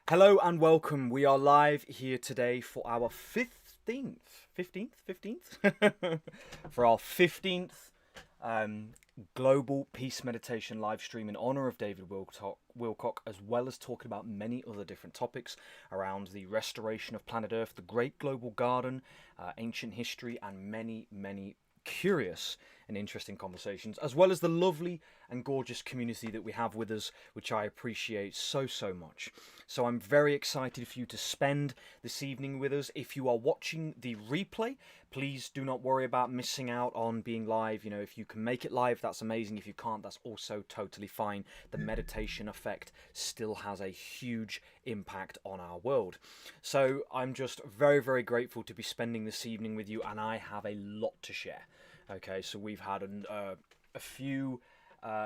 Hello and welcome. We are live here today for our 15th for our 15th global peace meditation live stream in honor of David Wilcock, as well as talking about many other different topics around the restoration of planet Earth, the Great Global Garden, ancient history, and many curious and interesting conversations, as well as the lovely and gorgeous community that we have with us, which I appreciate so much. So I'm very excited for you to spend this evening with us. If you are watching the replay, please do not worry about missing out on being live. You know, if you can make it live, that's amazing. If you can't, that's also totally fine. The meditation effect still has a huge impact on our world. So I'm just very grateful to be spending this evening with you, and I have a lot to share. Okay, so we've had a few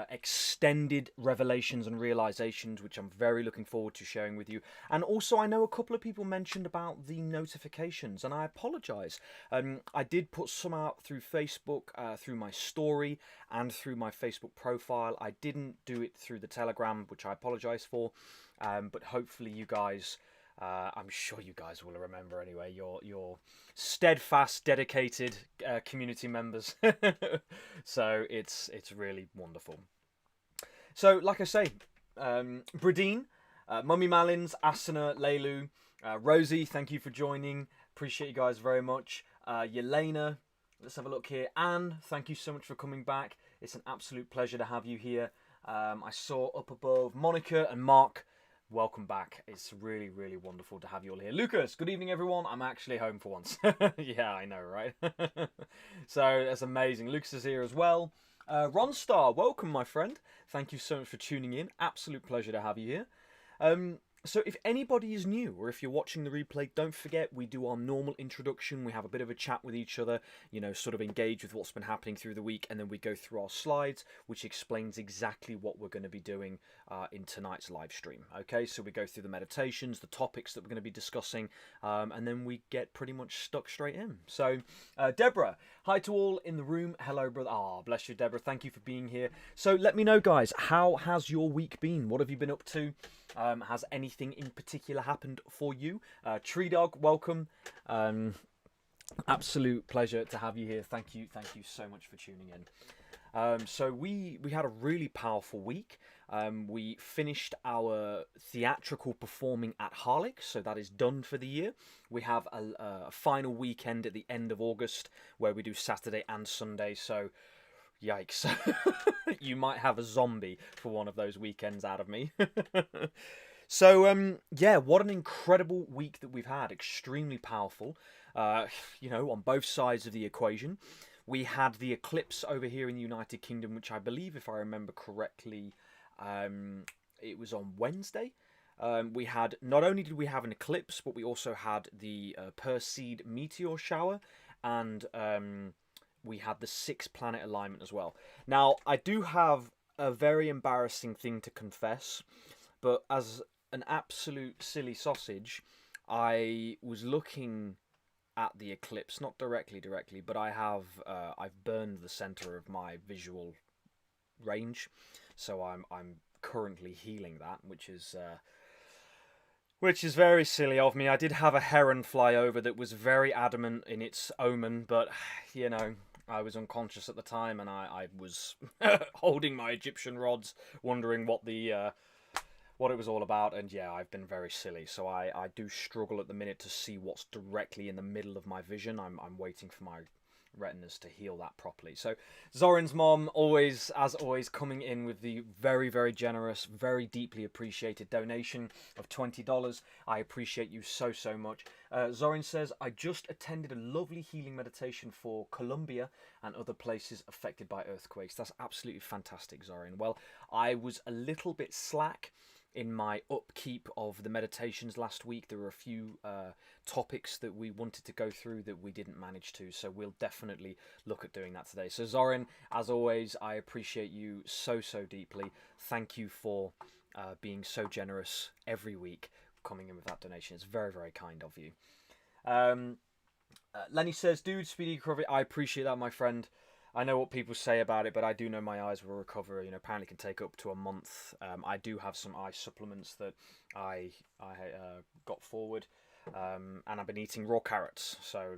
extended revelations and realizations, which I'm very looking forward to sharing with you. And also, I know a couple of people mentioned about the notifications, and I apologize. I did put some out through Facebook, through my story, and through my Facebook profile. I didn't do it through the Telegram, which I apologize for. But hopefully you guys... I'm sure you guys will remember anyway. You're steadfast, dedicated community members. So it's really wonderful. So like I say, Bradine, Mummy Malins, Asana, Leilu, Rosie, thank you for joining. Appreciate you guys very much. Yelena, let's have a look here. Anne, thank you so much for coming back. It's an absolute pleasure to have you here. I saw up above Monica and Mark. Welcome back. It's really wonderful to have you all here. Lucas, good evening everyone. I'm actually home for once. Yeah, I know, right? So that's amazing. Lucas is here as well. Ron Star, welcome my friend. Thank you so much for tuning in. Absolute pleasure to have you here. So if anybody is new, or if you're watching the replay, don't forget we do our normal introduction. We have a bit of a chat with each other, you know, sort of engage with what's been happening through the week, and then we go through our slides, which explains exactly what we're going to be doing in tonight's live stream. Okay, so we go through the meditations, the topics that we're going to be discussing, and then we get pretty much stuck straight in. So, Deborah, hi to all in the room. Hello, brother. Ah, bless you, Deborah. Thank you for being here. So let me know, guys, how has your week been? What have you been up to? Has anything in particular happened for you? Tree Dog, welcome. Absolute pleasure to have you here. Thank you so much for tuning in. So we had a really powerful week. We finished our theatrical performing at Harlech, so that is done for the year. We have a final weekend at the end of August where we do Saturday and Sunday, so yikes. You might have a zombie for one of those weekends out of me. So, yeah, what an incredible week that we've had. Extremely powerful, you know, on both sides of the equation. We had the eclipse over here in the United Kingdom, which I believe, if I remember correctly, it was on Wednesday. We had, not only did we have an eclipse, but we also had the Perseid meteor shower, and we had the 6-planet alignment as well. Now, I do have a very embarrassing thing to confess, but as an absolute silly sausage, I was looking at the eclipse, not directly, but I've burned the center of my visual range, so I'm currently healing that, which is very silly of me. I did have a heron fly over that was very adamant in its omen, but you know, I was unconscious at the time, and I was holding my Egyptian rods, wondering what it was all about. And yeah, I've been very silly, so I do struggle at the minute to see what's directly in the middle of my vision. I'm waiting for my retinas to heal that properly. So Zoran's mom, always, as always, coming in with the very generous, very deeply appreciated donation of $20. I appreciate you so much. Zoran says, I just attended a lovely healing meditation for Colombia and other places affected by earthquakes. That's absolutely fantastic, Zoran. Well, I was a little bit slack in my upkeep of the meditations last week. There were a few topics that we wanted to go through that we didn't manage to, so we'll definitely look at doing that today. So Zoran, as always, I appreciate you so deeply. Thank you for being so generous every week, coming in with that donation. It's very kind of you. Lenny says, dude, speedy recovery. I appreciate that, my friend. I know what people say about it, but I do know my eyes will recover. You know, apparently it can take up to a month. I do have some eye supplements that I got forward, and I've been eating raw carrots. So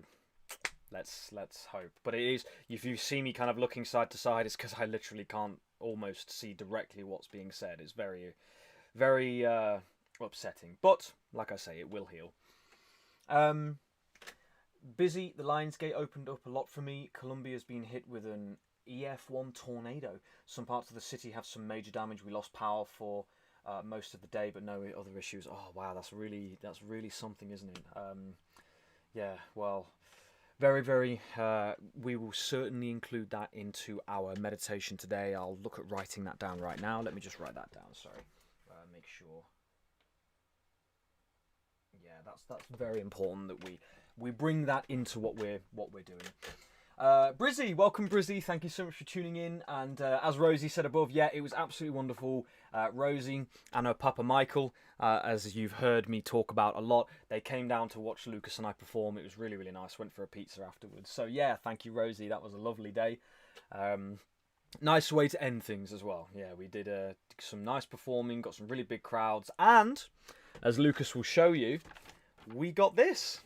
let's hope. But it is, if you see me kind of looking side to side, it's because I literally can't almost see directly what's being said. It's very, very upsetting. But like I say, it will heal. Busy. The Lionsgate opened up a lot for me. Colombia's been hit with an EF1 tornado. Some parts of the city have some major damage. We lost power for most of the day, but no other issues. Oh wow, that's really something, isn't it? Yeah. Well, very, very. We will certainly include that into our meditation today. I'll look at writing that down right now. Let me just write that down. Sorry. Make sure. Yeah, that's very important that we bring that into what we're doing. Brizzy, welcome Brizzy. Thank you so much for tuning in. And as Rosie said above, yeah, it was absolutely wonderful. Rosie and her Papa Michael, as you've heard me talk about a lot, they came down to watch Lucas and I perform. It was really, really nice. Went for a pizza afterwards. So yeah, thank you Rosie. That was a lovely day. Nice way to end things as well. Yeah, we did some nice performing, got some really big crowds, and as Lucas will show you, we got this.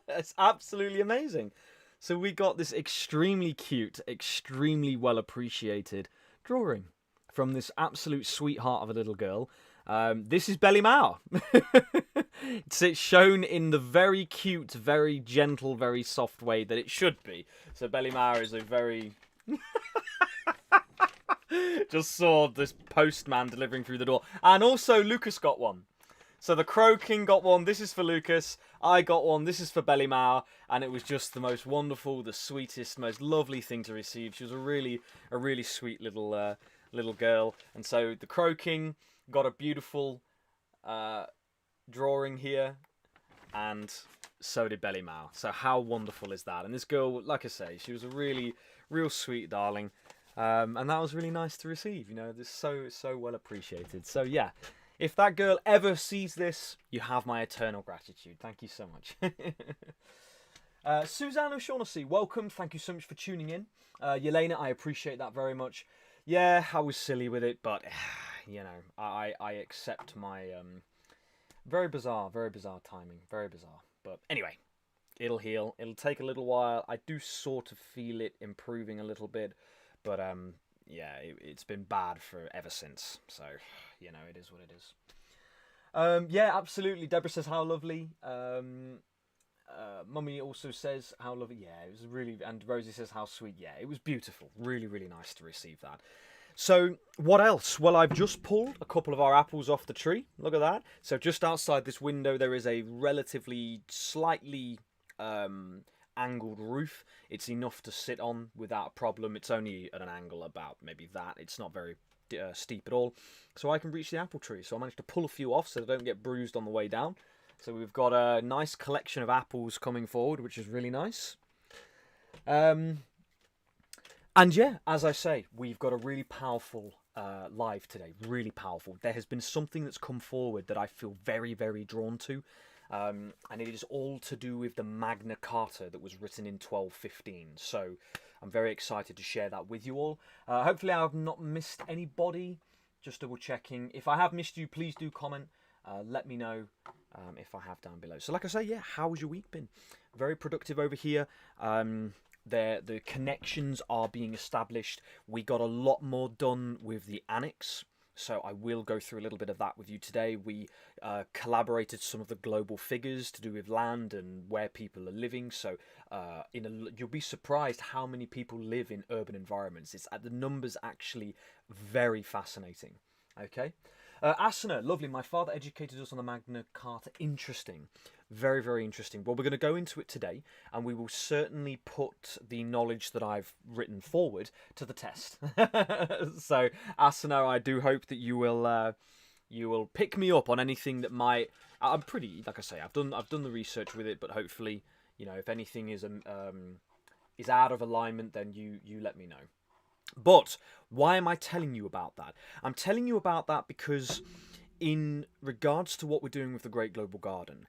It's absolutely amazing. So we got this extremely cute, extremely well appreciated drawing from this absolute sweetheart of a little girl. This is Belly Mao. It's shown in the very cute, very gentle, very soft way that it should be. So Belly Mao is a very... Just saw this postman delivering through the door. And also Lucas got one. So the Crow King got one. This is for Lucas. I got one. This is for Belly Mao. And it was just the most wonderful, the sweetest, most lovely thing to receive. She was a really sweet little girl. And so the Crow King got a beautiful drawing here. And so did Belly Mao. So how wonderful is that? And this girl, like I say, she was a real sweet darling. And that was really nice to receive. You know, this so well appreciated. So yeah. If that girl ever sees this, you have my eternal gratitude. Thank you so much. Suzanne O'Shaughnessy, welcome. Thank you so much for tuning in. Yelena, I appreciate that very much. Yeah, I was silly with it, but, you know, I accept my very bizarre timing. Very bizarre. But anyway, it'll heal. It'll take a little while. I do sort of feel it improving a little bit, but yeah, it's been bad for ever since. So, you know, it is what it is. Yeah, absolutely. Deborah says, how lovely. Mummy also says, how lovely. Yeah, it was really... And Rosie says, how sweet. Yeah, it was beautiful. Really, really nice to receive that. So, what else? Well, I've just pulled a couple of our apples off the tree. Look at that. So, just outside this window, there is a relatively slightly... angled roof. It's enough to sit on without a problem. It's only at an angle about maybe that. It's not very steep at all. So I can reach the apple tree. So I managed to pull a few off so they don't get bruised on the way down. So we've got a nice collection of apples coming forward, which is really nice. And yeah, as I say, we've got a really powerful live today. Really powerful. There has been something that's come forward that I feel very, very drawn to. And it is all to do with the Magna Carta that was written in 1215. So I'm very excited to share that with you all. Hopefully I have not missed anybody. Just double checking. If I have missed you, please do comment. Let me know if I have down below. So like I say, yeah, how has your week been? Very productive over here. The connections are being established. We got a lot more done with the annex. So I will go through a little bit of that with you today. We collaborated some of the global figures to do with land and where people are living. So you'll be surprised how many people live in urban environments. The numbers actually very fascinating. Okay. Asana, lovely. My father educated us on the Magna Carta. Interesting. Very, very interesting. Well, we're going to go into it today, and we will certainly put the knowledge that I've written forward to the test. So, Asana, I do hope that you will pick me up on anything that might. I'm pretty, like I say, I've done the research with it, but hopefully, you know, if anything is out of alignment, then you let me know. But why am I telling you about that? I'm telling you about that because in regards to what we're doing with the Great Global Garden,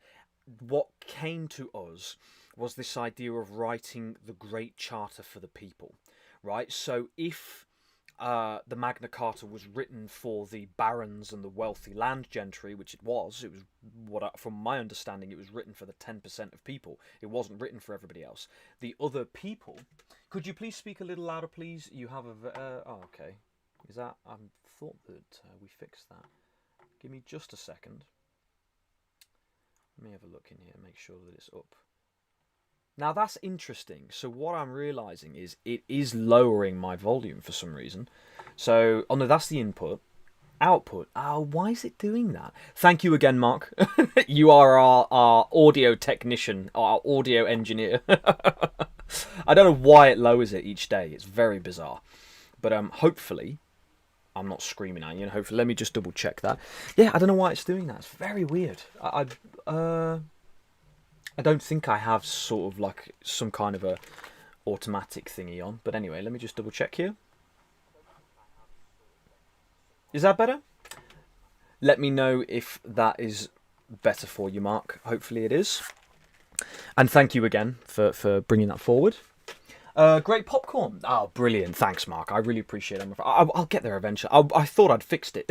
what came to us was this idea of writing the Great Charter for the people, right? So if the Magna Carta was written for the barons and the wealthy land gentry, which it was from my understanding, it was written for the 10% of people. It wasn't written for everybody else. The other people. Could you please speak a little louder, please? You have a. Oh, okay. Is that? I thought that we fixed that. Give me just a second. Let me have a look in here, make sure that it's up. Now that's interesting. So what I'm realizing is it is lowering my volume for some reason. So, oh no, that's the input. Output. Oh, why is it doing that? Thank you again, Mark. You are our audio technician, our audio engineer. I don't know why it lowers it each day. It's very bizarre. But hopefully, I'm not screaming at you. Hopefully, let me just double check that. Yeah, I don't know why it's doing that. It's very weird. I don't think I have sort of like some kind of a automatic thingy on. But anyway, let me just double check here. Is that better? Let me know if that is better for you, Mark. Hopefully it is. And thank you again for bringing that forward. Great popcorn. Oh, brilliant. Thanks, Mark. I really appreciate it. I'll get there eventually. I thought I'd fixed it.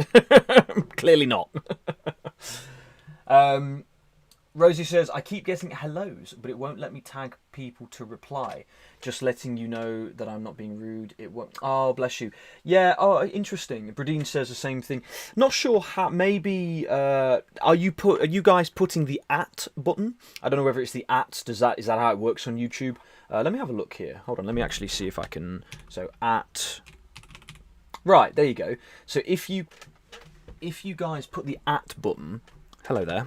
Clearly not. Rosie says, I keep getting hellos, but it won't let me tag people to reply. Just letting you know that I'm not being rude. It won't. Oh, bless you. Yeah, oh, interesting. Bradeen says the same thing. Not sure how, maybe, are you guys putting the @ button? I don't know whether it's the @ is that how it works on YouTube? Let me have a look here. Hold on, let me actually see if I can, so @ right, there you go. So if you guys put the @ button, hello there.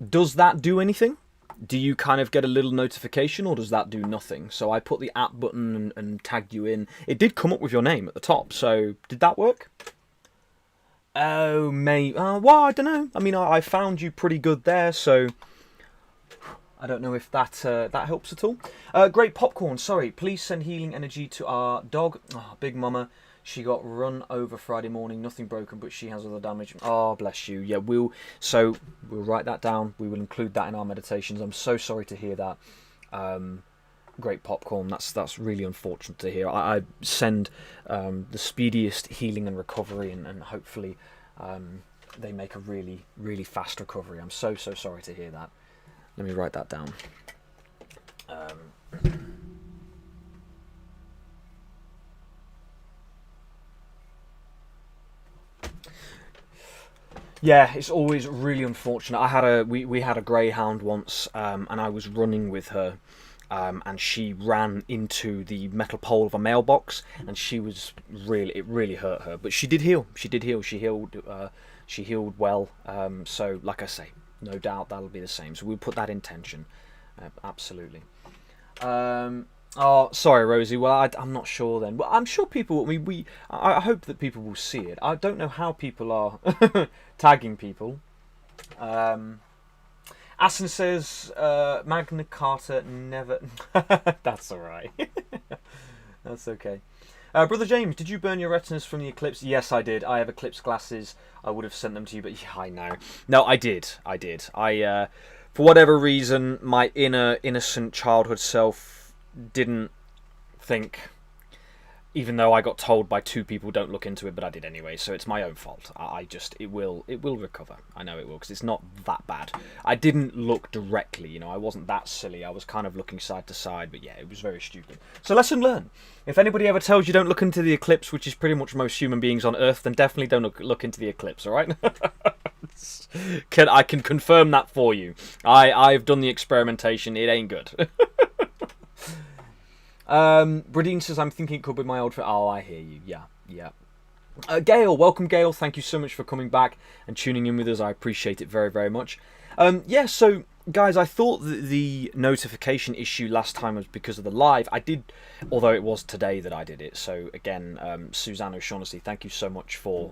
Does that do anything? Do you kind of get a little notification, or does that do nothing? So I put the @ button and tagged you in. It did come up with your name at the top, so did that work? Oh, well, I don't know. I mean, I found you pretty good there, so I don't know if that helps at all. Great popcorn. Sorry, please send healing energy to our dog. Oh, Big Mama. She got run over Friday morning. Nothing broken, but she has other damage. Oh, bless you. Yeah, we'll write that down. We will include that in our meditations. I'm so sorry to hear that. Great popcorn. That's really unfortunate to hear. I send the speediest healing and recovery, and hopefully they make a really, really fast recovery. I'm so sorry to hear that. Let me write that down. Yeah, it's always really unfortunate. We had a greyhound once, and I was running with her, and she ran into the metal pole of a mailbox, and it really hurt her. But she did heal. She healed well. So, like I say, no doubt that'll be the same. So we'll put that in tension. Absolutely. Oh, sorry, Rosie. Well, I'm not sure then. Well, I'm sure people. I hope that people will see it. I don't know how people are tagging people. Assen says Magna Carta never. That's all right. That's okay. Brother James, did you burn your retinas from the eclipse? Yes, I did. I have eclipse glasses. I would have sent them to you, but yeah, I know. No, I did. I for whatever reason, my innocent childhood self didn't think, even though I got told by 2 people don't look into it, but I did anyway, so it's my own fault. It will recover. I know it will, because it's not that bad. I didn't look directly, I wasn't that silly. I was kind of looking side to side, but yeah, it was very stupid. So lesson learned. If anybody ever tells you don't look into the eclipse, which is pretty much most human beings on Earth, then definitely don't look into the eclipse, alright? I can confirm that for you. I've done the experimentation, it ain't good. Bradeen says, I'm thinking it could be my old friend. Oh, I hear you. Yeah. Gail, welcome, Gail. Thank you so much for coming back and tuning in with us. I appreciate it very, very much. Yeah, so, guys, I thought that the notification issue last time was because of the live. I did, although it was today that I did it. So, again, Suzanne O'Shaughnessy, thank you so much for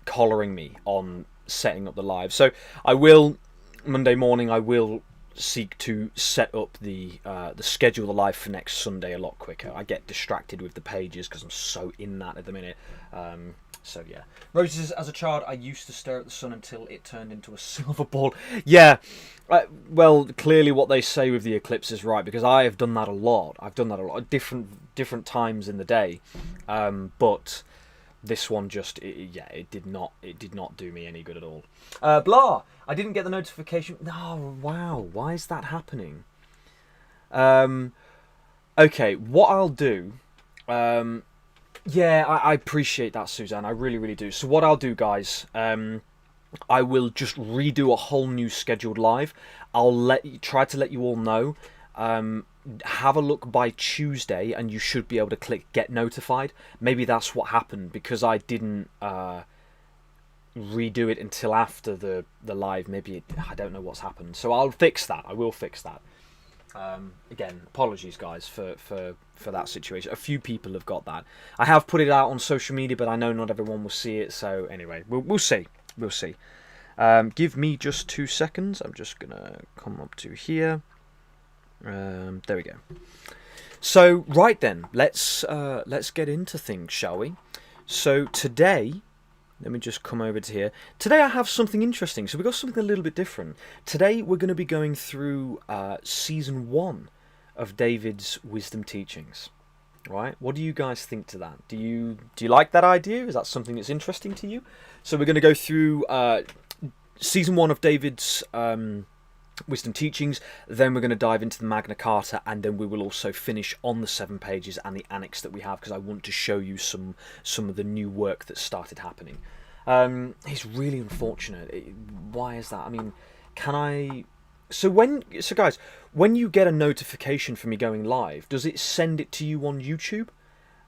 collaring me on setting up the live. So, Monday morning, I will seek to set up the schedule the live for next Sunday a lot quicker. I get distracted with the pages because I'm so in that at the minute. So yeah. Roses, as a child, I used to stare at the sun until it turned into a silver ball. Yeah, well, clearly what they say with the eclipse is right, because I have done that a lot. I've done that a lot at different times in the day, but this one just, it did not do me any good at all. Blah, I didn't get the notification. Oh, wow, why is that happening? Okay, what I'll do, yeah, I appreciate that, Suzanne. I really, really do. So what I'll do, guys, I will just redo a whole new scheduled live. I'll try to let you all know. Have a look by Tuesday, and you should be able to click get notified. Maybe that's what happened, because I didn't redo it until after the live. Maybe I don't know what's happened. So I'll fix that. I will fix that. Again, apologies, guys, for that situation. A few people have got that. I have put it out on social media, but I know not everyone will see it. So anyway, we'll see. We'll see. Give me just 2 seconds. I'm just gonna come up to here. There we go. So right then, let's get into things, shall we? So today, let me just come over to here. Today I have something interesting. So we've got something a little bit different. Today we're going to be going through season 1 of David's wisdom teachings. Right? What do you guys think to that? Do you like that idea? Is that something that's interesting to you? So we're going to go through season 1 of David's wisdom teachings, then we're going to dive into the Magna Carta, and then we will also finish on the 7 pages and the annex that we have, because I want to show you some of the new work that started happening. It's really unfortunate. Why is that? I mean, can I... So guys, when you get a notification for me going live, does it send it to you on YouTube?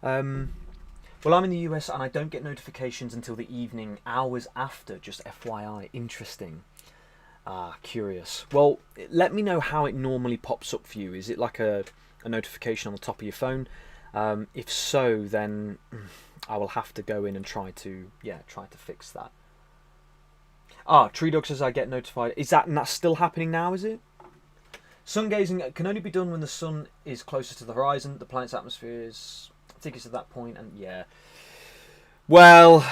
Well, I'm in the US and I don't get notifications until the evening, hours after, just FYI. Interesting. Curious. Well, let me know how it normally pops up for you. Is it like a notification on the top of your phone? If so, then I will have to go in and try to fix that. Tree Dog says I get notified. Is that's still happening now, is it? Sun gazing can only be done when the sun is closer to the horizon. The planet's atmosphere is, I think it's at that point, and yeah. Well,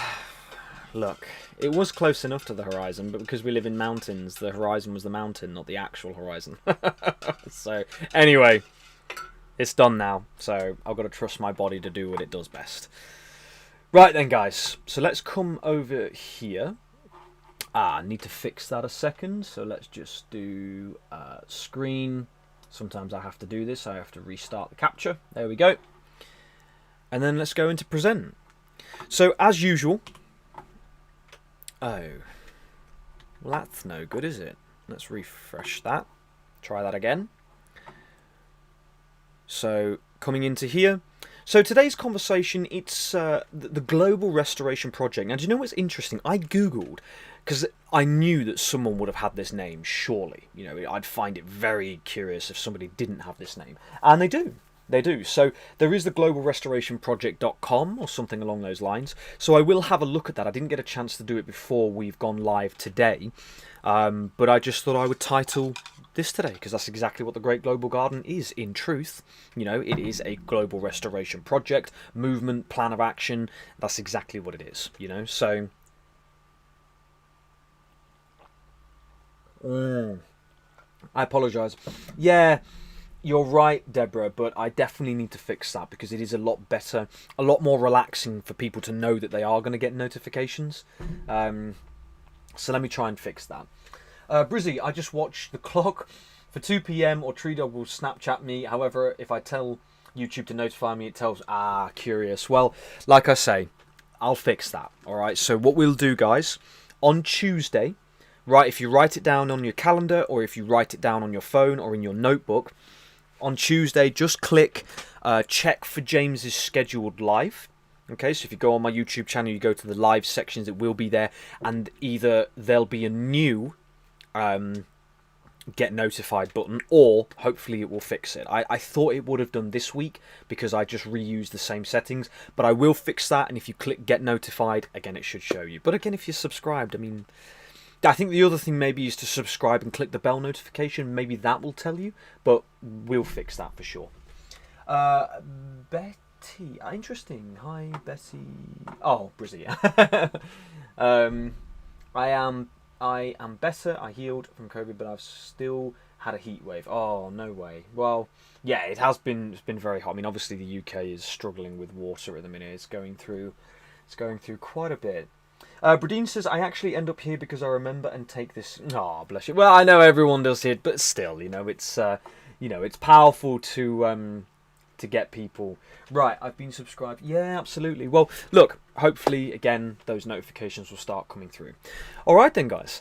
look, it was close enough to the horizon, but because we live in mountains, the horizon was the mountain, not the actual horizon. So, anyway, it's done now, so I've got to trust my body to do what it does best. Right then, guys, so let's come over here. I need to fix that a second, so let's just do screen. Sometimes I have to do this, I have to restart the capture. There we go. And then let's go into present. So, as usual... Oh, well, that's no good, is it? Let's refresh that. Try that again. So, coming into here. So, today's conversation, it's the Global Restoration Project. Now, do you know what's interesting? I Googled, because I knew that someone would have had this name, surely. You know, I'd find it very curious if somebody didn't have this name. And they do. They do. So there is the globalrestorationproject.com or something along those lines. So I will have a look at that. I didn't get a chance to do it before we've gone live today. But I just thought I would title this today, because that's exactly what the Great Global Garden is in truth. You know, it is a global restoration project, movement, plan of action. That's exactly what it is, you know. So... I apologise. Yeah... You're right, Deborah, but I definitely need to fix that, because it is a lot better, a lot more relaxing for people to know that they are going to get notifications. So let me try and fix that. Brizzy, I just watched the clock for 2 PM or Tree Dog will Snapchat me. However, if I tell YouTube to notify me, it tells, curious. Well, like I say, I'll fix that. All right, so what we'll do, guys, on Tuesday, right, if you write it down on your calendar or if you write it down on your phone or in your notebook, on Tuesday, just click check for James's scheduled live. Okay, so if you go on my YouTube channel, you go to the live sections, it will be there. And either there'll be a new get notified button, or hopefully it will fix it. I thought it would have done this week because I just reused the same settings. But I will fix that, and if you click get notified, again, it should show you. But again, if you're subscribed, I mean... I think the other thing maybe is to subscribe and click the bell notification. Maybe that will tell you, but we'll fix that for sure. Betty, interesting. Hi, Betty. Oh, Brazil. I am better. I healed from COVID, but I've still had a heat wave. Oh, no way. Well, yeah, it's been very hot. I mean, obviously the UK is struggling with water at the minute. It's going through quite a bit. Bradine says, I actually end up here because I remember and take this. Oh, bless you. Well, I know everyone does it, but still, it's it's powerful to get people. Right, I've been subscribed. Yeah, absolutely. Well, look, hopefully, again, those notifications will start coming through. All right then, guys.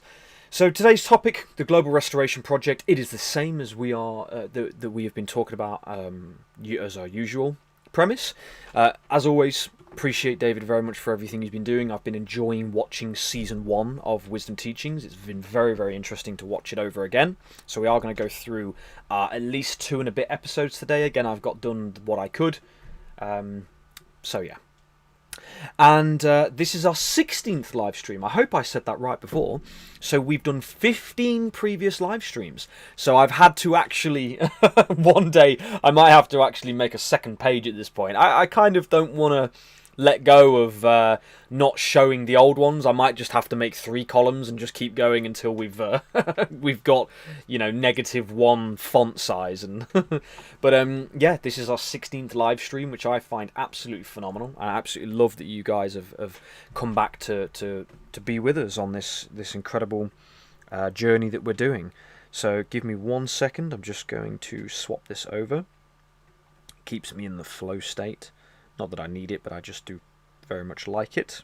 So today's topic, the Global Restoration Project, it is the same as we are that we have been talking about as our usual premise. As always, appreciate David very much for everything he's been doing. I've been enjoying watching season 1 of Wisdom Teachings. It's been very, very interesting to watch it over again. So we are going to go through at least 2 and a bit episodes today. Again, I've got done what I could. So yeah. And this is our 16th live stream. I hope I said that right before. So we've done 15 previous live streams. So I've had to actually, one day, I might have to actually make a second page at this point. I kind of don't want to let go of not showing the old ones. I might just have to make 3 columns and just keep going until we've we've got -1 font size. And but yeah, this is our 16th live stream, which I find absolutely phenomenal. I absolutely love that you guys have come back to be with us on this incredible journey that we're doing. So give me 1 second. I'm just going to swap this over. Keeps me in the flow state. Not that I need it, but I just do very much like it.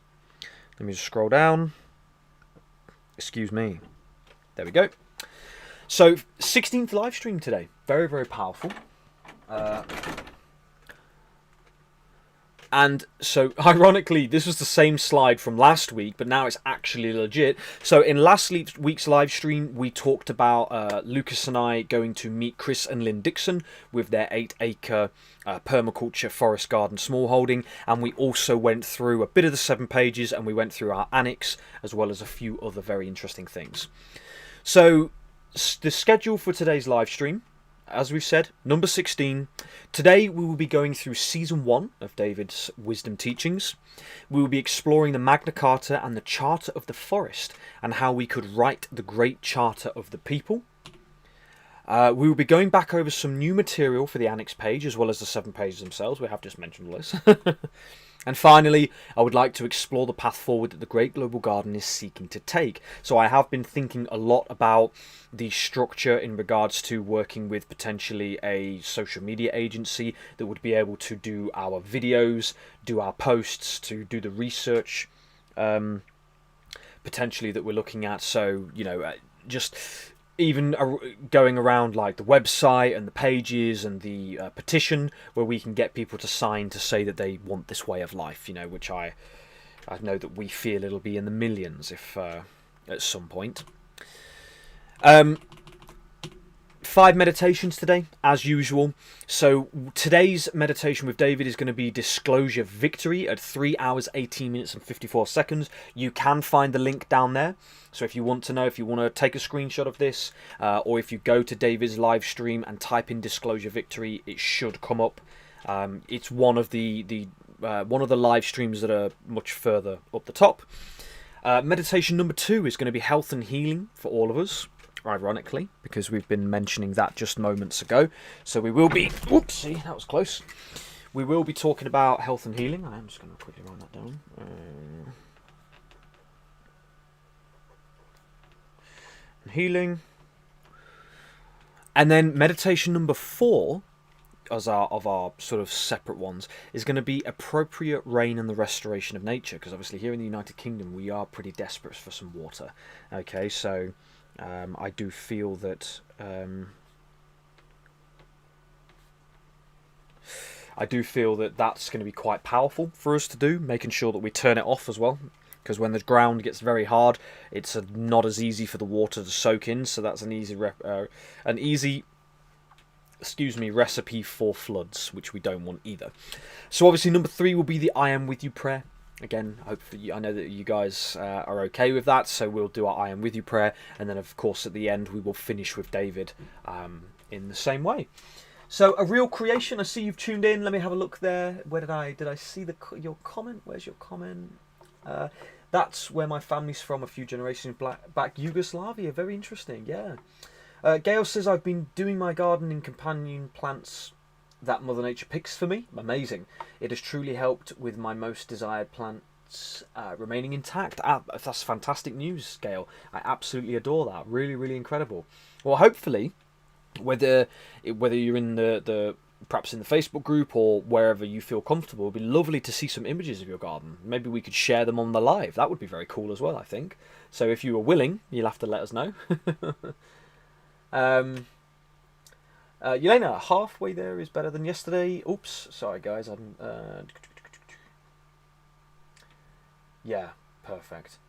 Let me just scroll down. Excuse me. There we go. So, 16th live stream today. Very, very powerful. And so, ironically, this was the same slide from last week, but now it's actually legit. So, in last week's live stream, we talked about Lucas and I going to meet Chris and Lynn Dixon with their 8-acre permaculture forest garden smallholding. And we also went through a bit of the 7 pages, and we went through our annex, as well as a few other very interesting things. So, the schedule for today's live stream, as we've said, number 16. Today we will be going through season 1 of David's Wisdom Teachings. We will be exploring the Magna Carta and the Charter of the Forest, and how we could write the Great Charter of the People. We will be going back over some new material for the annex page, as well as the 7 pages themselves. We have just mentioned all this. And finally, I would like to explore the path forward that the Great Global Garden is seeking to take. So I have been thinking a lot about the structure in regards to working with potentially a social media agency that would be able to do our videos, do our posts, to do the research potentially that we're looking at. So, just even going around like the website and the pages and the petition, where we can get people to sign to say that they want this way of life, which I know that we feel it'll be in the millions if at some point. 5 meditations today, as usual. So today's meditation with David is going to be Disclosure Victory at 3 hours, 18 minutes and 54 seconds. You can find the link down there. So if you want to know, if you want to take a screenshot of this, or if you go to David's live stream and type in Disclosure Victory, it should come up. It's one of the live streams that are much further up the top. Meditation number 2 is going to be Health and Healing for all of us. Ironically, because we've been mentioning that just moments ago. So we will be... Whoopsie, that was close. We will be talking about health and healing. I am just going to quickly write that down. Healing. And then meditation number 4, of our sort of separate ones, is going to be Appropriate Rain and the Restoration of Nature. Because obviously here in the United Kingdom, we are pretty desperate for some water. Okay, so... I do feel that that's going to be quite powerful for us to do, making sure that we turn it off as well, because when the ground gets very hard, it's not as easy for the water to soak in. So that's an easy recipe for floods, which we don't want either. So obviously number 3 will be the I Am With You prayer. Again, hopefully, I know that you guys are okay with that, so we'll do our I am with you prayer, and then of course at the end we will finish with David in the same way. So, a real creation. I see you've tuned in. Let me have a look there. Where did I see your comment? Where's your comment? That's where my family's from. A few generations back, Yugoslavia. Very interesting. Yeah. Gail says I've been doing my gardening companion plants that Mother Nature picks for me. Amazing. It has truly helped with my most desired plants remaining intact. That's fantastic news, Gail. I absolutely adore that. Really, really incredible. Well, hopefully, whether you're in the perhaps in the Facebook group or wherever you feel comfortable, it'd be lovely to see some images of your garden. Maybe we could share them on the live. That would be very cool as well, I think. So if you are willing, you'll have to let us know. Yelena, halfway there is better than yesterday. Oops, sorry guys. Yeah, perfect.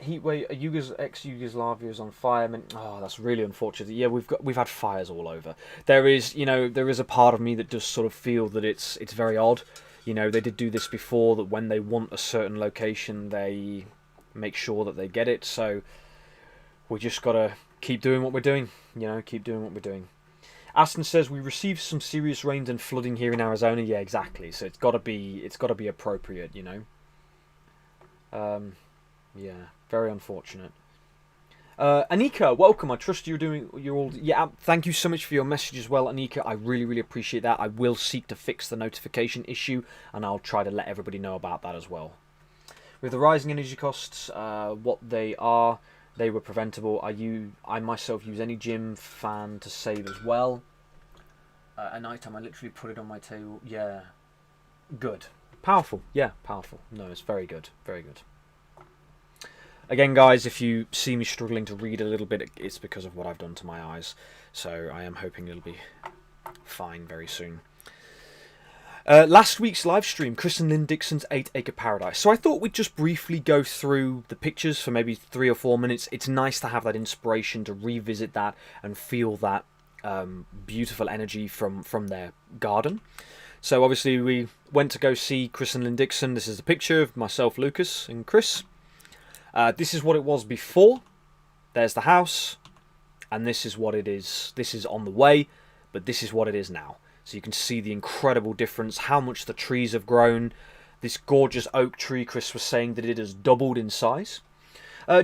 Heatwave, ex-Yugoslavia is on fire. I mean, oh, that's really unfortunate. Yeah, we've had fires all over. There is a part of me that does sort of feel that it's very odd. You know, they did do this before, that when they want a certain location, they make sure that they get it. So we just gotta keep doing what we're doing. You know, keep doing what we're doing. Aston says we received some serious rains and flooding here in Arizona. Yeah, exactly. So it's gotta be appropriate. You know. Yeah, very unfortunate. Anika, welcome. I trust you're all. Yeah, thank you so much for your message as well, Anika. I really, really appreciate that. I will seek to fix the notification issue, and I'll try to let everybody know about that as well. With the rising energy costs, what they are, they were preventable. I myself use any gym fan to save as well. At night time, I literally put it on my table. Yeah, good, powerful. Yeah, powerful. No, it's very good, very good. Again, guys, if you see me struggling to read a little bit, it's because of what I've done to my eyes. So I am hoping it'll be fine very soon. Last week's live stream, Chris and Lynn Dixon's 8 Acre Paradise. So I thought we'd just briefly go through the pictures for maybe 3 or 4 minutes. It's nice to have that inspiration to revisit that and feel that beautiful energy from their garden. So obviously we went to go see Chris and Lynn Dixon. This is a picture of myself, Lucas, and Chris. This is what it was before. There's the house, and this is what it is. This is on the way, but this is what it is now. So you can see the incredible difference, how much the trees have grown. This gorgeous oak tree, Chris was saying that it has doubled in size.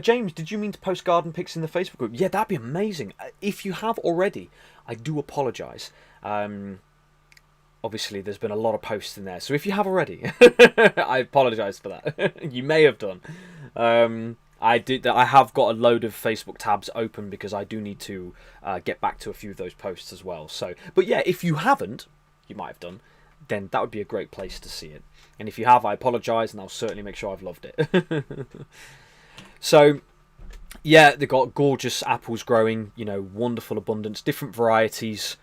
James, did you mean to post garden pics in the Facebook group? Yeah, that'd be amazing. If you have already, I do apologise. Obviously, there's been a lot of posts in there. So if you have already, I apologise for that. You may have done. I have got a load of Facebook tabs open because I do need to get back to a few of those posts as well. So, but yeah, if you haven't, you might have done, then that would be a great place to see it. And if you have, I apologise, and I'll certainly make sure I've loved it. So, yeah, they've got gorgeous apples growing, you know, wonderful abundance, different varieties.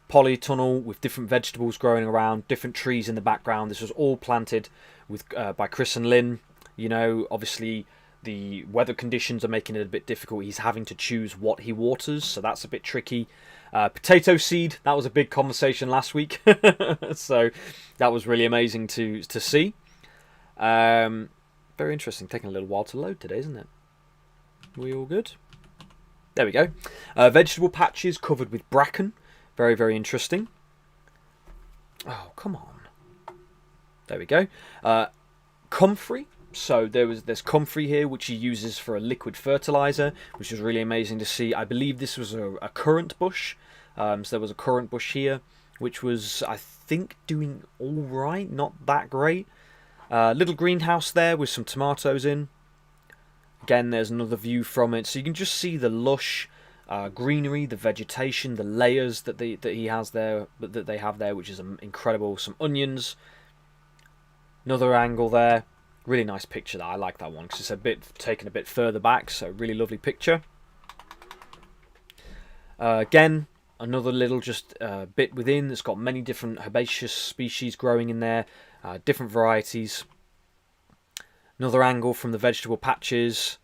Polytunnel with different vegetables growing around, different trees in the background. This was all planted with by Chris and Lynn. You know, obviously the weather conditions are making it a bit difficult. He's having to choose what he waters, so that's a bit tricky. Potato seed, that was a big conversation last week. So that was really amazing to see. Very interesting. Taking a little while to load today, isn't it? We all good? There we go. Vegetable patches covered with bracken. Very, very interesting. Oh, come on. There we go. Comfrey. So there's comfrey here, which he uses for a liquid fertilizer, which is really amazing to see. I believe this was a currant bush. So there was a currant bush here, which was, I think, doing all right. Not that great. Little greenhouse there with some tomatoes in. Again, there's another view from it. So you can just see the lush greenery, the vegetation, the layers that he has there, that they have there, which is incredible. Some onions. Another angle there. Really nice picture. That I like that one because it's a bit taken a bit further back. So really lovely picture. Again, another little just bit within that's got many different herbaceous species growing in there, different varieties. Another angle from the vegetable patches.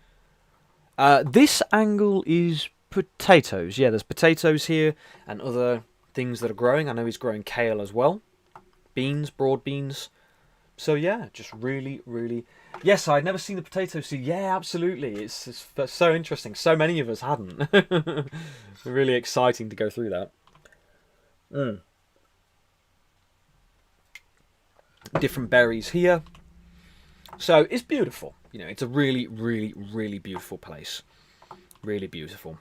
This angle is potatoes. Yeah, there's potatoes here and other things that are growing. I know he's growing kale as well. Beans, broad beans. So yeah, just really, really... Yes, I'd never seen the potato seed. Yeah, absolutely. It's so interesting. So many of us hadn't. Really exciting to go through that. Different berries here. So it's beautiful. You know, it's a really, really, really beautiful place. Really beautiful.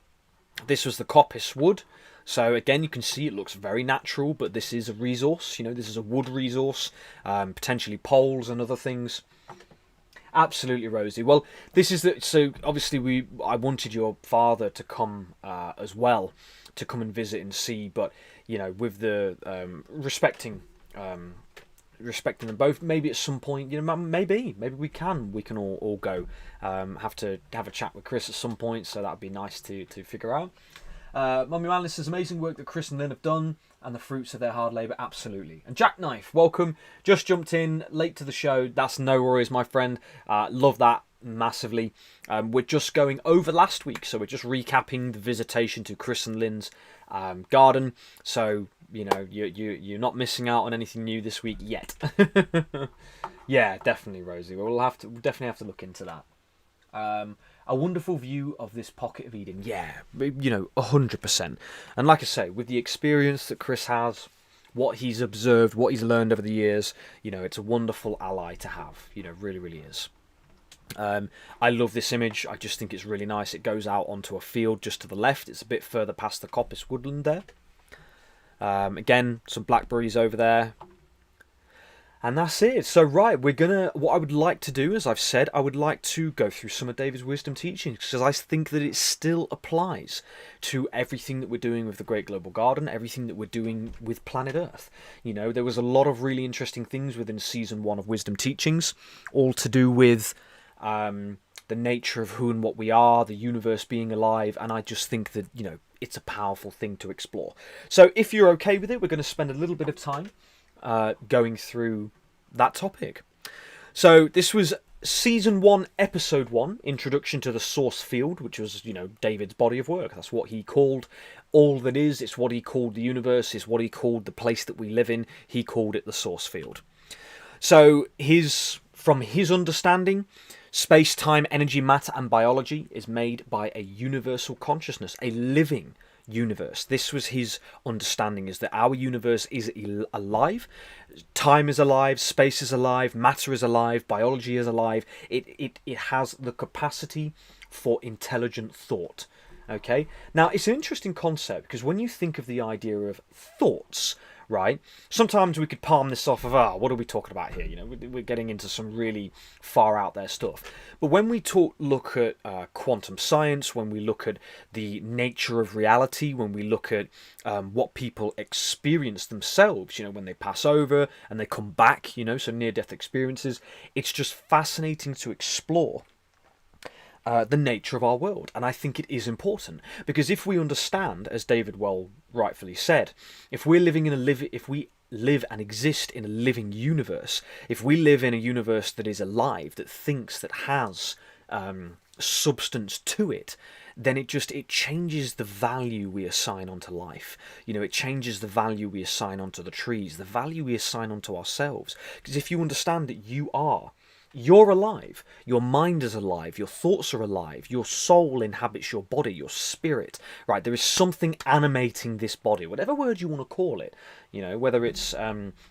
This was the coppice wood. So again, you can see it looks very natural, but this is a resource. You know, this is a wood resource, potentially poles and other things. Absolutely, Rosie. Well, this is so obviously I wanted your father to come as well, to come and visit and see, but you know, with the respecting them both, maybe at some point, you know, maybe we can all go. Have to have a chat with Chris at some point, so that'd be nice to figure out. Mummy Malins says, amazing work that Chris and Lynn have done, and the fruits of their hard labour. Absolutely. And Jackknife, welcome. Just jumped in late to the show. That's no worries, my friend. Love that massively. We're just going over last week, so we're just recapping the visitation to Chris and Lynn's garden. So you know, you're not missing out on anything new this week yet. Yeah, definitely, Rosie. We'll definitely have to look into that. A wonderful view of this pocket of Eden. Yeah, you know, 100%. And like I say, with the experience that Chris has, what he's observed, what he's learned over the years, you know, it's a wonderful ally to have. You know, really, really is. I love this image. I just think it's really nice. It goes out onto a field just to the left. It's a bit further past the coppice woodland there. Again, some blackberries over there. And that's it. So, right, what I would like to do, as I've said, I would like to go through some of David's wisdom teachings, because I think that it still applies to everything that we're doing with the Great Global Garden, everything that we're doing with Planet Earth. You know, there was a lot of really interesting things within Season 1 of Wisdom Teachings, all to do with the nature of who and what we are, the universe being alive, and I just think that, you know, it's a powerful thing to explore. So, if you're okay with it, we're going to spend a little bit of time going through that topic. So this was Season 1, Episode 1, Introduction to the Source Field, which was, you know, David's body of work. That's what he called all that is. It's what he called the universe. It's what he called the place that we live in. He called it the Source Field. So from his understanding, space, time, energy, matter, and biology is made by a universal consciousness, a living universe. This was his understanding, is that our universe is alive, time is alive, space is alive, matter is alive, biology is alive. It has the capacity for intelligent thought. Okay, now it's an interesting concept, because when you think of the idea of thoughts, right, sometimes we could palm this off of, what are we talking about here? You know, we're getting into some really far out there stuff. But when we look at quantum science, when we look at the nature of reality, when we look at what people experience themselves, you know, when they pass over and they come back, you know, so near-death experiences, it's just fascinating to explore the nature of our world. And I think it is important, because if we understand, as David well rightfully said, if we live and exist in a living universe, if we live in a universe that is alive, that thinks, that has substance to it, then it changes the value we assign onto life. You know, it changes the value we assign onto the trees, the value we assign onto ourselves. Because if you understand that you're alive, your mind is alive, your thoughts are alive, your soul inhabits your body, your spirit, right? There is something animating this body, whatever word you want to call it, you know, whether it's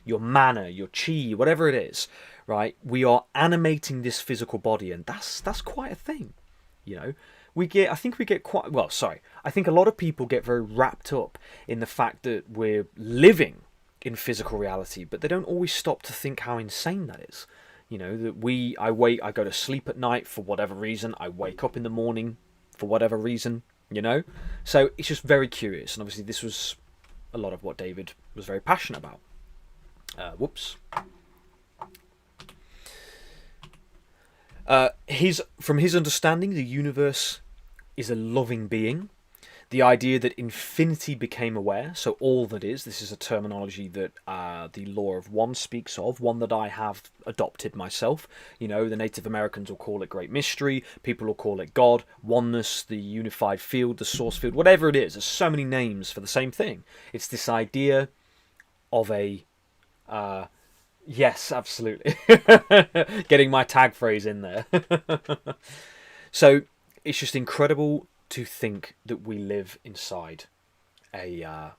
your mana, your chi, whatever it is, right? We are animating this physical body, and that's quite a thing, you know. I think a lot of people get very wrapped up in the fact that we're living in physical reality, but they don't always stop to think how insane that is. You know, that I go to sleep at night for whatever reason, I wake up in the morning for whatever reason, you know? So it's just very curious, and obviously this was a lot of what David was very passionate about. From his understanding, the universe is a loving being. The idea that infinity became aware, so all that is, this is a terminology that the Law of One speaks of, one that I have adopted myself. You know, the Native Americans will call it Great Mystery, people will call it God, oneness, the unified field, the source field, whatever it is. There's so many names for the same thing. It's this idea of a... yes, absolutely. Getting my tag phrase in there. So, it's just incredible to think that we live inside a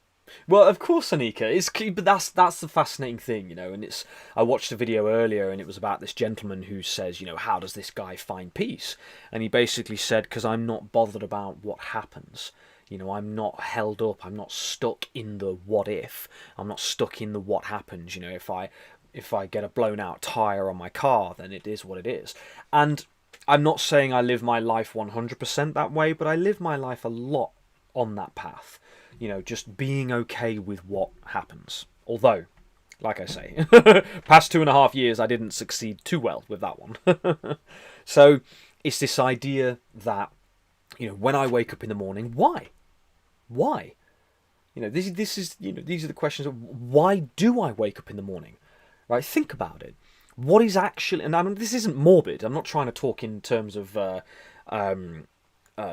well, of course, Anika, but that's the fascinating thing, you know. And it's, I watched a video earlier and it was about this gentleman who says, you know, how does this guy find peace? And he basically said, because I'm not bothered about what happens, you know, I'm not held up, I'm not stuck in the what if, I'm not stuck in the what happens. You know, if I get a blown out tire on my car, then it is what it is. And I'm not saying I live my life 100% that way, but I live my life a lot on that path. You know, just being okay with what happens. Although, like I say, past 2.5 years, I didn't succeed too well with that one. So, it's this idea that, you know, when I wake up in the morning, why? Why? You know, this is, you know, these are the questions of why do I wake up in the morning? Right? Think about it. What is actually, and I mean, this isn't morbid. I'm not trying to talk in terms of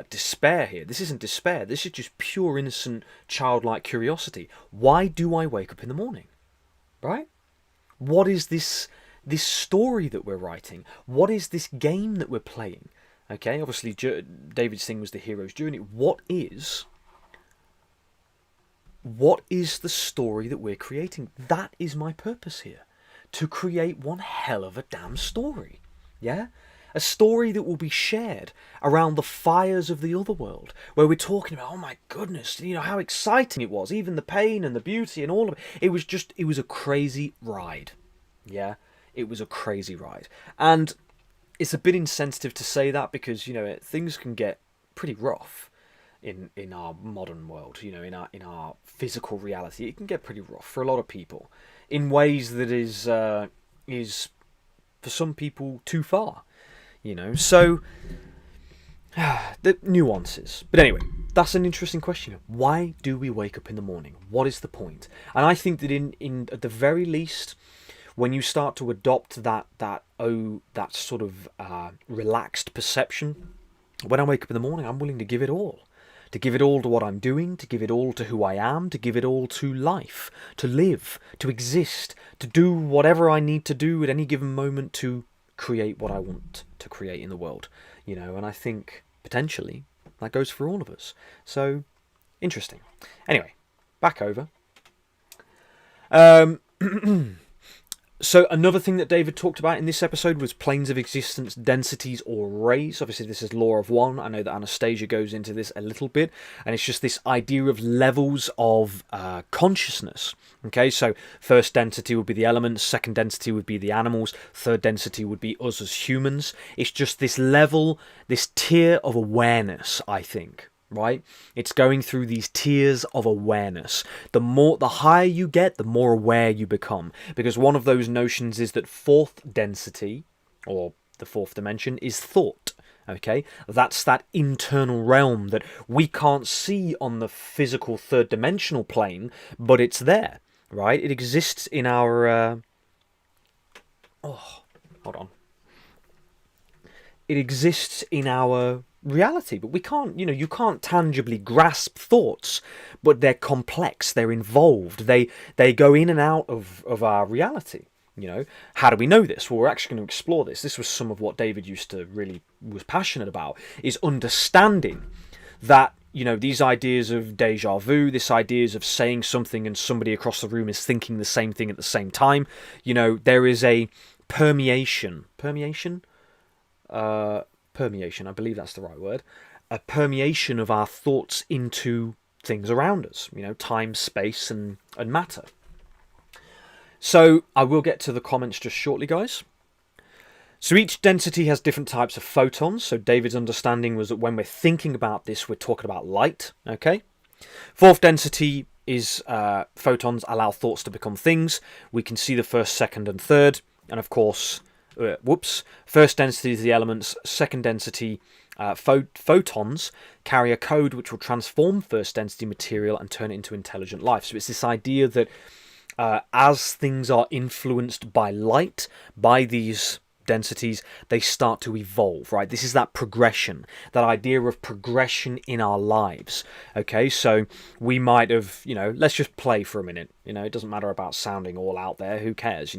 despair here. This isn't despair. This is just pure, innocent, childlike curiosity. Why do I wake up in the morning? Right? What is this story that we're writing? What is this game that we're playing? Okay, obviously David's thing was the hero's journey. What is the story that we're creating? That is my purpose here. To create one hell of a damn story. Yeah? A story that will be shared around the fires of the other world, where we're talking about, oh my goodness, you know, how exciting it was, even the pain and the beauty and all of it. It was a crazy ride. Yeah? It was a crazy ride. And it's a bit insensitive to say that because, you know, things can get pretty rough in our modern world, you know, in our physical reality. It can get pretty rough for a lot of people in ways that is for some people too far, you know. So the nuances. But anyway, that's an interesting question. Why do we wake up in the morning? What is the point? And I think that in at the very least, when you start to adopt that sort of relaxed perception, when I wake up in the morning, I'm willing to give it all. To give it all to what I'm doing, to give it all to who I am, to give it all to life, to live, to exist, to do whatever I need to do at any given moment to create what I want to create in the world. You know, and I think potentially that goes for all of us. So, interesting. Anyway, back over. So another thing that David talked about in this episode was planes of existence, densities or rays. Obviously this is Law of One. I know that Anastasia goes into this a little bit. And it's just this idea of levels of consciousness. Okay, so first density would be the elements, second density would be the animals, third density would be us as humans. It's just this level, this tier of awareness, I think. Right? It's going through these tiers of awareness. The higher you get, the more aware you become. Because one of those notions is that fourth density, or the fourth dimension, is thought. Okay? That's that internal realm that we can't see on the physical third dimensional plane, but it's there. Right? It exists in our... hold on. It exists in our reality, but we can't, you know, you can't tangibly grasp thoughts, but they're complex, they're involved, they go in and out of our reality. You know, how do we know this? Well, we're actually going to explore this. This was some of what David was passionate about, is understanding that, you know, these ideas of deja vu, this ideas of saying something and somebody across the room is thinking the same thing at the same time. You know, there is a permeation, I believe that's the right word, a permeation of our thoughts into things around us, you know, time, space, and matter. So I will get to the comments just shortly, guys. So each density has different types of photons. So David's understanding was that when we're thinking about this, we're talking about light, okay? Fourth density is photons allow thoughts to become things. We can see the first, second, and third, and of course... first density is the elements, second density photons carry a code which will transform first density material and turn it into intelligent life. So it's this idea that as things are influenced by light, by these densities, they start to evolve, right? This is that progression, that idea of progression in our lives. Okay, so we might have, let's just play for a minute. It doesn't matter about sounding all out there. Who cares?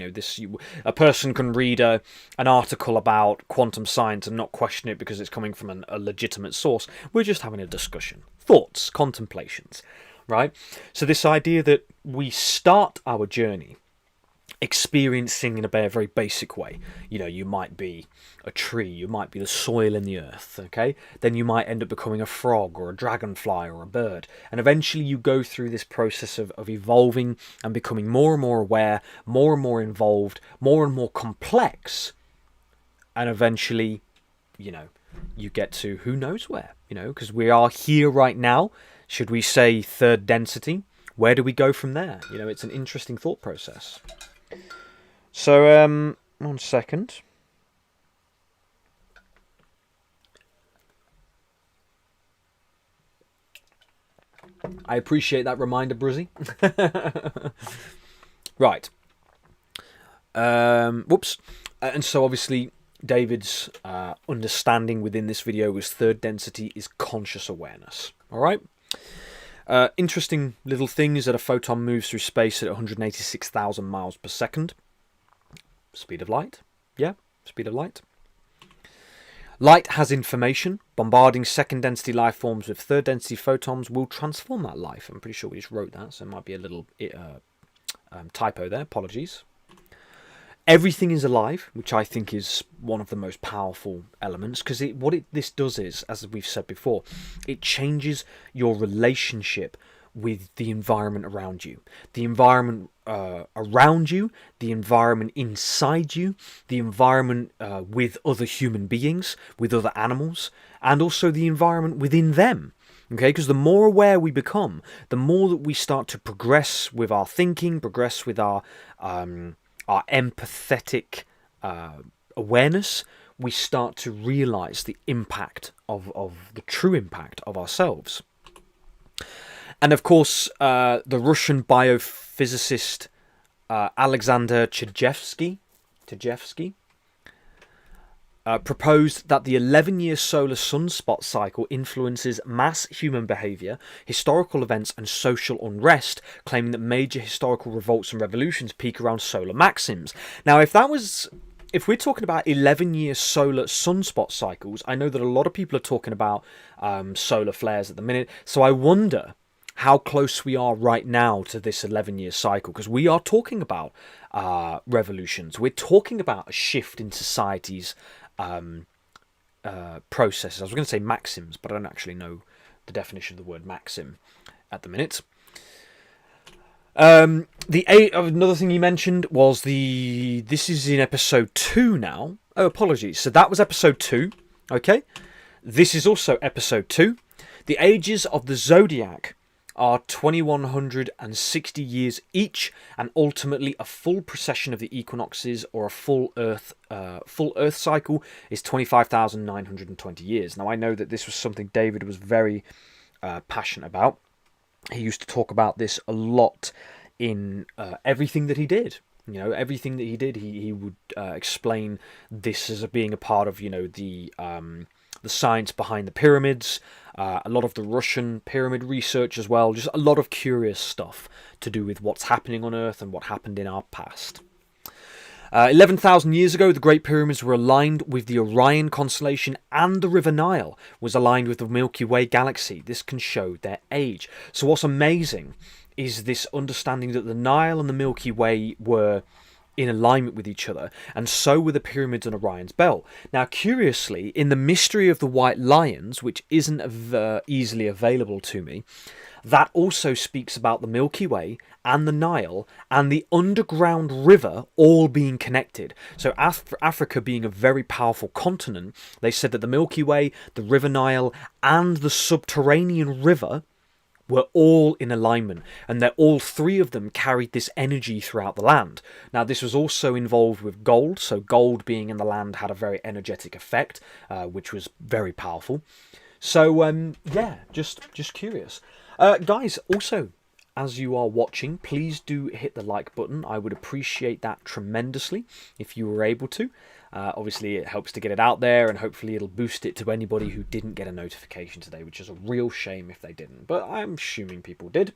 A person can read an article about quantum science and not question it because it's coming from a legitimate source. We're just having a discussion, thoughts, contemplations, right? So this idea that we start our journey experiencing in a very basic way. You might be a tree, you might be the soil in the earth, okay? Then you might end up becoming a frog or a dragonfly or a bird. And eventually you go through this process of evolving and becoming more and more aware, more and more involved, more and more complex. And eventually, you get to who knows where, because we are here right now. Should we say third density? Where do we go from there? It's an interesting thought process. So, 1 second. I appreciate that reminder, Bruzzy. Right. Whoops. And so, obviously, David's understanding within this video was third density is conscious awareness. All right? Interesting little thing is that a photon moves through space at 186,000 miles per second. Speed of light. Yeah, speed of light. Light has information. Bombarding second density life forms with third density photons will transform that life. I'm pretty sure we just wrote that, so it might be a little typo there. Apologies. Everything is alive, which I think is one of the most powerful elements, because this does is, as we've said before, it changes your relationship with the environment around you. The environment around you, the environment inside you, the environment with other human beings, with other animals, and also the environment within them. Okay, because the more aware we become, the more that we start to progress with our thinking, progress with our empathetic awareness, we start to realize the impact of the true impact of ourselves. And of course, the Russian biophysicist Alexander Chejevsky proposed that the 11-year solar sunspot cycle influences mass human behavior, historical events, and social unrest, claiming that major historical revolts and revolutions peak around solar maxims. Now, if we're talking about 11-year solar sunspot cycles, I know that a lot of people are talking about solar flares at the minute, so I wonder how close we are right now to this 11-year cycle, because we are talking about revolutions. We're talking about a shift in society's processes. I was going to say maxims, but I don't actually know the definition of the word maxim at the minute. Another thing you mentioned was this is in episode 2 now. Oh, apologies. So that was episode 2. Okay. This is also episode 2. The ages of the zodiac are 2160 years each, and ultimately a full precession of the equinoxes or a full Earth cycle is 25,920 years. Now, I know that this was something David was very passionate about. He used to talk about this a lot in everything that he did. Everything that he did, he would explain this as being a part of, the science behind the pyramids, a lot of the Russian pyramid research as well, just a lot of curious stuff to do with what's happening on Earth and what happened in our past. 11,000 years ago, the Great Pyramids were aligned with the Orion constellation, and the River Nile was aligned with the Milky Way galaxy. This can show their age. So what's amazing is this understanding that the Nile and the Milky Way were in alignment with each other, and so were the pyramids and Orion's belt. Now, curiously, in the Mystery of the White Lions, which isn't easily available to me, that also speaks about the Milky Way and the Nile and the underground river all being connected. So Africa being a very powerful continent, they said that the Milky Way, the River Nile, and the subterranean river were all in alignment, and that all three of them carried this energy throughout the land. Now, this was also involved with gold, so gold being in the land had a very energetic effect, which was very powerful. So, yeah, just curious. Guys, also, as you are watching, please do hit the like button. I would appreciate that tremendously if you were able to. Obviously, it helps to get it out there, and hopefully it'll boost it to anybody who didn't get a notification today, which is a real shame if they didn't. But I'm assuming people did.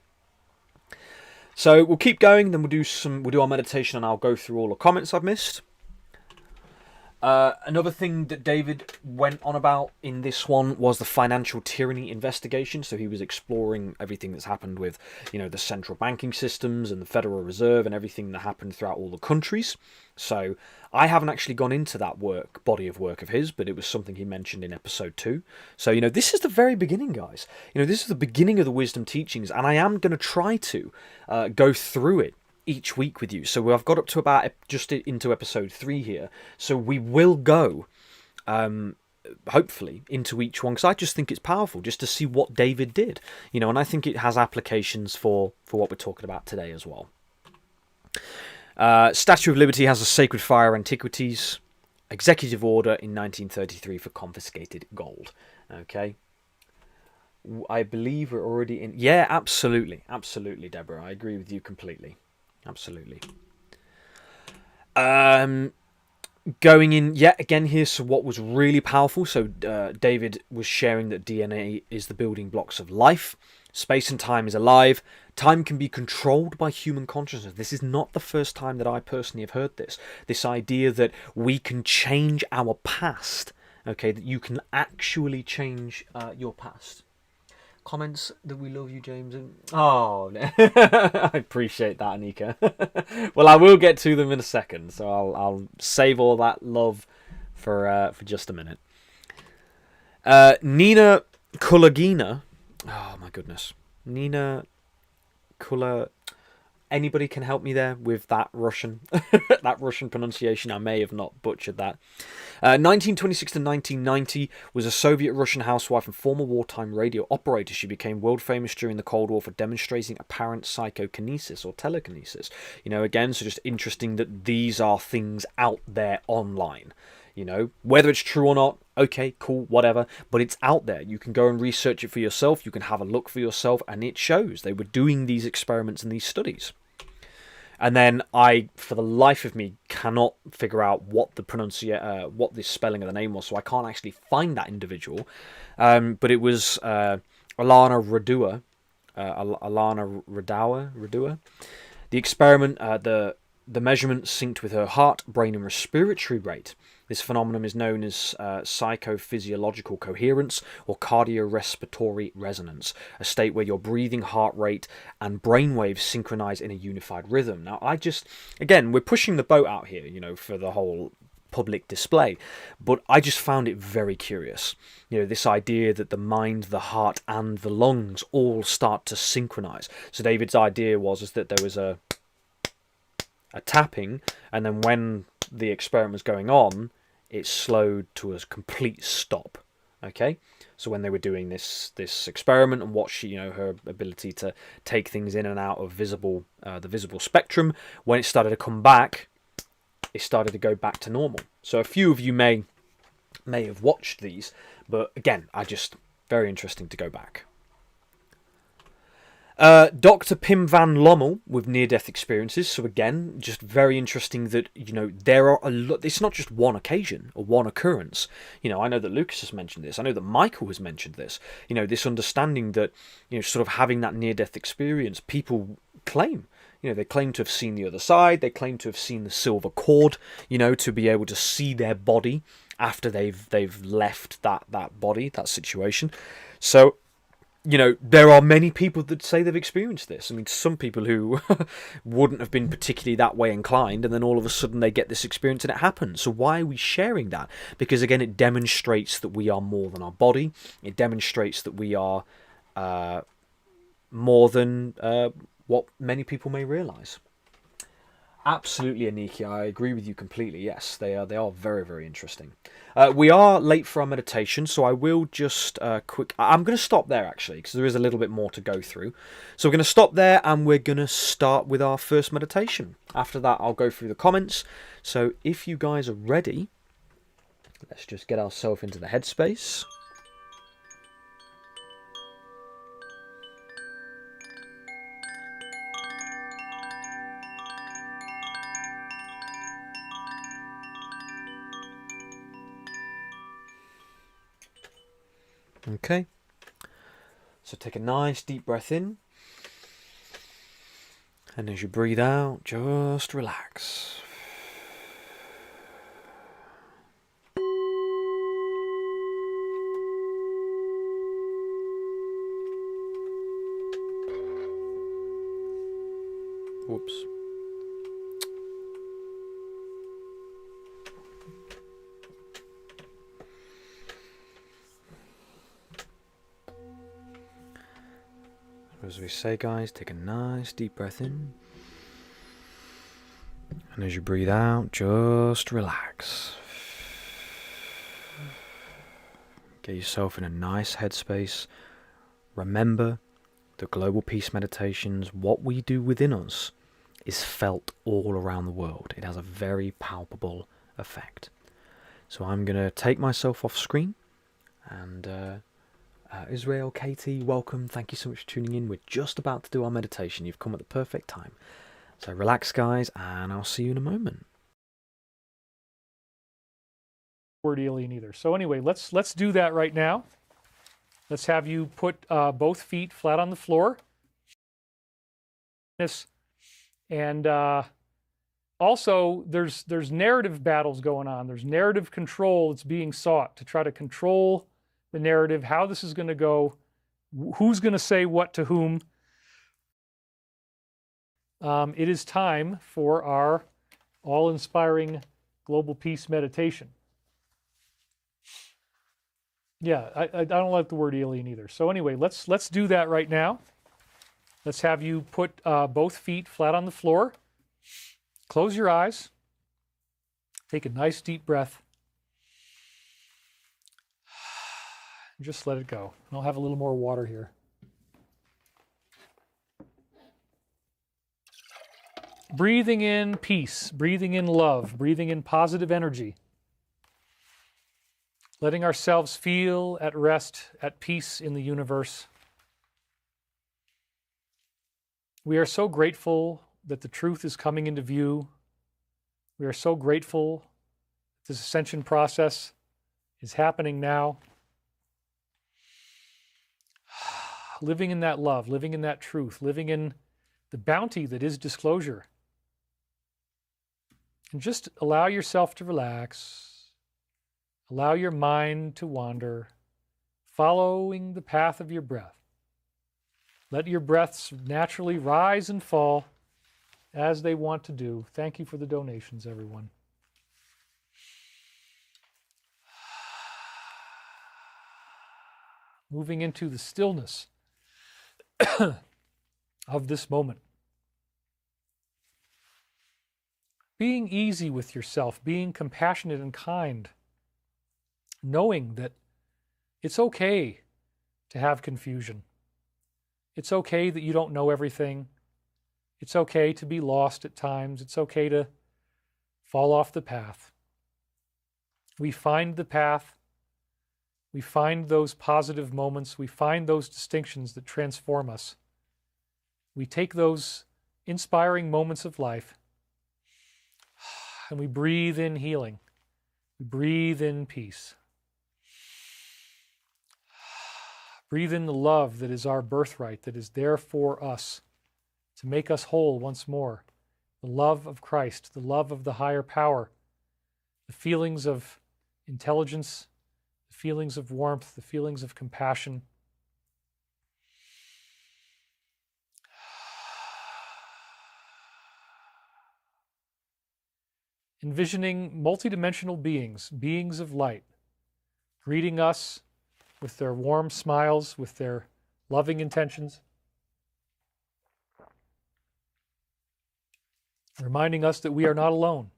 So we'll keep going, then we'll do our meditation, and I'll go through all the comments I've missed. Another thing that David went on about in this one was the financial tyranny investigation. So he was exploring everything that's happened with, the central banking systems and the Federal Reserve and everything that happened throughout all the countries. So I haven't actually gone into that body of work of his, but it was something he mentioned in episode 2. So, this is the very beginning, guys. This is the beginning of the wisdom teachings, and I am going to try to go through it each week with you. So I've got up to about just into episode 3 here. So we will go, hopefully, into each one, because I just think it's powerful just to see what David did. And I think it has applications for what we're talking about today as well. Statue of Liberty has a sacred fire antiquities. Executive order in 1933 for confiscated gold. Okay. I believe we're already in... Yeah, absolutely. Absolutely, Deborah. I agree with you completely. Absolutely. Going in yet again here, so what was really powerful, so David was sharing that DNA is the building blocks of life. Space and time is alive. Time can be controlled by human consciousness. This is not the first time that I personally have heard this. This idea that we can change our past. Okay, that you can actually change your past. Comments that we love you, James. Oh, I appreciate that, Anika. Well, I will get to them in a second, so I'll save all that love for just a minute. Nina Kulagina. Oh my goodness, Nina Kula. Anybody can help me there with that Russian, that Russian pronunciation. I may have not butchered that. 1926 to 1990 was a Soviet-Russian housewife and former wartime radio operator. She became world famous during the Cold War for demonstrating apparent psychokinesis or telekinesis. Again, so just interesting that these are things out there online. Whether it's true or not, okay, cool, whatever, but it's out there. You can go and research it for yourself. You can have a look for yourself, and it shows they were doing these experiments and these studies. And then I, for the life of me, cannot figure out what the spelling of the name was, so I can't actually find that individual. But it was Alana Radua. Alana Radua. The experiment, the measurement synced with her heart, brain, and respiratory rate. This phenomenon is known as psychophysiological coherence or cardiorespiratory resonance, a state where your breathing, heart rate, and brainwaves synchronize in a unified rhythm. Now, we're pushing the boat out here, for the whole public display, but I just found it very curious. This idea that the mind, the heart, and the lungs all start to synchronize. So David's idea was that there was a tapping, and then when the experiment was going on, it slowed to a complete stop. Okay, so when they were doing this experiment and watch her ability to take things in and out of the visible spectrum, when it started to come back, it started to go back to normal. So a few of you may have watched these, but again, very interesting to go back. Dr. Pim van Lommel with near-death experiences. So again, just very interesting that, there are a lot. It's not just one occasion or one occurrence. I know that Lucas has mentioned this. I know that Michael has mentioned this. This understanding that, sort of having that near-death experience, people claim. They claim to have seen the other side. They claim to have seen the silver cord, to be able to see their body after they've left that body, that situation. So, there are many people that say they've experienced this. I mean, some people who wouldn't have been particularly that way inclined, and then all of a sudden they get this experience and it happens. So why are we sharing that? Because, again, it demonstrates that we are more than our body. It demonstrates that we are more than what many people may realise. Absolutely, Aniki. I agree with you completely. Yes, they are. They are very, very interesting. We are late for our meditation, so I will just I'm going to stop there actually, because there is a little bit more to go through. So we're going to stop there, and we're going to start with our first meditation. After that, I'll go through the comments. So if you guys are ready, let's just get ourselves into the headspace. Okay, so take a nice deep breath in, and as you breathe out, just relax. Whoops. As we say, guys, take a nice deep breath in, and as you breathe out, just relax. Get yourself in a nice headspace. Remember, the Global Peace Meditations, what we do within us, is felt all around the world. It has a very palpable effect. So I'm going to take myself off screen, and Israel, Katie, welcome. Thank you so much for tuning in. We're just about to do our meditation. You've come at the perfect time. So relax, guys, and I'll see you in a moment. Word alien either. So anyway, let's do that right now. Let's have you put both feet flat on the floor. And also, there's narrative battles going on. There's narrative control that's being sought to try to control the narrative, how this is going to go, who's going to say what to whom. It is time for our all-inspiring global peace meditation. Yeah, I don't like the word alien either. So anyway, let's do that right now. Let's have you put both feet flat on the floor. Close your eyes. Take a nice deep breath. Just let it go. And I'll have a little more water here. Breathing in peace, breathing in love, breathing in positive energy. Letting ourselves feel at rest, at peace in the universe. We are so grateful that the truth is coming into view. We are so grateful this ascension process is happening now. Living in that love, living in that truth, living in the bounty that is disclosure. And just allow yourself to relax. Allow your mind to wander, following the path of your breath. Let your breaths naturally rise and fall as they want to do. Thank you for the donations, everyone. Moving into the stillness of this moment. Being easy with yourself, being compassionate and kind, knowing that it's okay to have confusion. It's okay that you don't know everything. It's okay to be lost at times. It's okay to fall off the path. We find the path. We find those positive moments. We find those distinctions that transform us. We take those inspiring moments of life and we breathe in healing. We breathe in peace. Breathe in the love that is our birthright, that is there for us to make us whole once more. The love of Christ, the love of the higher power, the feelings of intelligence, the feelings of warmth, the feelings of compassion. Envisioning multidimensional beings, beings of light, greeting us with their warm smiles, with their loving intentions. reminding us that we are not alone,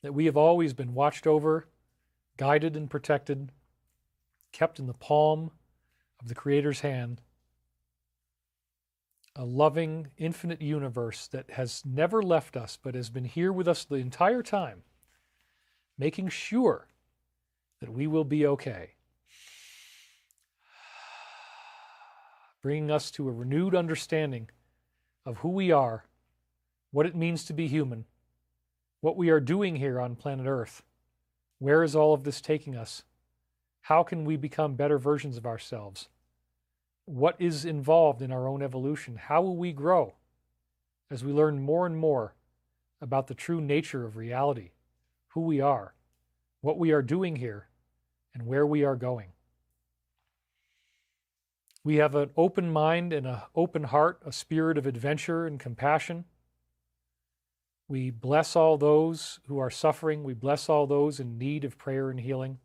that we have always been watched over, guided and protected, kept in the palm of the Creator's hand, a loving, infinite universe that has never left us but has been here with us the entire time, making sure that we will be okay, bringing us to a renewed understanding of who we are, what it means to be human, what we are doing here on planet Earth. Where is all of this taking us? How can we become better versions of ourselves? What is involved in our own evolution? How will we grow as we learn more and more about the true nature of reality, who we are, what we are doing here, and where we are going? We have an open mind and an open heart, a spirit of adventure and compassion. We bless all those who are suffering. We bless all those in need of prayer and healing,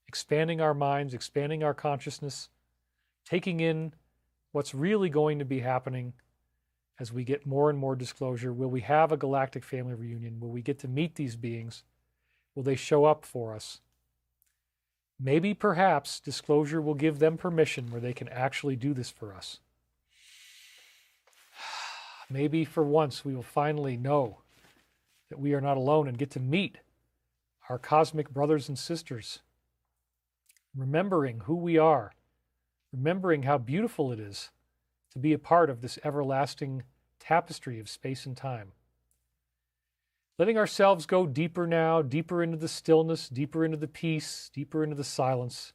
expanding our minds, expanding our consciousness, taking in what's really going to be happening as we get more and more disclosure. Will we have a galactic family reunion? Will we get to meet these beings? Will they show up for us? Maybe, perhaps, disclosure will give them permission where they can actually do this for us. Maybe for once we will finally know that we are not alone and get to meet our cosmic brothers and sisters, remembering who we are, remembering how beautiful it is to be a part of this everlasting tapestry of space and time. Letting ourselves go deeper now, deeper into the stillness, deeper into the peace, deeper into the silence.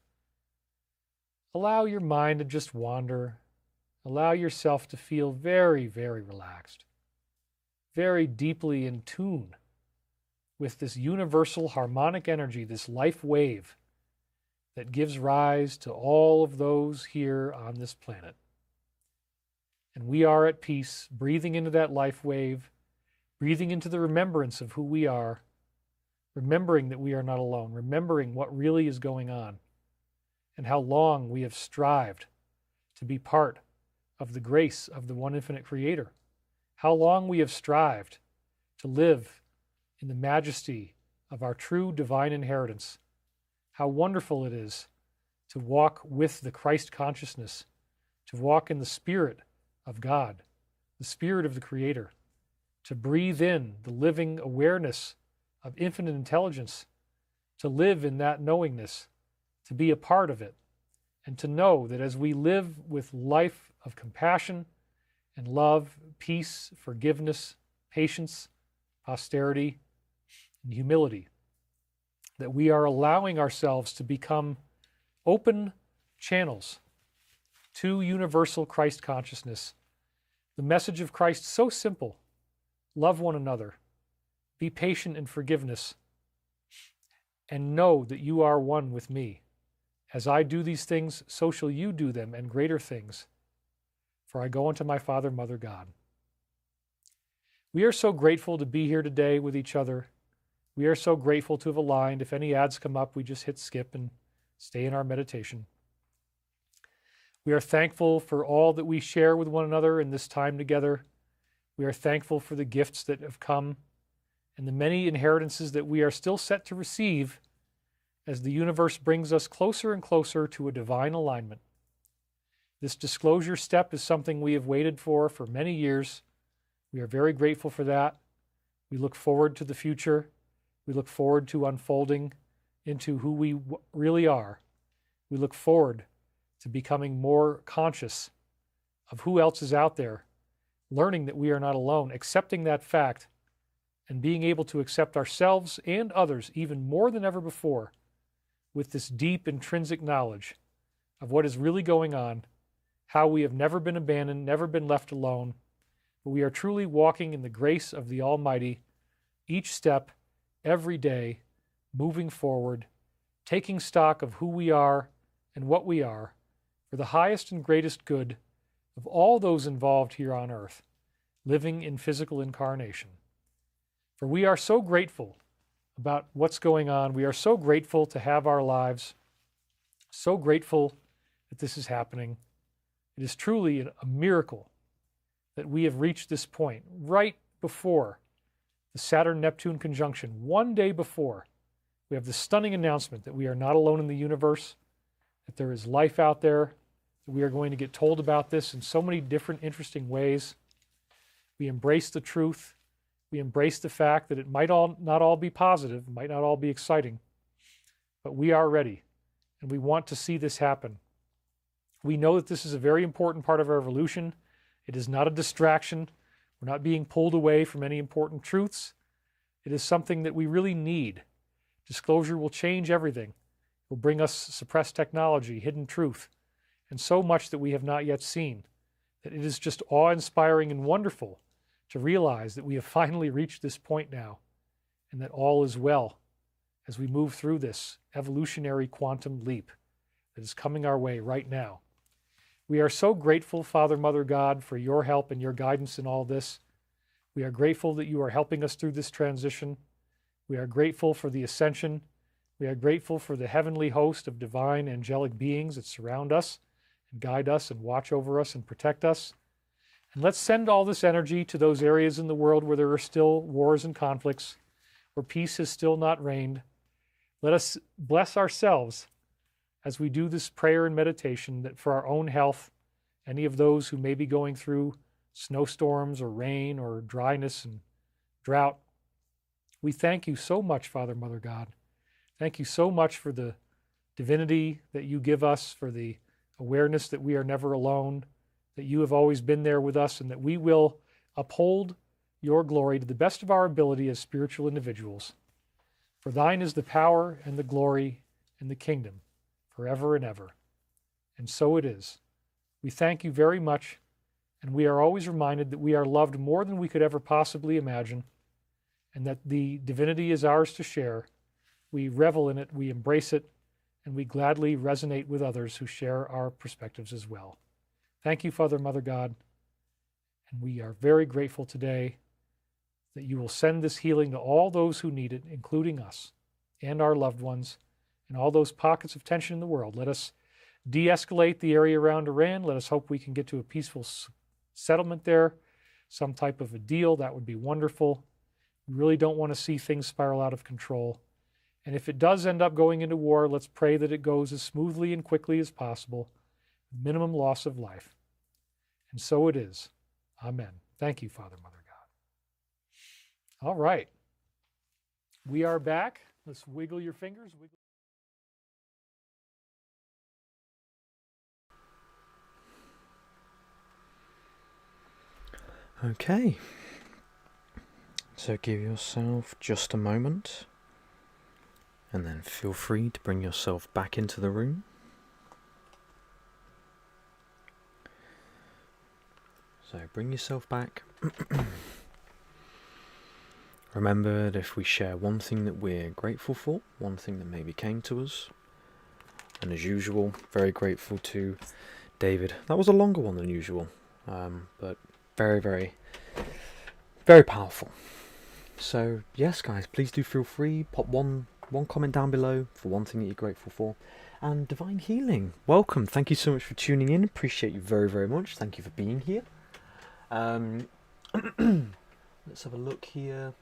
Allow your mind to just wander. Allow yourself to feel very, very relaxed, very deeply in tune with this universal harmonic energy, this life wave that gives rise to all of those here on this planet. And we are at peace, breathing into that life wave, breathing into the remembrance of who we are, remembering that we are not alone, remembering what really is going on, and how long we have strived to be part of the grace of the one infinite Creator, how long we have strived to live in the majesty of our true divine inheritance, how wonderful it is to walk with the Christ consciousness, to walk in the Spirit of God, the Spirit of the Creator, to breathe in the living awareness of infinite intelligence, to live in that knowingness, to be a part of it, and to know that as we live with life of compassion and love, peace, forgiveness, patience, posterity, and humility, that we are allowing ourselves to become open channels to universal Christ consciousness. The message of Christ so simple: love one another, be patient in forgiveness, and know that you are one with me. As I do these things, so shall you do them, and greater things. For I go unto my Father, Mother, God. We are so grateful to be here today with each other. We are so grateful to have aligned. If any ads come up, we just hit skip and stay in our meditation. We are thankful for all that we share with one another in this time together. We are thankful for the gifts that have come and the many inheritances that we are still set to receive as the universe brings us closer and closer to a divine alignment. This disclosure step is something we have waited for many years. We are very grateful for that. We look forward to the future. We look forward to unfolding into who we really are. We look forward to becoming more conscious of who else is out there, learning that we are not alone, accepting that fact, and being able to accept ourselves and others even more than ever before with this deep intrinsic knowledge of what is really going on, how we have never been abandoned, never been left alone, but we are truly walking in the grace of the Almighty, each step, every day, moving forward, taking stock of who we are and what we are for the highest and greatest good of all those involved here on earth, living in physical incarnation. For we are so grateful about what's going on. We are so grateful to have our lives, so grateful that this is happening. It is truly a miracle that we have reached this point, right before the Saturn-Neptune conjunction, one day before, we have the stunning announcement that we are not alone in the universe, that there is life out there, that we are going to get told about this in so many different interesting ways. We embrace the truth. We embrace the fact that it might not all be positive, it might not all be exciting, but we are ready, and we want to see this happen. We know that this is a very important part of our evolution. It is not a distraction. We're not being pulled away from any important truths. It is something that we really need. Disclosure will change everything. It will bring us suppressed technology, hidden truth, and so much that we have not yet seen, that it is just awe-inspiring and wonderful to realize that we have finally reached this point now, and that all is well as we move through this evolutionary quantum leap that is coming our way right now. We are so grateful, Father, Mother, God, for your help and your guidance in all this. We are grateful that you are helping us through this transition. We are grateful for the ascension. We are grateful for the heavenly host of divine angelic beings that surround us and guide us and watch over us and protect us. And let's send all this energy to those areas in the world where there are still wars and conflicts, where peace has still not reigned. Let us bless ourselves as we do this prayer and meditation, that for our own health, any of those who may be going through snowstorms or rain or dryness and drought, we thank you so much, Father, Mother, God. Thank you so much for the divinity that you give us, for the awareness that we are never alone, that you have always been there with us, and that we will uphold your glory to the best of our ability as spiritual individuals. For thine is the power and the glory and the kingdom, forever and ever. And so it is. We thank you very much, and we are always reminded that we are loved more than we could ever possibly imagine, and that the divinity is ours to share. We revel in it, we embrace it, and we gladly resonate with others who share our perspectives as well. Thank you, Father, Mother, God, and we are very grateful today that you will send this healing to all those who need it, including us and our loved ones, and all those pockets of tension in the world. Let us de-escalate the area around Iran. Let us hope we can get to a peaceful settlement there, some type of a deal. That would be wonderful. We really don't want to see things spiral out of control. And if it does end up going into war, let's pray that it goes as smoothly and quickly as possible, with minimum loss of life. And so it is. Amen. Thank you, Father, Mother, God. All right. We are back. Let's wiggle your fingers. Okay. So give yourself just a moment, and then feel free to bring yourself back into the room. So bring yourself back. Remember that if we share one thing that we're grateful for, one thing that maybe came to us, and as usual, very grateful to David. That was a longer one than usual, but very, very, very powerful. So yes, guys, please do feel free. Pop one comment down below for one thing that you're grateful for. And Divine Healing, welcome. Thank you so much for tuning in. Appreciate you very, very much. Thank you for being here. Let's have a look here.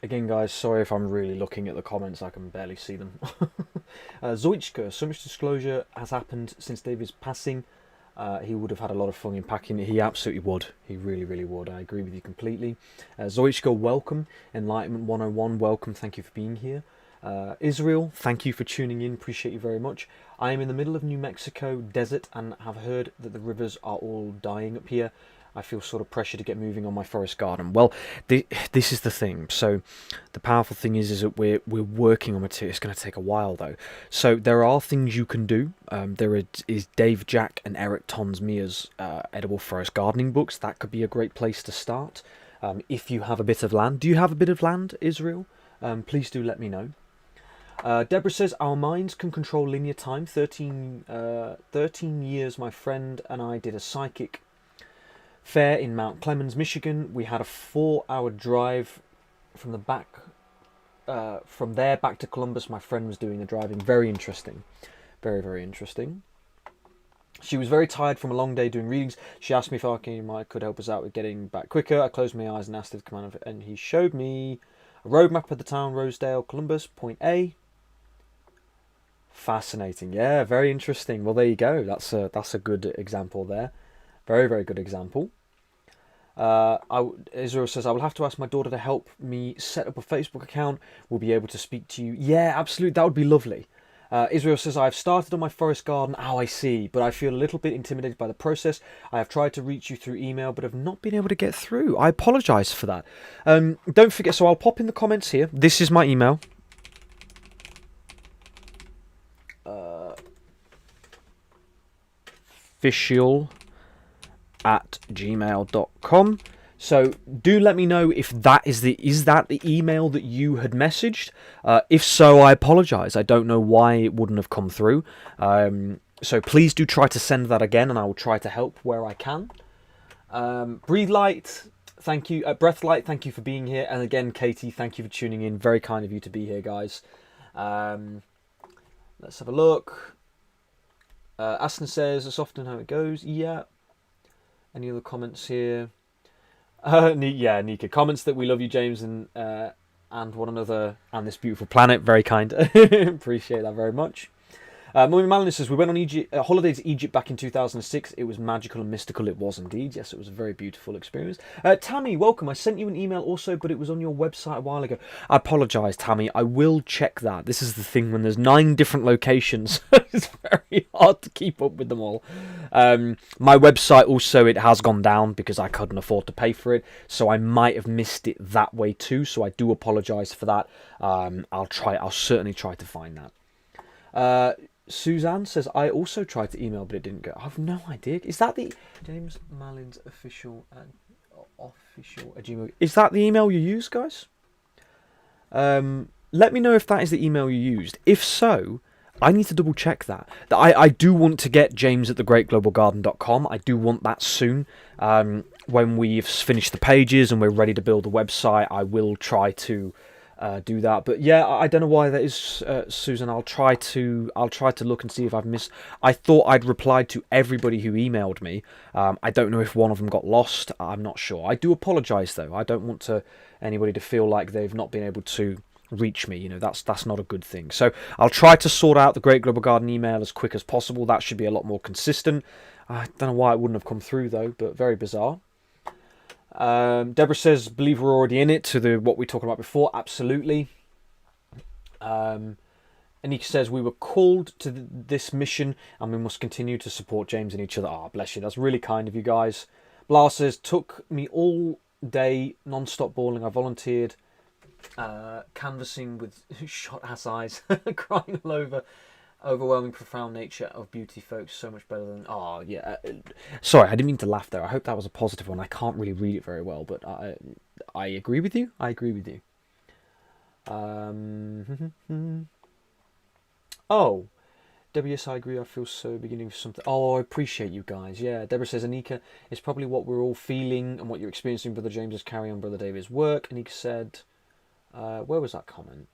Again, guys, sorry if I'm really looking at the comments. I can barely see them. Zoichka, so much disclosure has happened since David's passing. He would have had a lot of fun in packing it. He absolutely would. He really, really would. I agree with you completely. Zoichka, welcome. Enlightenment 101, welcome. Thank you for being here. Israel, thank you for tuning in. Appreciate you very much. I am in the middle of New Mexico desert and have heard that the rivers are all dying up here. I feel sort of pressure to get moving on my forest garden. Well, this is the thing. So the powerful thing is that we're working on it. It's going to take a while though. So there are things you can do. There is Dave, Jack, and Eric Tonsmia's edible forest gardening books. That could be a great place to start. If you have a bit of land, do you have a bit of land, Israel? Please do let me know. Deborah says, our minds can control linear time. 13 years, my friend and I did a psychic fair in Mount Clemens, Michigan. We had a 4-hour drive from there back to Columbus. My friend was doing the driving. Very interesting. Very, very interesting. She was very tired from a long day doing readings. She asked me if I could help us out with getting back quicker. I closed my eyes and asked if the command, and he showed me a road map of the town, Rosedale, Columbus, point A. Fascinating, yeah, very interesting. Well, there you go. That's a good example there. Very, very good example. Israel says, I will have to ask my daughter to help me set up a Facebook account. We'll be able to speak to you. Yeah, absolutely. That would be lovely. Israel says, I've started on my forest garden. Oh, I see. But I feel a little bit intimidated by the process. I have tried to reach you through email, but have not been able to get through. I apologise for that. Don't forget, so I'll pop in the comments here. This is my email. official@gmail.com. So do let me know if that is the email that you had messaged. If so, I apologise. I don't know why it wouldn't have come through. So please do try to send that again, and I will try to help where I can. Breathe Light, thank you. Breath Light, thank you for being here. And again, Katie, thank you for tuning in. Very kind of you to be here, guys. Let's have a look. Aston says, that's often how it goes. Yeah. Any other comments here? Yeah, Nika. Comments that we love you, James, and one another, and this beautiful planet. Very kind. Appreciate that very much. Malins says, we went on holiday to Egypt back in 2006. It was magical and mystical. It was indeed. Yes, it was a very beautiful experience. Tammy, welcome. I sent you an email also, but it was on your website a while ago. I apologise, Tammy. I will check that. This is the thing when there's 9 different locations. It's very hard to keep up with them all. My website also, it has gone down because I couldn't afford to pay for it. So I might have missed it that way too. So I do apologise for that. I'll certainly try to find that. Suzanne says, I also tried to email, but it didn't go. I have no idea. Is that the James Malins official at Gmail? Is that the email you use, guys? Let me know if that is the email you used. If so, I need to double check that. I do want to get James at thegreatglobalgarden.com. I do want that soon. When we've finished the pages and we're ready to build the website, I will try to do that. But yeah, I don't know why that is, Susan. I'll try to look and see if I've missed. I thought I'd replied to everybody who emailed me. I don't know if one of them got lost. I'm not sure. I do apologise though. I don't want anybody to feel like they've not been able to reach me. You know, that's not a good thing. So I'll try to sort out the Great Global Garden email as quick as possible. That should be a lot more consistent. I don't know why it wouldn't have come through though, but very bizarre. Deborah says, believe we're already in it, to what we talked about before. Absolutely. Anika says, we were called to this mission and we must continue to support James and each other. Ah, bless you. That's really kind of you guys. Blah says, took me all day, non-stop bawling. I volunteered, canvassing with shot-ass eyes, crying all over. Overwhelming, profound nature of beauty, folks. So much better than... Oh, yeah. Sorry, I didn't mean to laugh there. I hope that was a positive one. I can't really read it very well, but I agree with you. I agree with you. Oh. Debbie, yes, I agree. I feel so beginning for something. Oh, I appreciate you guys. Yeah. Deborah says, Anika, it's probably what we're all feeling and what you're experiencing. Brother James is carrying on Brother David's work. Anika said... where was that comment?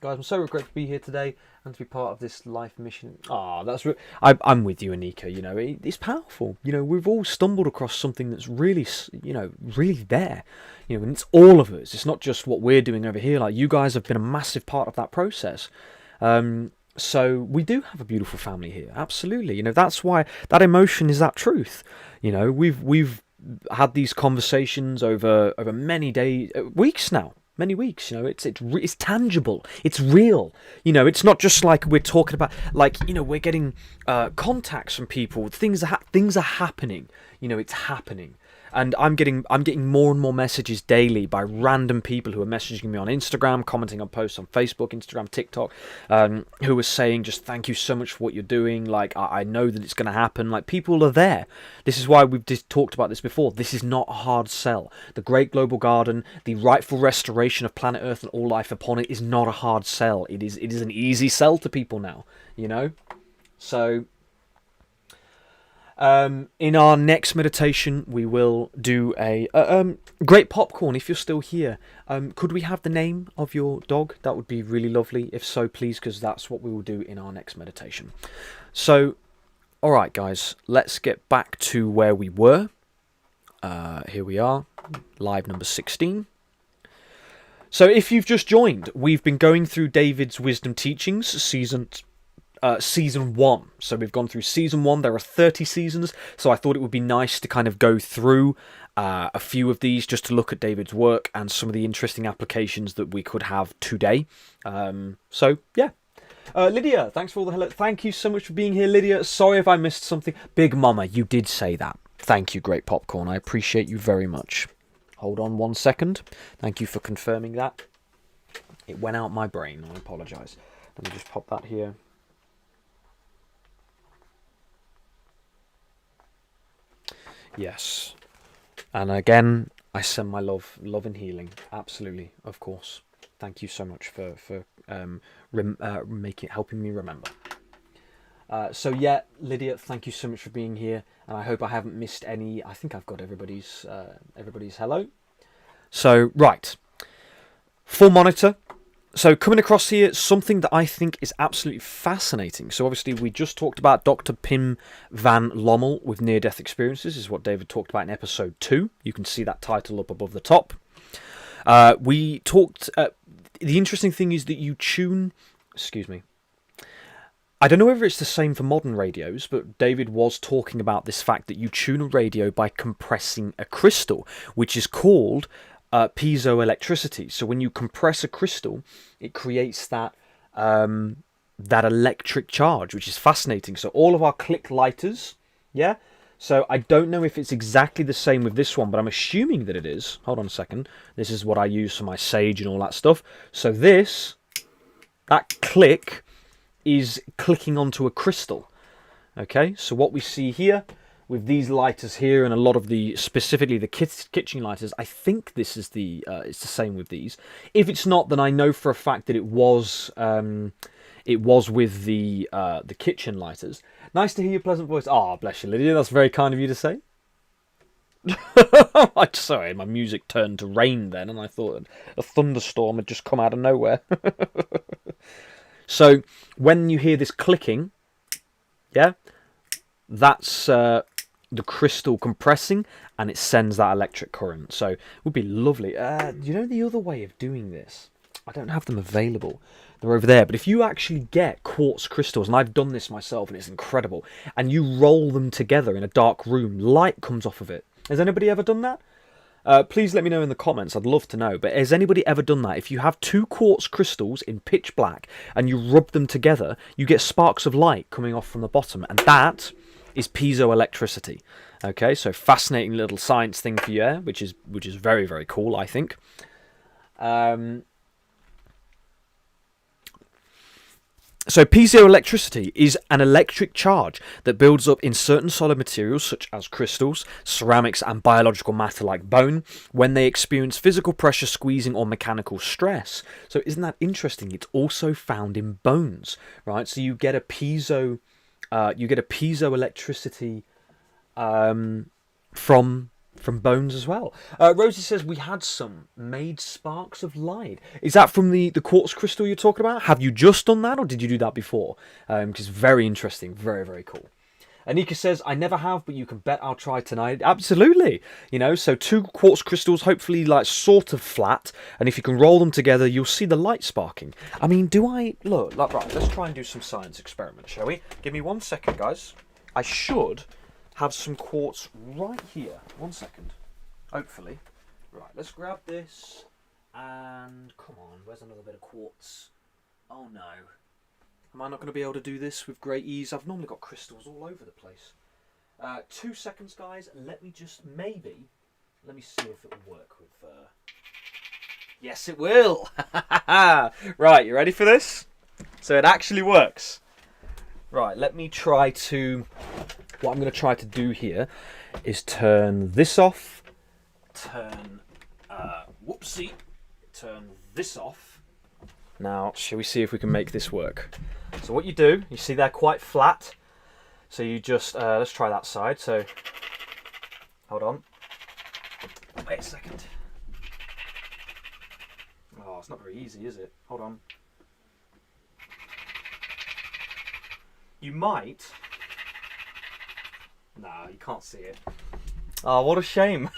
Guys, I'm so grateful to be here today and to be part of this life mission. That's I'm with you, Anika. You know, it's powerful. You know, we've all stumbled across something that's really, really there. You know, and it's all of us. It's not just what we're doing over here. Like, you guys have been a massive part of that process. So we do have a beautiful family here. Absolutely. You know, that's why that emotion is that truth. You know, we've had these conversations over many days, weeks now. Many weeks, you know, it's tangible, it's real. You know, it's not just like we're talking about, like, you know, we're getting contacts from people. Things are happening. You know, it's happening. And I'm getting more and more messages daily by random people who are messaging me on Instagram, commenting on posts on Facebook, Instagram, TikTok, who are saying just thank you so much for what you're doing. Like, I know that it's going to happen. Like, people are there. This is why we've just talked about this before. This is not a hard sell. The Great Global Garden, the rightful restoration of planet Earth and all life upon it is not a hard sell. It is an easy sell to people now, you know? So... in our next meditation, we will do a great popcorn. If you're still here, could we have the name of your dog? That would be really lovely. If so, please, because that's what we will do in our next meditation. So, Alright guys, let's get back to where we were. Here we are, live number 16. So if you've just joined, we've been going through David's Wisdom Teachings, season 1. So we've gone through season 1. There are 30 seasons, so I thought it would be nice to kind of go through a few of these just to look at David's work and some of the interesting applications that we could have today. So yeah. Lydia, thanks for all the hello. Thank you so much for being here, Lydia. Sorry if I missed something. Big Mama, you did say that. Thank you, Great Popcorn. I appreciate you very much. Hold on 1 second. Thank you for confirming that. It went out my brain. I apologise. Let me just pop that here. Yes. And again, I send my love and healing. Absolutely, of course. Thank you so much for helping me remember. So yeah, Lydia, thank you so much for being here, and I hope I haven't missed any. I think I've got everybody's hello. So right, full monitor. So coming across here, something that I think is absolutely fascinating. So obviously we just talked about Dr. Pim van Lommel with near-death experiences, is what David talked about in episode 2. You can see that title up above the top. We talked. The interesting thing is that you tune. Excuse me. I don't know whether it's the same for modern radios, but David was talking about this fact that you tune a radio by compressing a crystal, which is called piezoelectricity. So when you compress a crystal, it creates that that electric charge, which is fascinating. So all of our click lighters, yeah. So I don't know if it's exactly the same with this one, but I'm assuming that it is. Hold on a second. This is what I use for my sage and all that stuff. So that click is clicking onto a crystal. Okay, so what we see here with these lighters here and a lot of the, specifically the kitchen lighters, I think this is it's the same with these. If it's not, then I know for a fact that it was with the kitchen lighters. Nice to hear your pleasant voice. Ah, bless you, Lydia. That's very kind of you to say. Sorry, my music turned to rain then, and I thought a thunderstorm had just come out of nowhere. So when you hear this clicking, yeah, that's the crystal compressing, and it sends that electric current. So it would be lovely. You know the other way of doing this? I don't have them available. They're over there. But if you actually get quartz crystals, and I've done this myself, and it's incredible, and you roll them together in a dark room, light comes off of it. Has anybody ever done that? Please let me know in the comments. I'd love to know. But has anybody ever done that? If you have 2 quartz crystals in pitch black and you rub them together, you get sparks of light coming off from the bottom, and that is piezoelectricity. Okay, so fascinating little science thing for you, which is very, very cool, I think. So piezoelectricity is an electric charge that builds up in certain solid materials such as crystals, ceramics and biological matter like bone when they experience physical pressure, squeezing or mechanical stress. So isn't that interesting? It's also found in bones, right? So you get a piezoelectricity from bones as well. Rosie says we had some made sparks of light. Is that from the quartz crystal you're talking about? Have you just done that, or did you do that before? Which is very interesting, very, very cool. Anika says I never have, but you can bet I'll try tonight. Absolutely. You know, so 2 quartz crystals, hopefully like sort of flat, and if you can roll them together, you'll see the light sparking. I mean, right, let's try and do some science experiment, shall we? Give me 1 second, guys. I should have some quartz right here. 1 second. Hopefully. Right, let's grab this. And come on, where's another bit of quartz? Oh no. Am I not going to be able to do this with great ease? I've normally got crystals all over the place. 2 seconds, guys. Let me see if it'll work with... Yes, it will! Right, you ready for this? So it actually works. Right, let me try to... What I'm going to try to do here is turn this off, turn this off. Now, shall we see if we can make this work? So what you do, you see they're quite flat. So you just, let's try that side. So, hold on. Wait a second. Oh, it's not very easy, is it? Hold on. You might Nah, you can't see it. Oh, what a shame.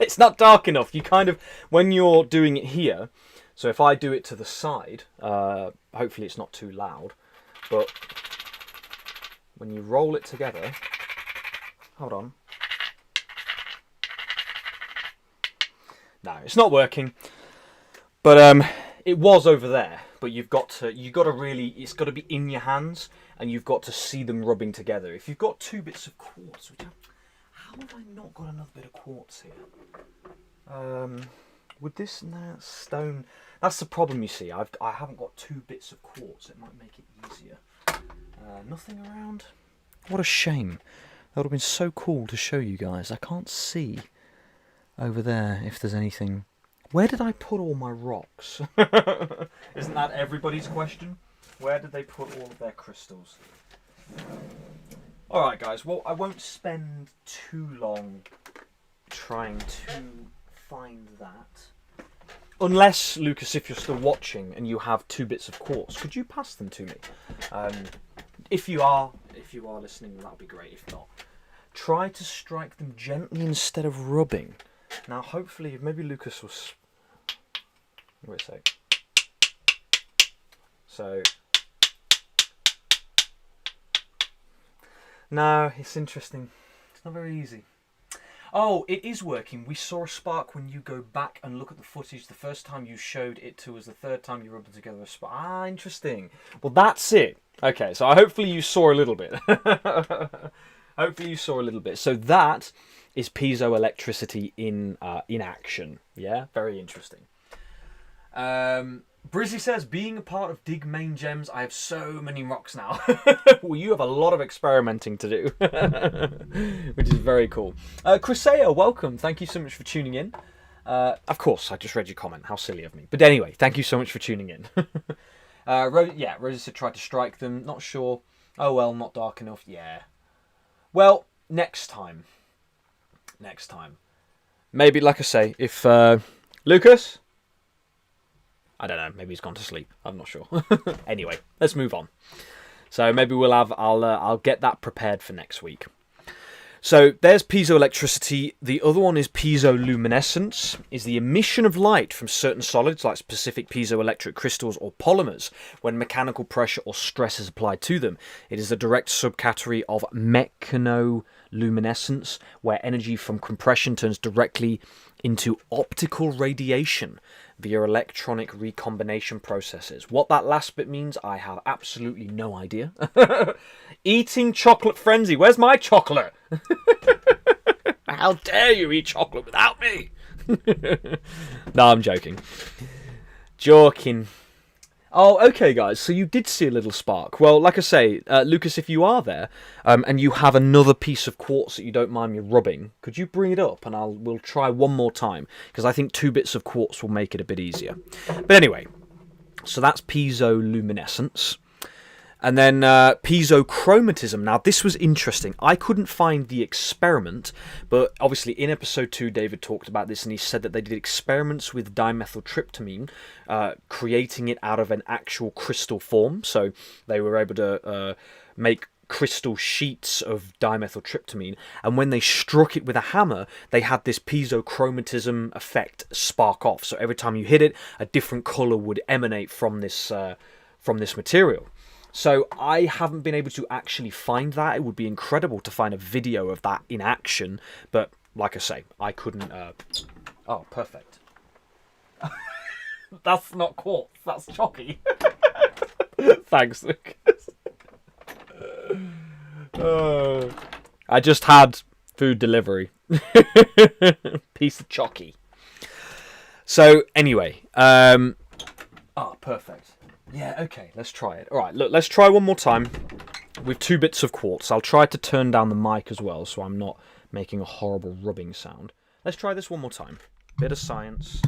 It's not dark enough. You kind of, when you're doing it here, so if I do it to the side, hopefully it's not too loud, but when you roll it together, hold on. No, it's not working. But it was over there. But you've got to really, it's got to be in your hands, and you've got to see them rubbing together. If you've got 2 bits of quartz, which how have I not got another bit of quartz here? Would this stone? That's the problem. You see, I haven't got 2 bits of quartz. It might make it easier. Nothing around. What a shame. That would have been so cool to show you guys. I can't see over there if there's anything. Where did I put all my rocks? Isn't that everybody's question? Where did they put all of their crystals? Alright guys, well I won't spend too long trying to find that. Unless, Lucas, if you're still watching and you have 2 bits of quartz, could you pass them to me? If you are listening, that would be great. If not, try to strike them gently instead of rubbing. Now, hopefully, maybe Lucas will. Wait a sec. So. No, it's interesting. It's not very easy. Oh, it is working. We saw a spark when you go back and look at the footage. The first time you showed it to us, the third time you rubbed them together, a spark. Ah, interesting. Well, that's it. Okay, so hopefully you saw a little bit. Hopefully you saw a little bit. So that is piezoelectricity in action. Yeah, very interesting. Brizzy says, being a part of Dig Main Gems, I have so many rocks now. Well, you have a lot of experimenting to do, which is very cool. Criseo, welcome. Thank you so much for tuning in. Of course, I just read your comment. How silly of me. But anyway, thank you so much for tuning in. Rosie said tried to strike them. Not sure. Oh, well, not dark enough. Yeah. Well, next time. Next time. Maybe, like I say, if... Lucas? I don't know. Maybe he's gone to sleep. I'm not sure. Anyway, let's move on. So maybe we'll have... I'll get that prepared for next week. So there's piezoelectricity. The other one is piezoluminescence, is the emission of light from certain solids like specific piezoelectric crystals or polymers when mechanical pressure or stress is applied to them. It is a direct subcategory of mechanoluminescence, where energy from compression turns directly into optical radiation via electronic recombination processes. What that last bit means, I have absolutely no idea. Eating chocolate frenzy. Where's my chocolate? How dare you eat chocolate without me? No, I'm joking. Joking. Oh, okay, guys. So you did see a little spark. Well, like I say, Lucas, if you are there and you have another piece of quartz that you don't mind me rubbing, could you bring it up and we'll try one more time, because I think 2 bits of quartz will make it a bit easier. But anyway, so that's piezoluminescence. And then piezochromatism. Now, this was interesting. I couldn't find the experiment, but obviously in episode 2, David talked about this, and he said that they did experiments with dimethyltryptamine, creating it out of an actual crystal form. So they were able to make crystal sheets of dimethyltryptamine, and when they struck it with a hammer, they had this piezochromatism effect spark off. So every time you hit it, a different colour would emanate from this material. So I haven't been able to actually find that. It would be incredible to find a video of that in action. But like I say, I couldn't... Oh, perfect. That's not quartz. That's chalky. Thanks, Lucas. I just had food delivery. Piece of chalky. So anyway. Perfect. Yeah, okay, let's try it. All right, look, let's try one more time with 2 bits of quartz. I'll try to turn down the mic as well, so I'm not making a horrible rubbing sound. Let's try this one more time. Bit of science.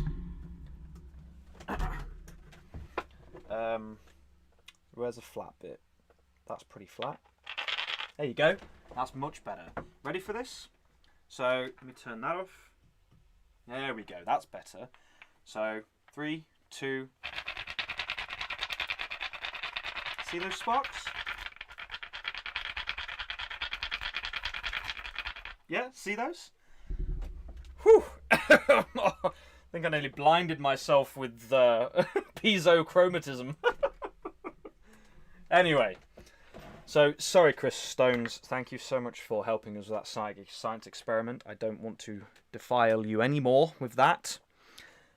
Where's the flat bit? That's pretty flat. There you go. That's much better. Ready for this? So, let me turn that off. There we go, that's better. So, 3, 2... See those sparks? Yeah, see those? Whew. I think I nearly blinded myself with piezo chromatism. Anyway, so sorry, Chris Stones. Thank you so much for helping us with that science experiment. I don't want to defile you anymore with that.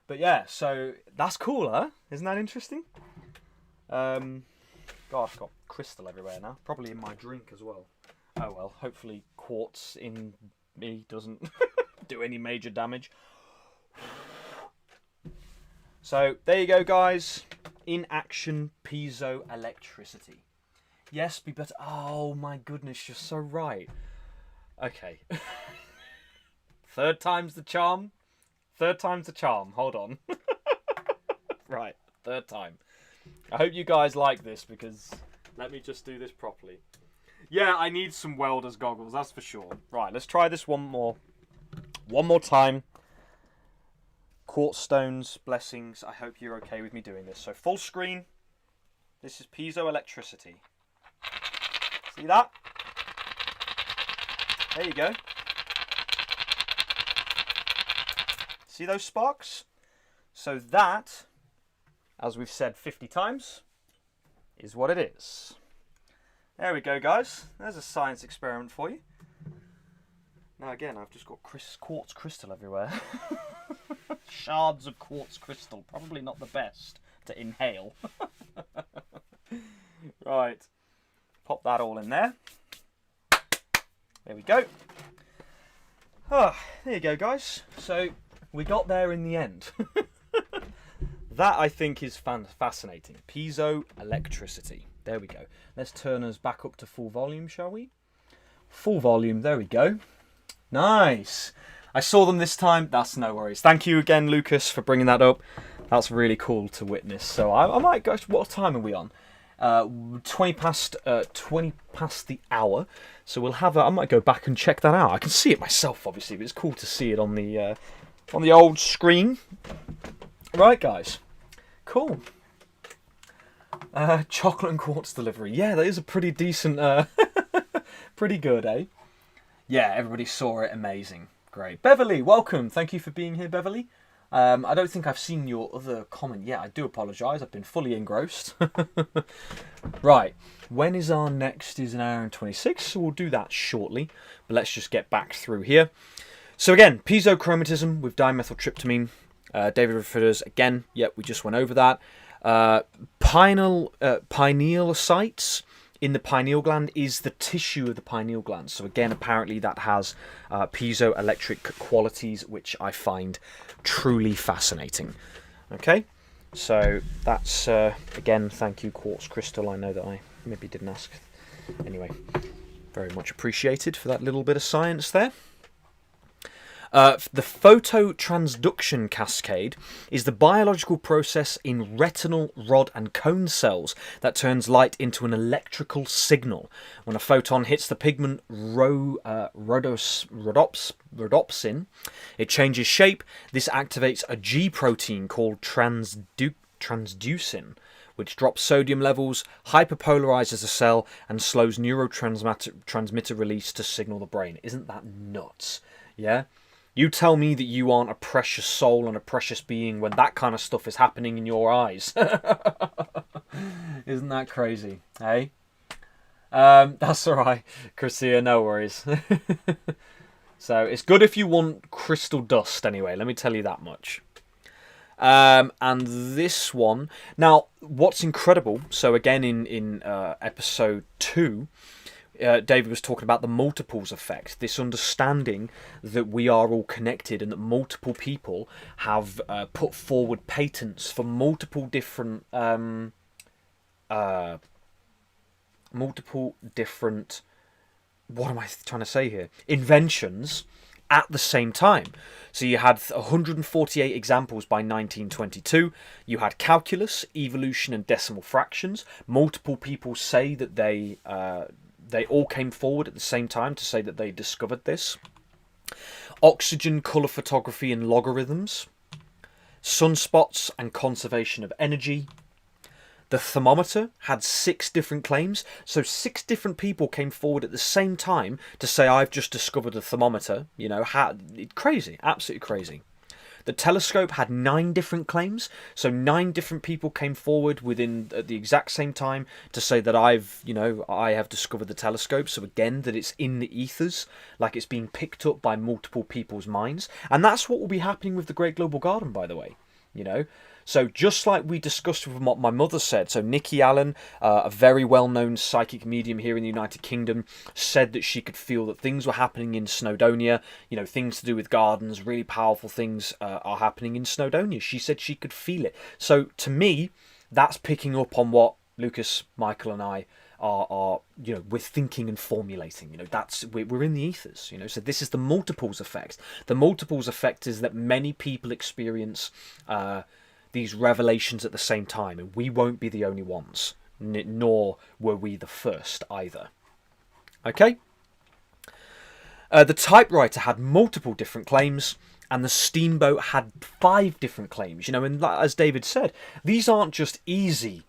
But yeah, so that's cool, huh? Isn't that interesting? God, I've got crystal everywhere now. Probably in my drink as well. Oh well, hopefully quartz in me doesn't do any major damage. So there you go, guys. In action, piezoelectricity. Yes, be better. Oh my goodness, you're so right. Okay. Third time's the charm. Third time's the charm. Hold on. Right, third time. I hope you guys like this, because let me just do this properly. Yeah, I need some welder's goggles, that's for sure. Right, let's try this one more time. Quartz stones, blessings. I hope you're okay with me doing this. So full screen. This is piezoelectricity. See that? There you go. See those sparks? So that, as we've said 50 times, is what it is. There we go, guys. There's a science experiment for you. Now again, I've just got quartz crystal everywhere. Shards of quartz crystal. Probably not the best to inhale. Right. Pop that all in there. There we go. Ah, there you go, guys. So we got there in the end. That, I think, is fascinating. Piezoelectricity. There we go. Let's turn us back up to full volume, shall we? Full volume. There we go. Nice. I saw them this time. That's no worries. Thank you again, Lucas, for bringing that up. That's really cool to witness. So I might go. What time are we on? 20 past the hour. So we'll have. I might go back and check that out. I can see it myself, obviously, but it's cool to see it on the old screen. Right, guys. Cool. Chocolate and quartz delivery. Yeah, that is a pretty decent. Pretty good, eh? Yeah, everybody saw it. Amazing. Great. Beverly, welcome. Thank you for being here, Beverly. I don't think I've seen your other comment yet. I do apologise. I've been fully engrossed. Right. When is our next? Is an hour and 26, so we'll do that shortly. But let's just get back through here. So again, piezochromatism with dimethyltryptamine. David refers again. Yep, we just went over that. Pineal sites in the pineal gland is the tissue of the pineal gland. So again, apparently that has piezoelectric qualities, which I find truly fascinating. Okay, so that's, again, thank you, Quartz Crystal. I know that I maybe didn't ask. Anyway, very much appreciated for that little bit of science there. The phototransduction cascade is the biological process in retinal rod and cone cells that turns light into an electrical signal. When a photon hits the pigment rhodopsin, it changes shape. This activates a G protein called transducin, which drops sodium levels, hyperpolarizes the cell, and slows neurotransmitter release to signal the brain. Isn't that nuts? Yeah? You tell me that you aren't a precious soul and a precious being when that kind of stuff is happening in your eyes. Isn't that crazy, eh? That's alright, Chrisia, no worries. So, it's good if you want crystal dust anyway, let me tell you that much. And this one... Now, what's incredible, so again in episode 2... David was talking about the multiples effect, this understanding that we are all connected and that multiple people have put forward patents for multiple different what am I trying to say here? Inventions at the same time. So you had 148 examples by 1922. You had calculus, evolution, and decimal fractions. Multiple people say that they all came forward at the same time to say that they discovered this. Oxygen, colour photography and logarithms. Sunspots and conservation of energy. The thermometer had 6 different claims, so 6 different people came forward at the same time to say, I've just discovered a thermometer. You know, crazy, absolutely crazy. The telescope had 9 different claims, so 9 different people came forward within at the exact same time to say that I have discovered the telescope. So again, that it's in the ethers, like it's being picked up by multiple people's minds, and that's what will be happening with the Great Global Garden, by the way. You know, so just like we discussed with what my mother said, so Nikki Allen, a very well-known psychic medium here in the United Kingdom, said that she could feel that things were happening in Snowdonia, you know, things to do with gardens, really powerful things are happening in Snowdonia. She said she could feel it. So to me, that's picking up on what Lucas, Michael and I are you know, we're thinking and formulating. You know, that's we're in the ethers, you know. So this is the multiples effect. The multiples effect is that many people experience these revelations at the same time, and we won't be the only ones, nor were we the first either. Okay. The typewriter had multiple different claims, and the steamboat had 5 different claims. You know, and as David said, these aren't just easy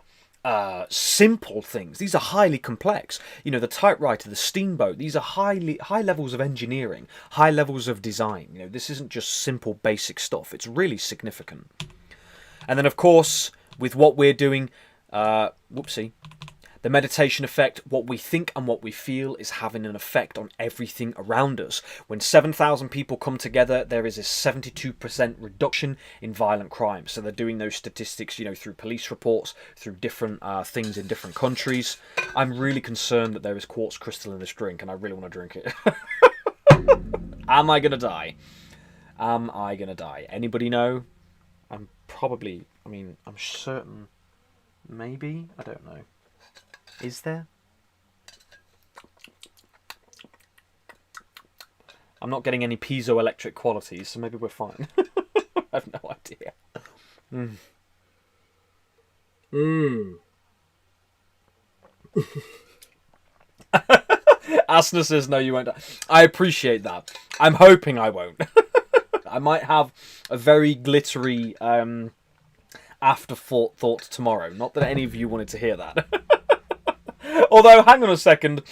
simple things. These are highly complex. You know, the typewriter, the steamboat, these are high levels of engineering, high levels of design. You know, this isn't just simple basic stuff. It's really significant. And then, of course, with what we're doing, the meditation effect, what we think and what we feel is having an effect on everything around us. When 7,000 people come together, there is a 72% reduction in violent crime. So they're doing those statistics, you know, through police reports, through different things in different countries. I'm really concerned that there is quartz crystal in this drink, and I really want to drink it. Am I going to die? Am I going to die? Anybody know? I'm certain. Maybe? I don't know. Is there? I'm not getting any piezoelectric qualities, so maybe we're fine. I have no idea. Asna says, no, you won't die. I appreciate that. I'm hoping I won't. I might have a very glittery afterthought tomorrow. Not that any of you wanted to hear that. Although, hang on a second,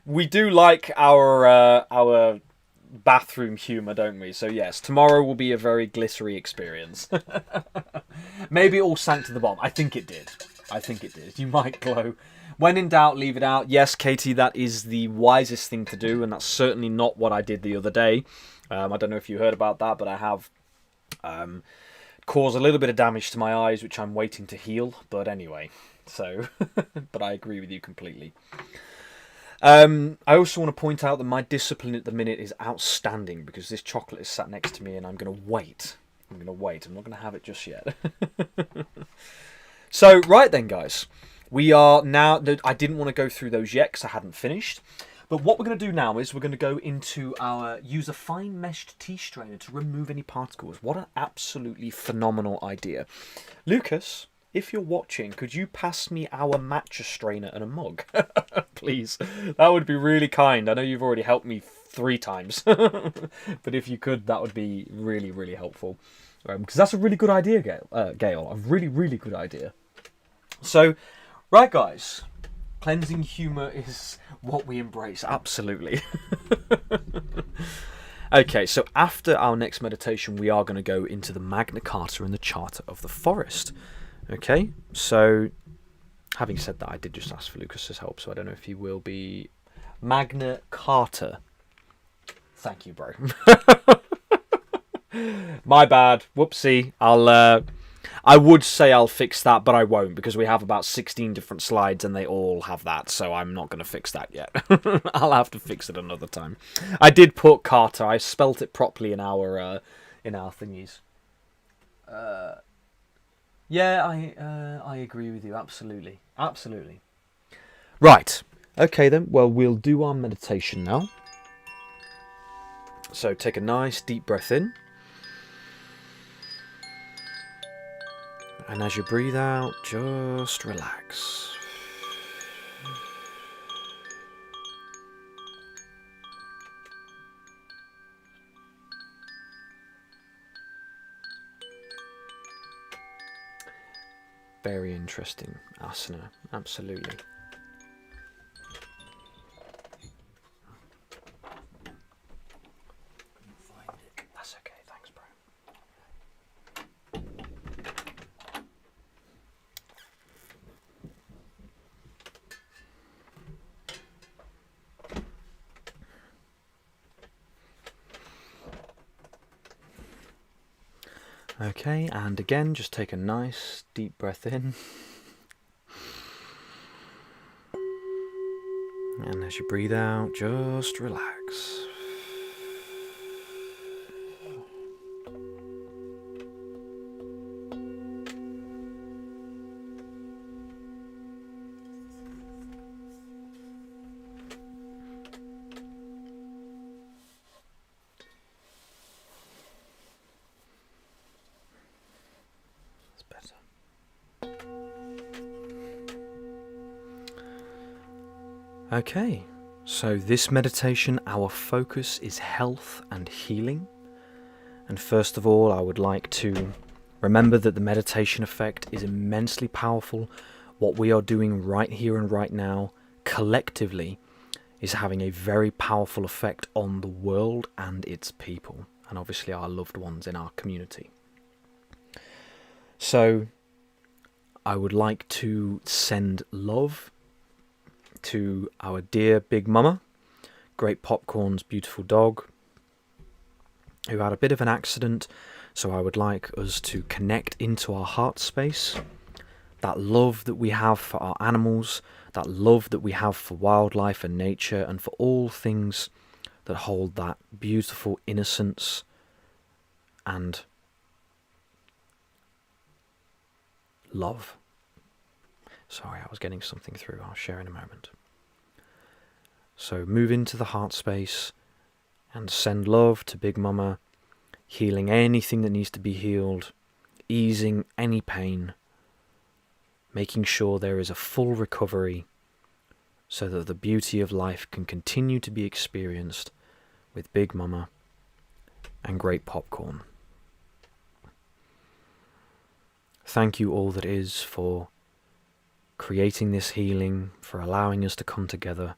we do like our bathroom humour, don't we? So yes, tomorrow will be a very glittery experience. Maybe it all sank to the bottom. I think it did. You might glow. When in doubt, leave it out. Yes, Katie, that is the wisest thing to do, and that's certainly not what I did the other day. I don't know if you heard about that, but I have caused a little bit of damage to my eyes, which I'm waiting to heal. But anyway... So, but I agree with you completely. I also want to point out that my discipline at the minute is outstanding because this chocolate is sat next to me and I'm going to wait. I'm not going to have it just yet. So, right then, guys. We are now... I didn't want to go through those yet because I hadn't finished. But what we're going to do now is we're going to go into use a fine meshed tea strainer to remove any particles. What an absolutely phenomenal idea. Lucas... if you're watching, could you pass me our matcha strainer and a mug? Please. That would be really kind. I know you've already helped me 3 times. But if you could, that would be really, really helpful. Because that's a really good idea, Gail. A really, really good idea. So, right, guys. Cleansing humour is what we embrace. Absolutely. Okay, so after our next meditation, we are going to go into the Magna Carta and the Charter of the Forest. Okay, so having said that, I did just ask for Lucas's help, so I don't know if he will be... Magna Carta. Thank you, bro. My bad. Whoopsie. I would say I'll fix that, but I won't, because we have about 16 different slides and they all have that, so I'm not going to fix that yet. I'll have to fix it another time. I did put Carter. I spelt it properly in our thingies. Yeah, I agree with you. Absolutely. Absolutely. Right. Okay, then. Well, we'll do our meditation now. So take a nice deep breath in. And as you breathe out, just relax. Very interesting asana, absolutely. That's okay, thanks, bro. Okay, and again, just take a nice deep breath in. And as you breathe out, just relax. That's better. Okay, so this meditation, our focus is health and healing. And first of all, I would like to remember that the meditation effect is immensely powerful. What we are doing right here and right now, collectively, is having a very powerful effect on the world and its people, and obviously our loved ones in our community. So, I would like to send love to our dear Big Mama, Great Popcorn's beautiful dog, who had a bit of an accident. So I would like us to connect into our heart space, that love that we have for our animals, that love that we have for wildlife and nature, and for all things that hold that beautiful innocence and love. Sorry, I was getting something through. I'll share in a moment. So move into the heart space and send love to Big Mama, healing anything that needs to be healed, easing any pain, making sure there is a full recovery so that the beauty of life can continue to be experienced with Big Mama and Great Popcorn. Thank you all that is for creating this healing, for allowing us to come together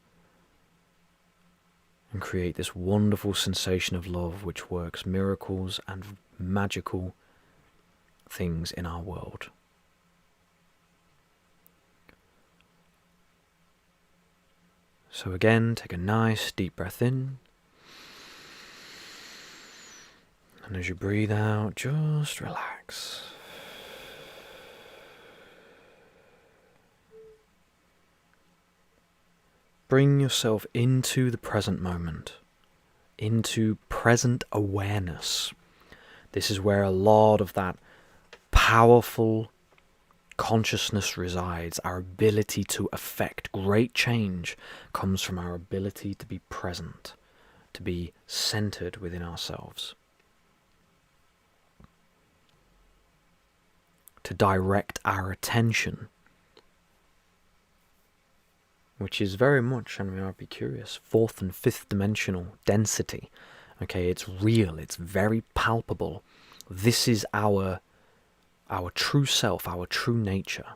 and create this wonderful sensation of love which works miracles and magical things in our world. So again, take a nice deep breath in. And as you breathe out, just relax. Bring yourself into the present moment, into present awareness. This is where a lot of that powerful consciousness resides. Our ability to affect great change comes from our ability to be present, to be centered within ourselves, to direct our attention, which is very much, I mean, I'd be curious, fourth and fifth dimensional density. Okay, it's real, it's very palpable. This is our true self, our true nature.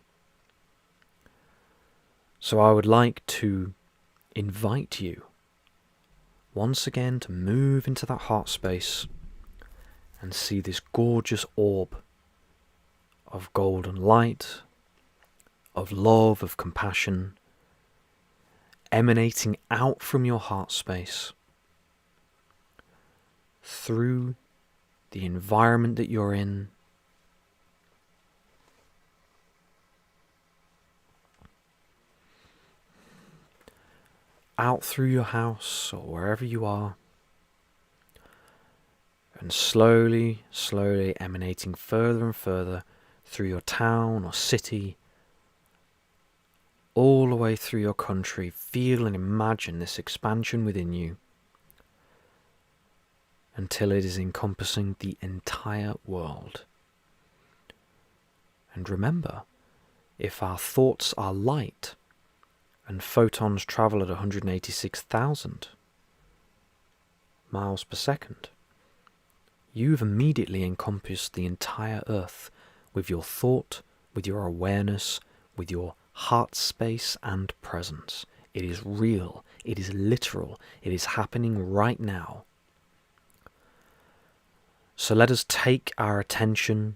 So I would like to invite you once again to move into that heart space and see this gorgeous orb of golden light, of love, of compassion, emanating out from your heart space through the environment that you're in, out through your house or wherever you are, and slowly, slowly emanating further and further through your town or city, all the way through your country. Feel and imagine this expansion within you until it is encompassing the entire world. And remember, if our thoughts are light and photons travel at 186,000 miles per second, you've immediately encompassed the entire Earth with your thought, with your awareness, with your heart space and presence. It is real. It is literal. It is happening right now. So let us take our attention,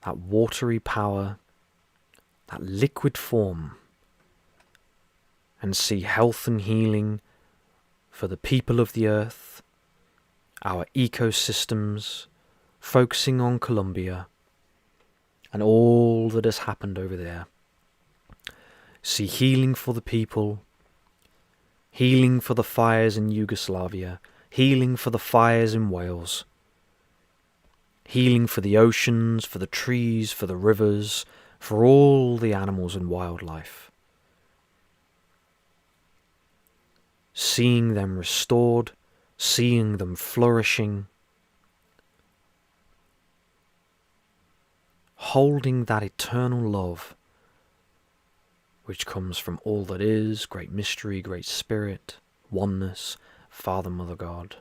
that watery power, that liquid form, and see health and healing for the people of the earth, our ecosystems, focusing on Colombia and all that has happened over there. See healing for the people, healing for the fires in Yugoslavia, healing for the fires in Wales, healing for the oceans, for the trees, for the rivers, for all the animals and wildlife. Seeing them restored, seeing them flourishing, holding that eternal love which comes from all that is, great mystery, great spirit, oneness, Father, Mother, God.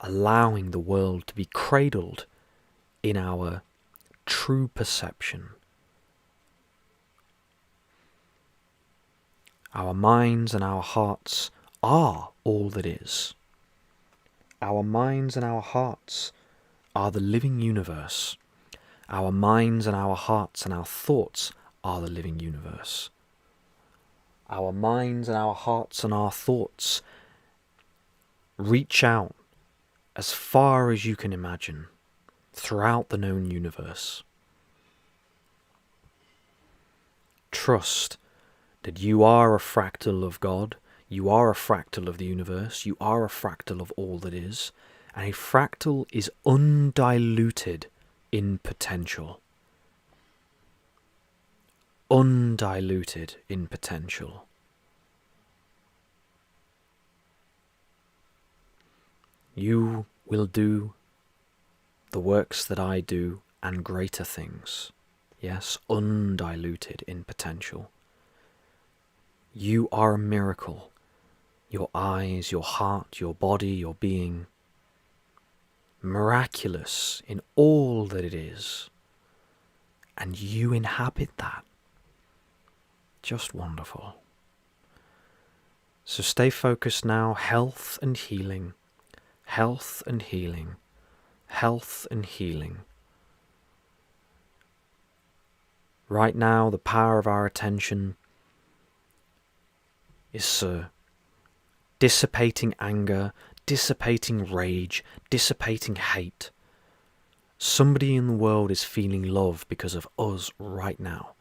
Allowing the world to be cradled in our true perception. Our minds and our hearts are all that is. Our minds and our hearts are the living universe. Our minds and our hearts and our thoughts are the living universe. Our minds and our hearts and our thoughts reach out as far as you can imagine throughout the known universe. Trust that you are a fractal of God, you are a fractal of the universe, you are a fractal of all that is, and a fractal is undiluted in potential. Undiluted in potential. You will do the works that I do and greater things. Yes, undiluted in potential. You are a miracle. Your eyes, your heart, your body, your being. Miraculous in all that it is. And you inhabit that. Just wonderful. So stay focused now. Health and healing. Health and healing. Health and healing. Right now, the power of our attention is dissipating anger, dissipating rage, dissipating hate. Somebody in the world is feeling love because of us right now.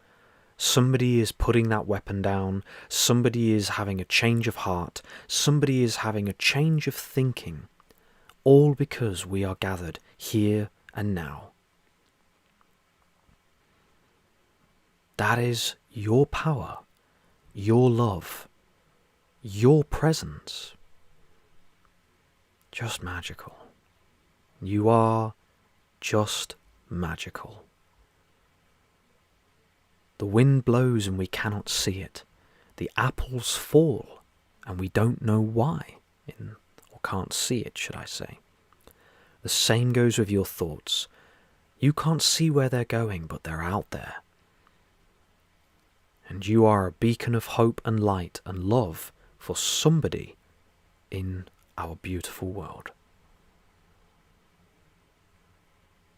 Somebody is putting that weapon down. Somebody is having a change of heart. Somebody is having a change of thinking. All because we are gathered here and now. That is your power, your love, your presence. Just magical. You are just magical. The wind blows and we cannot see it. The apples fall and we don't know why, or can't see it, should I say. The same goes with your thoughts. You can't see where they're going, but they're out there. And you are a beacon of hope and light and love for somebody in our beautiful world.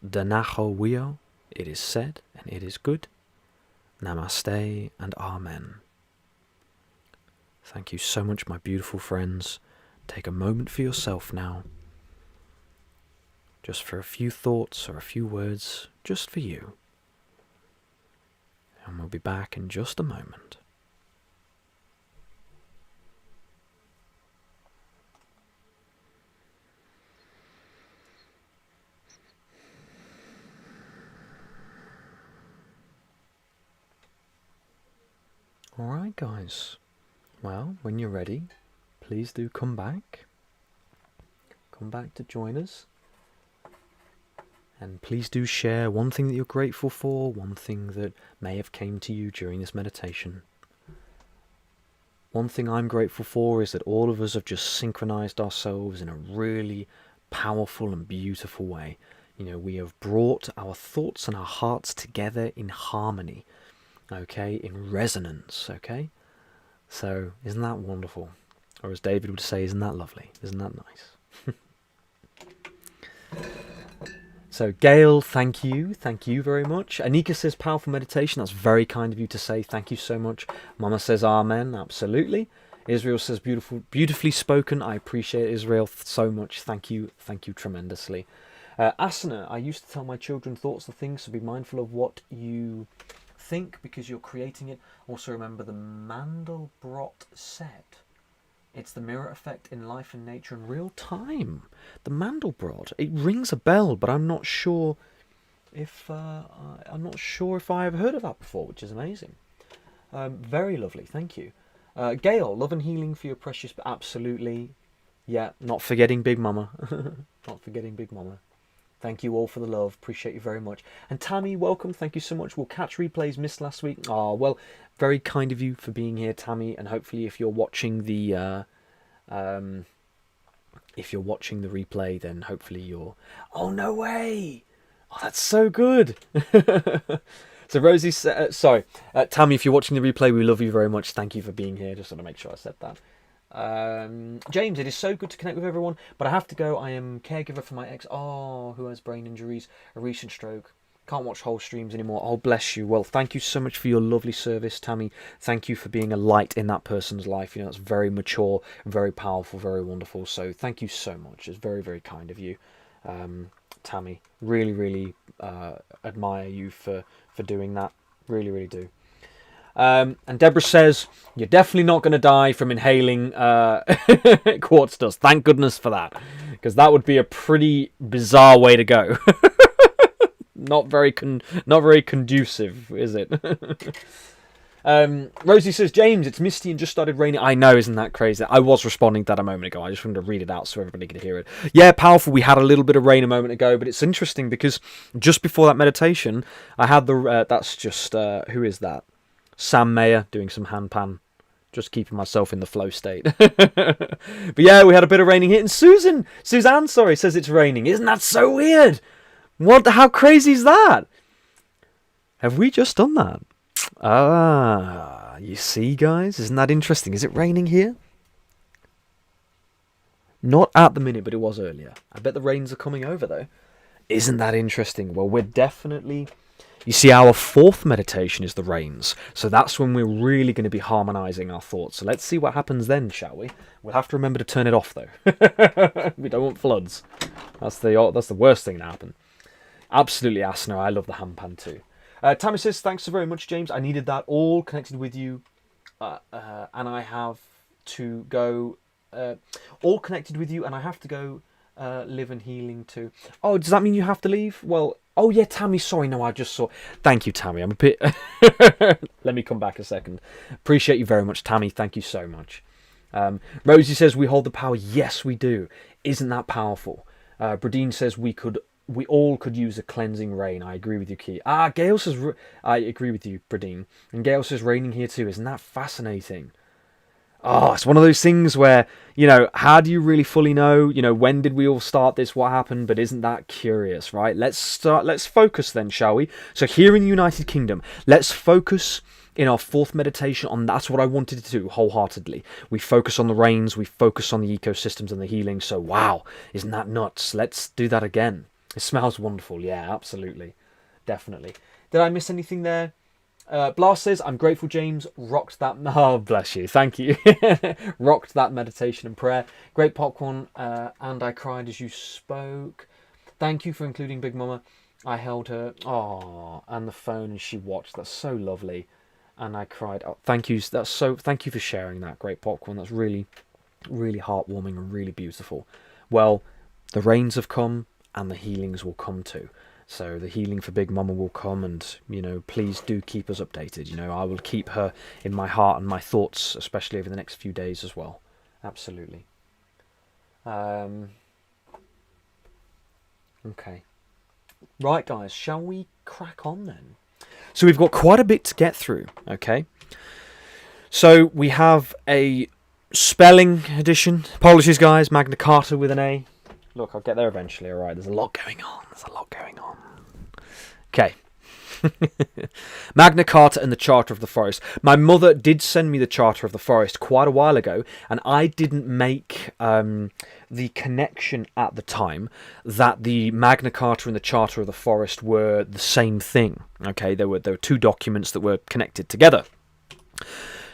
Danacho Wio, it is said, and it is good. Namaste and Amen. Thank you so much, my beautiful friends. Take a moment for yourself now. Just for a few thoughts or a few words, just for you. And we'll be back in just a moment. Alright guys, well, when you're ready, please do come back. Come back to join us. And please do share one thing that you're grateful for, one thing that may have came to you during this meditation. One thing I'm grateful for is that all of us have just synchronized ourselves in a really powerful and beautiful way. You know, we have brought our thoughts and our hearts together in harmony, okay, in resonance, okay? So, isn't that wonderful? Or as David would say, isn't that lovely? Isn't that nice? So, Gail, thank you. Thank you very much. Anika says, powerful meditation. That's very kind of you to say. Thank you so much. Mama says, amen. Absolutely. Israel says, beautifully spoken. I appreciate Israel so much. Thank you tremendously. Asana, I used to tell my children thoughts are things, so be mindful of what you think because you're creating it. Also remember the Mandelbrot set. It's the mirror effect in life and nature in real time. The Mandelbrot. It rings a bell, but I'm not sure if I have heard of that before, which is amazing. Very lovely. Thank you. Gail, love and healing for your precious. Absolutely. Yeah, not forgetting Big Mama. Not forgetting Big Mama. Thank you all for the love. Appreciate you very much. And Tammy, welcome. Thank you so much. We'll catch replays missed last week. Oh, well, very kind of you for being here, Tammy. And hopefully, if you're watching the replay, then hopefully you're. Oh no way! Oh, that's so good. So Rosie, Tammy, if you're watching the replay, we love you very much. Thank you for being here. Just want to make sure I said that. James, it is so good to connect with everyone, but I have to go. I am caregiver for my ex, who has brain injuries, a recent stroke. Can't watch whole streams anymore. Oh, bless you. Well, thank you so much for your lovely service, Tammy. Thank you for being a light in that person's life. You know, that's very mature, very powerful, very wonderful. So thank you so much. It's very, very kind of you, Tammy. Really, really admire you for doing that. Really, really do. And Deborah says, you're definitely not going to die from inhaling quartz dust. Thank goodness for that. Because that would be a pretty bizarre way to go. Not very conducive, is it? Rosie says, James, it's misty and just started raining. I know, isn't that crazy? I was responding to that a moment ago. I just wanted to read it out so everybody could hear it. Yeah, powerful. We had a little bit of rain a moment ago, but it's interesting because just before that meditation, I had the... that's just... who is that? Sam Mayer doing some handpan. Just keeping myself in the flow state. But yeah, we had a bit of raining here. And Suzanne, says it's raining. Isn't that so weird? How crazy is that? Have we just done that? You see, guys? Isn't that interesting? Is it raining here? Not at the minute, but it was earlier. I bet the rains are coming over, though. Isn't that interesting? Well, we're definitely... You see, our fourth meditation is the rains. So that's when we're really going to be harmonizing our thoughts. So let's see what happens then, shall we? We'll have to remember to turn it off, though. We don't want floods. That's the worst thing to happen. Absolutely, Asna. I love the handpan too. Tammy says, thanks so very much, James. I needed that. All connected with you. And I have to go... all connected with you, and I have to go live and healing too. Oh, does that mean you have to leave? Well... Oh, yeah, Tammy, sorry, no, I just saw... Thank you, Tammy, I'm a bit... Let me come back a second. Appreciate you very much, Tammy, thank you so much. Rosie says, we hold the power. Yes, we do. Isn't that powerful? Bradine says, we all could use a cleansing rain. I agree with you, Key. Gail says... I agree with you, Bradine. And Gail says, raining here too. Isn't that fascinating? Oh, it's one of those things where, you know, how do you really fully know? You know, when did we all start this? What happened? But isn't that curious, right? Let's focus then, shall we? So here in the United Kingdom, let's focus in our fourth meditation on... That's what I wanted to do wholeheartedly. We focus on the rains. We focus on the ecosystems and the healing. So, wow, isn't that nuts? Let's do that again. It smells wonderful. Yeah, absolutely. Definitely. Did I miss anything there? Blast says, I'm grateful, James. Rocked that... Oh, bless you. Thank you. Rocked that meditation and prayer. Great popcorn. And I cried as you spoke. Thank you for including Big Mama. I held her. Oh, and the phone, and she watched. That's so lovely. And I cried. Oh, thank you. Thank you for sharing that. Great popcorn. That's really, really heartwarming and really beautiful. Well, the rains have come and the healings will come too. So the healing for Big Mama will come, and, you know, please do keep us updated. You know, I will keep her in my heart and my thoughts, especially over the next few days as well. Absolutely. Okay. Right, guys, shall we crack on then? So we've got quite a bit to get through, okay? So we have a spelling edition. Apologies, guys. Magna Carta with an A. Look, I'll get there eventually. All right, there's a lot going on. Okay. Magna Carta and the Charter of the Forest. My mother did send me the Charter of the Forest quite a while ago, and I didn't make the connection at the time that the Magna Carta and the Charter of the Forest were the same thing. Okay, there were two documents that were connected together.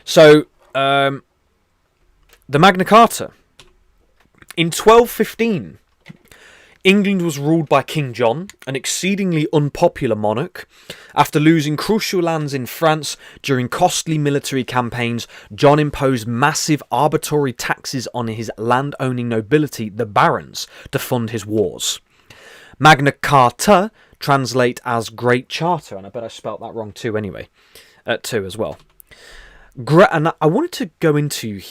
So, the Magna Carta. In 1215, England was ruled by King John, an exceedingly unpopular monarch. After losing crucial lands in France during costly military campaigns, John imposed massive arbitrary taxes on his land-owning nobility, the barons, to fund his wars. Magna Carta translate as Great Charter, and I bet I spelt that wrong too anyway, too as well. And I wanted to go into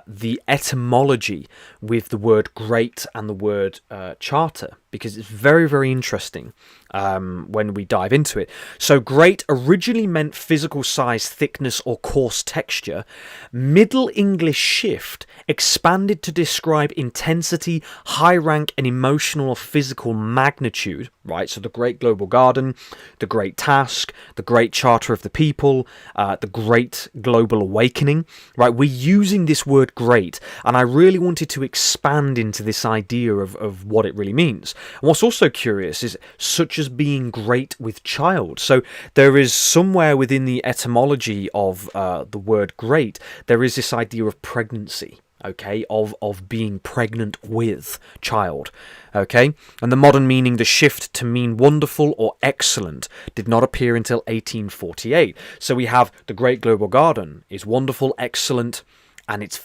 the etymology with the word great and the word charter, because it's very, very interesting when we dive into it. So great originally meant physical size, thickness, or coarse texture. Middle English shift expanded to describe intensity, high rank, and emotional or physical magnitude, right? So the Great Global Garden, the Great Task, the Great Charter of the People, the Great Global Awakening, right? We're using this word great, and I really wanted to expand into this idea of what it really means. And what's also curious is such as being great with child. So there is somewhere within the etymology of the word great, there is this idea of pregnancy. Okay, of being pregnant with child. Okay, and the modern meaning, the shift to mean wonderful or excellent, did not appear until 1848. So we have the Great Global Garden is wonderful, excellent, and it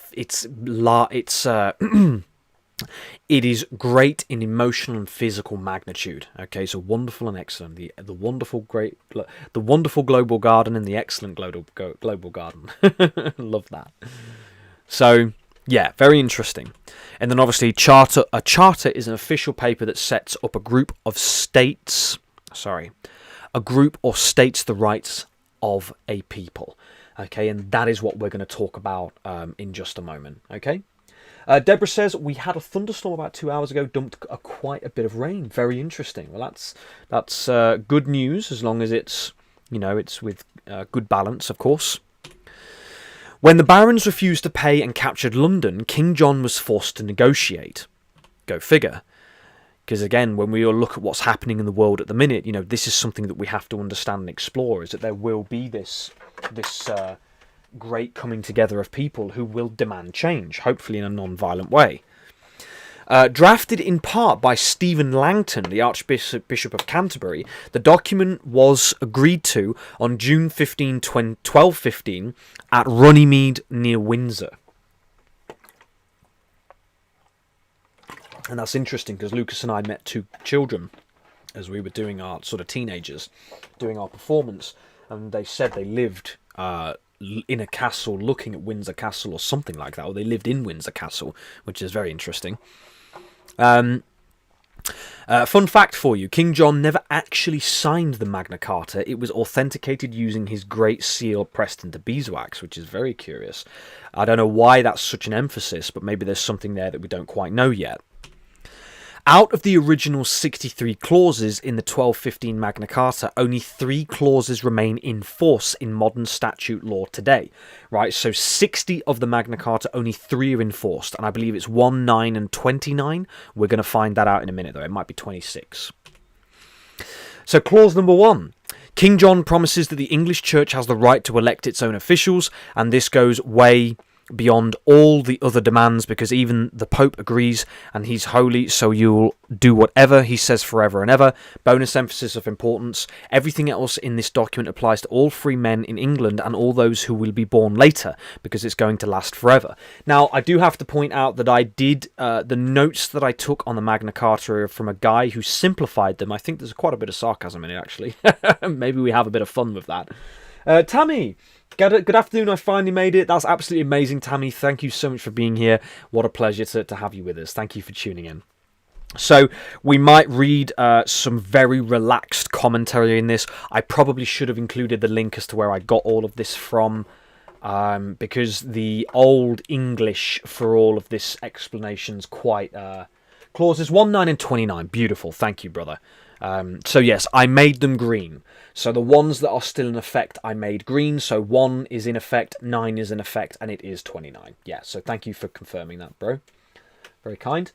is great in emotional and physical magnitude. Okay, so wonderful and excellent. The wonderful global garden and the excellent global garden. Love that. So. Yeah, very interesting. And then obviously a charter is an official paper that sets up a group or states the rights of a people. Okay, and that is what we're going to talk about in just a moment. Okay. Deborah says, we had a thunderstorm about 2 hours ago, dumped quite a bit of rain. Very interesting. Well, that's good news, as long as it's with good balance, of course. When the barons refused to pay and captured London, King John was forced to negotiate. Go figure. Because again, when we all look at what's happening in the world at the minute, this is something that we have to understand and explore, is that there will be this great coming together of people who will demand change, hopefully in a non-violent way. Drafted in part by Stephen Langton, the Archbishop of Canterbury, the document was agreed to on June 15, 1215 at Runnymede near Windsor. And that's interesting because Lucas and I met two children as we were doing our sort of teenagers, doing our performance, and they said they lived in a castle looking at Windsor Castle or something like that, or they lived in Windsor Castle, which is very interesting. Fun fact for you, King John never actually signed the Magna Carta. It was authenticated using his great seal pressed into beeswax, which is very curious. I don't know why that's such an emphasis, but maybe there's something there that we don't quite know yet. Out of the original 63 clauses in the 1215 Magna Carta, only 3 clauses remain in force in modern statute law today. Right, so 60 of the Magna Carta, only 3 are enforced, and I believe it's 1, 9, and 29. We're going to find that out in a minute, though. It might be 26. So clause number 1. King John promises that the English Church has the right to elect its own officials, and this goes way beyond all the other demands, because even the Pope agrees, and he's holy, so you'll do whatever he says forever and ever. Bonus emphasis of importance. Everything else in this document applies to all free men in England and all those who will be born later, because it's going to last forever. Now, I do have to point out that I did, the notes that I took on the Magna Carta are from a guy who simplified them. I think there's quite a bit of sarcasm in it, actually. Maybe we have a bit of fun with that. Tammy, good afternoon. I finally made it. That's absolutely amazing, Tammy. Thank you so much for being here. What a pleasure to have you with us. Thank you for tuning in. So we might read some very relaxed commentary in this. I probably should have included the link as to where I got all of this from because the old English for all of this explanation's quite... clauses 1, 9 and 29. Beautiful. Thank you, brother. So yes, I made them green. So the ones that are still in effect, I made green. So 1 is in effect, 9 is in effect, and it is 29. Yeah, so thank you for confirming that, bro. Very kind.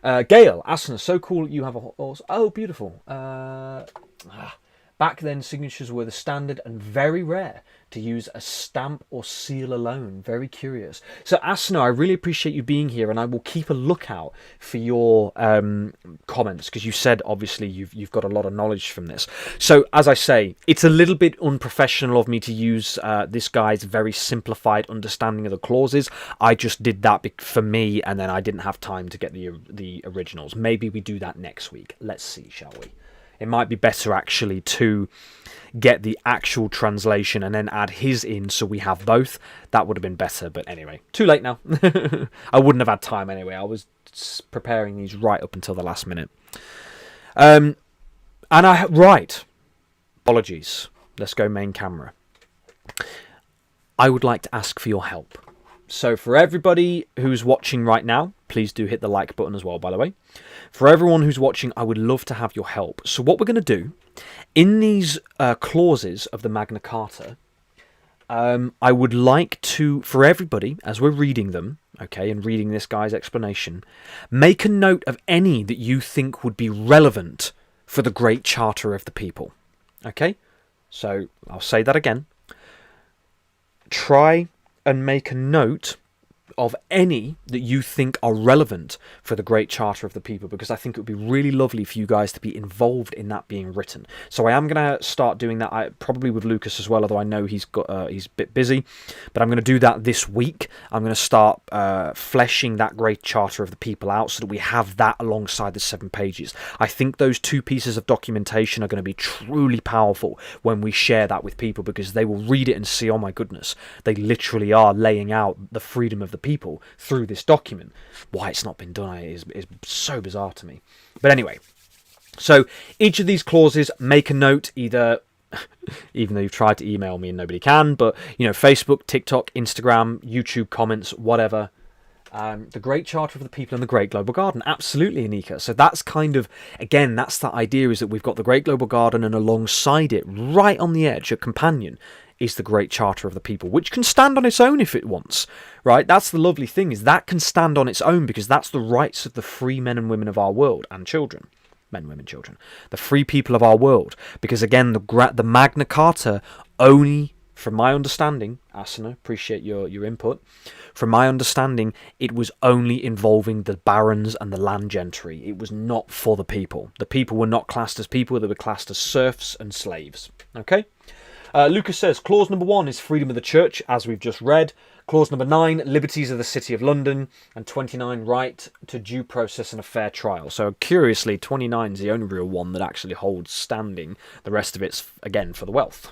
Gail, Asuna, so cool you have a horse. Oh, beautiful. Back then, signatures were the standard and very rare to use a stamp or seal alone. Very curious. So, Asuna, I really appreciate you being here, and I will keep a lookout for your comments, because you said, obviously, you've got a lot of knowledge from this. So, as I say, it's a little bit unprofessional of me to use this guy's very simplified understanding of the clauses. I just did that for me, and then I didn't have time to get the originals. Maybe we do that next week. Let's see, shall we? It might be better actually to get the actual translation and then add his in so we have both. That would have been better, but anyway, too late now. I wouldn't have had time anyway. I was preparing these right up until the last minute. Right. Apologies. Let's go main camera. I would like to ask for your help. So for everybody who's watching right now, please do hit the like button as well, by the way. For everyone who's watching, I would love to have your help. So what we're going to do, in these clauses of the Magna Carta, I would like to, for everybody, as we're reading them, okay, and reading this guy's explanation, make a note of any that you think would be relevant for the Great Charter of the People. Okay? So I'll say that again. Try and make a note of any that you think are relevant for the Great Charter of the People, because I think it would be really lovely for you guys to be involved in that being written. So I am going to start doing that, probably with Lucas as well, although I know he's a bit busy, but I'm going to do that this week. I'm going to start fleshing that Great Charter of the People out so that we have that alongside the 7 pages. I think those 2 pieces of documentation are going to be truly powerful when we share that with people, because they will read it and see, oh my goodness, they literally are laying out the freedom of the people through this document. Why it's not been done is so bizarre to me. But anyway, so each of these clauses, make a note, either even though you've tried to email me and nobody can, but you know, Facebook, TikTok, Instagram, YouTube comments, whatever. The Great Charter of the People and the Great Global Garden. Absolutely, Anika. So that's kind of, again, that's the idea, is that we've got the Great Global Garden, and alongside it, right on the edge, a companion, is the Great Charter of the People, which can stand on its own if it wants, right? That's the lovely thing, is that can stand on its own, because that's the rights of the free men and women of our world, and children. Men, women, children. The free people of our world. Because again, the Magna Carta only, from my understanding, Asuna, appreciate your input, from my understanding, it was only involving the barons and the land gentry. It was not for the people. The people were not classed as people, they were classed as serfs and slaves. Okay? Lucas says, clause number 1 is freedom of the church, as we've just read. Clause number 9, liberties of the City of London. And 29, right to due process and a fair trial. So curiously, 29 is the only real one that actually holds standing. The rest of it's, again, for the wealth.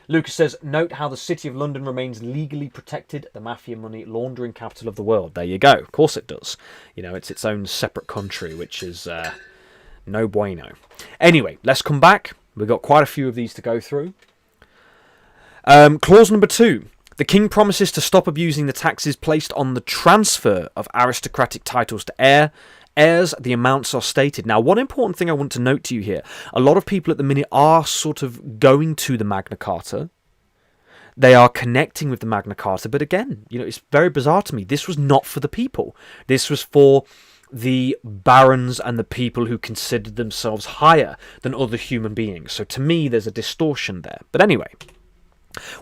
Lucas says, note how the City of London remains legally protected, the mafia money laundering capital of the world. There you go. Of course it does. You know, it's its own separate country, which is no bueno. Anyway, let's come back. We've got quite a few of these to go through. Clause number 2. The king promises to stop abusing the taxes placed on the transfer of aristocratic titles to heirs. The amounts are stated. Now, one important thing I want to note to you here. A lot of people at the minute are sort of going to the Magna Carta. They are connecting with the Magna Carta. But again, you know, it's very bizarre to me. This was not for the people. This was for the barons and the people who considered themselves higher than other human beings. So to me, there's a distortion there. But anyway,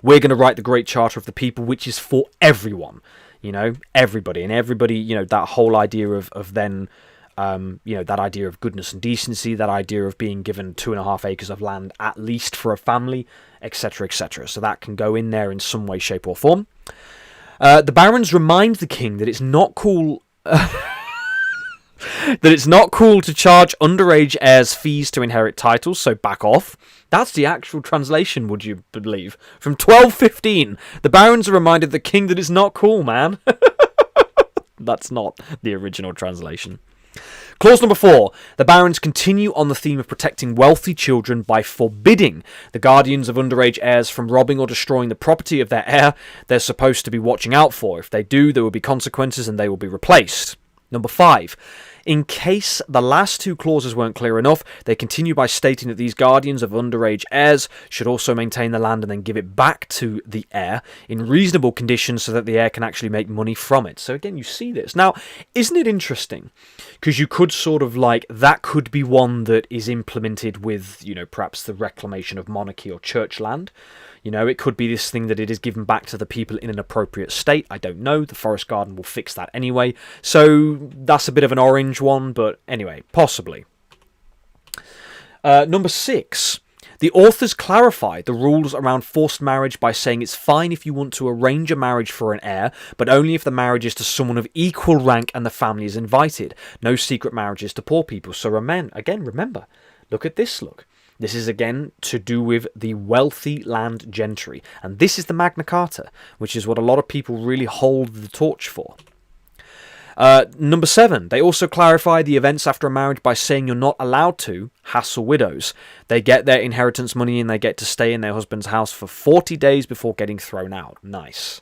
we're going to write the Great Charter of the People, which is for everyone, you know, everybody. And everybody, you know, that whole idea of then, you know, that idea of goodness and decency, that idea of being given 2.5 acres of land at least for a family, etc., etc. So that can go in there in some way, shape or form. The barons remind the king that it's not cool... that it's not cool to charge underage heirs fees to inherit titles, so back off. That's the actual translation, would you believe? From 1215, the barons are reminded the king that it's not cool, man. That's not the original translation. Clause number 4. The barons continue on the theme of protecting wealthy children by forbidding the guardians of underage heirs from robbing or destroying the property of their heir they're supposed to be watching out for. If they do, there will be consequences and they will be replaced. Number 5. In case the last two clauses weren't clear enough, they continue by stating that these guardians of underage heirs should also maintain the land and then give it back to the heir in reasonable conditions so that the heir can actually make money from it. So again, you see this. Now, isn't it interesting? Because you could sort of like, that could be one that is implemented with, you know, perhaps the reclamation of monarchy or church land. You know, it could be this thing that it is given back to the people in an appropriate state. I don't know. The Forest Garden will fix that anyway. So that's a bit of an orange one, but anyway, possibly. Number 6. The authors clarified the rules around forced marriage by saying it's fine if you want to arrange a marriage for an heir, but only if the marriage is to someone of equal rank and the family is invited. No secret marriages to poor people. So again, remember, look at this, look. This is again to do with the wealthy land gentry. And this is the Magna Carta, which is what a lot of people really hold the torch for. Number 7. They also clarify the events after a marriage by saying you're not allowed to hassle widows. They get their inheritance money and they get to stay in their husband's house for 40 days before getting thrown out. Nice.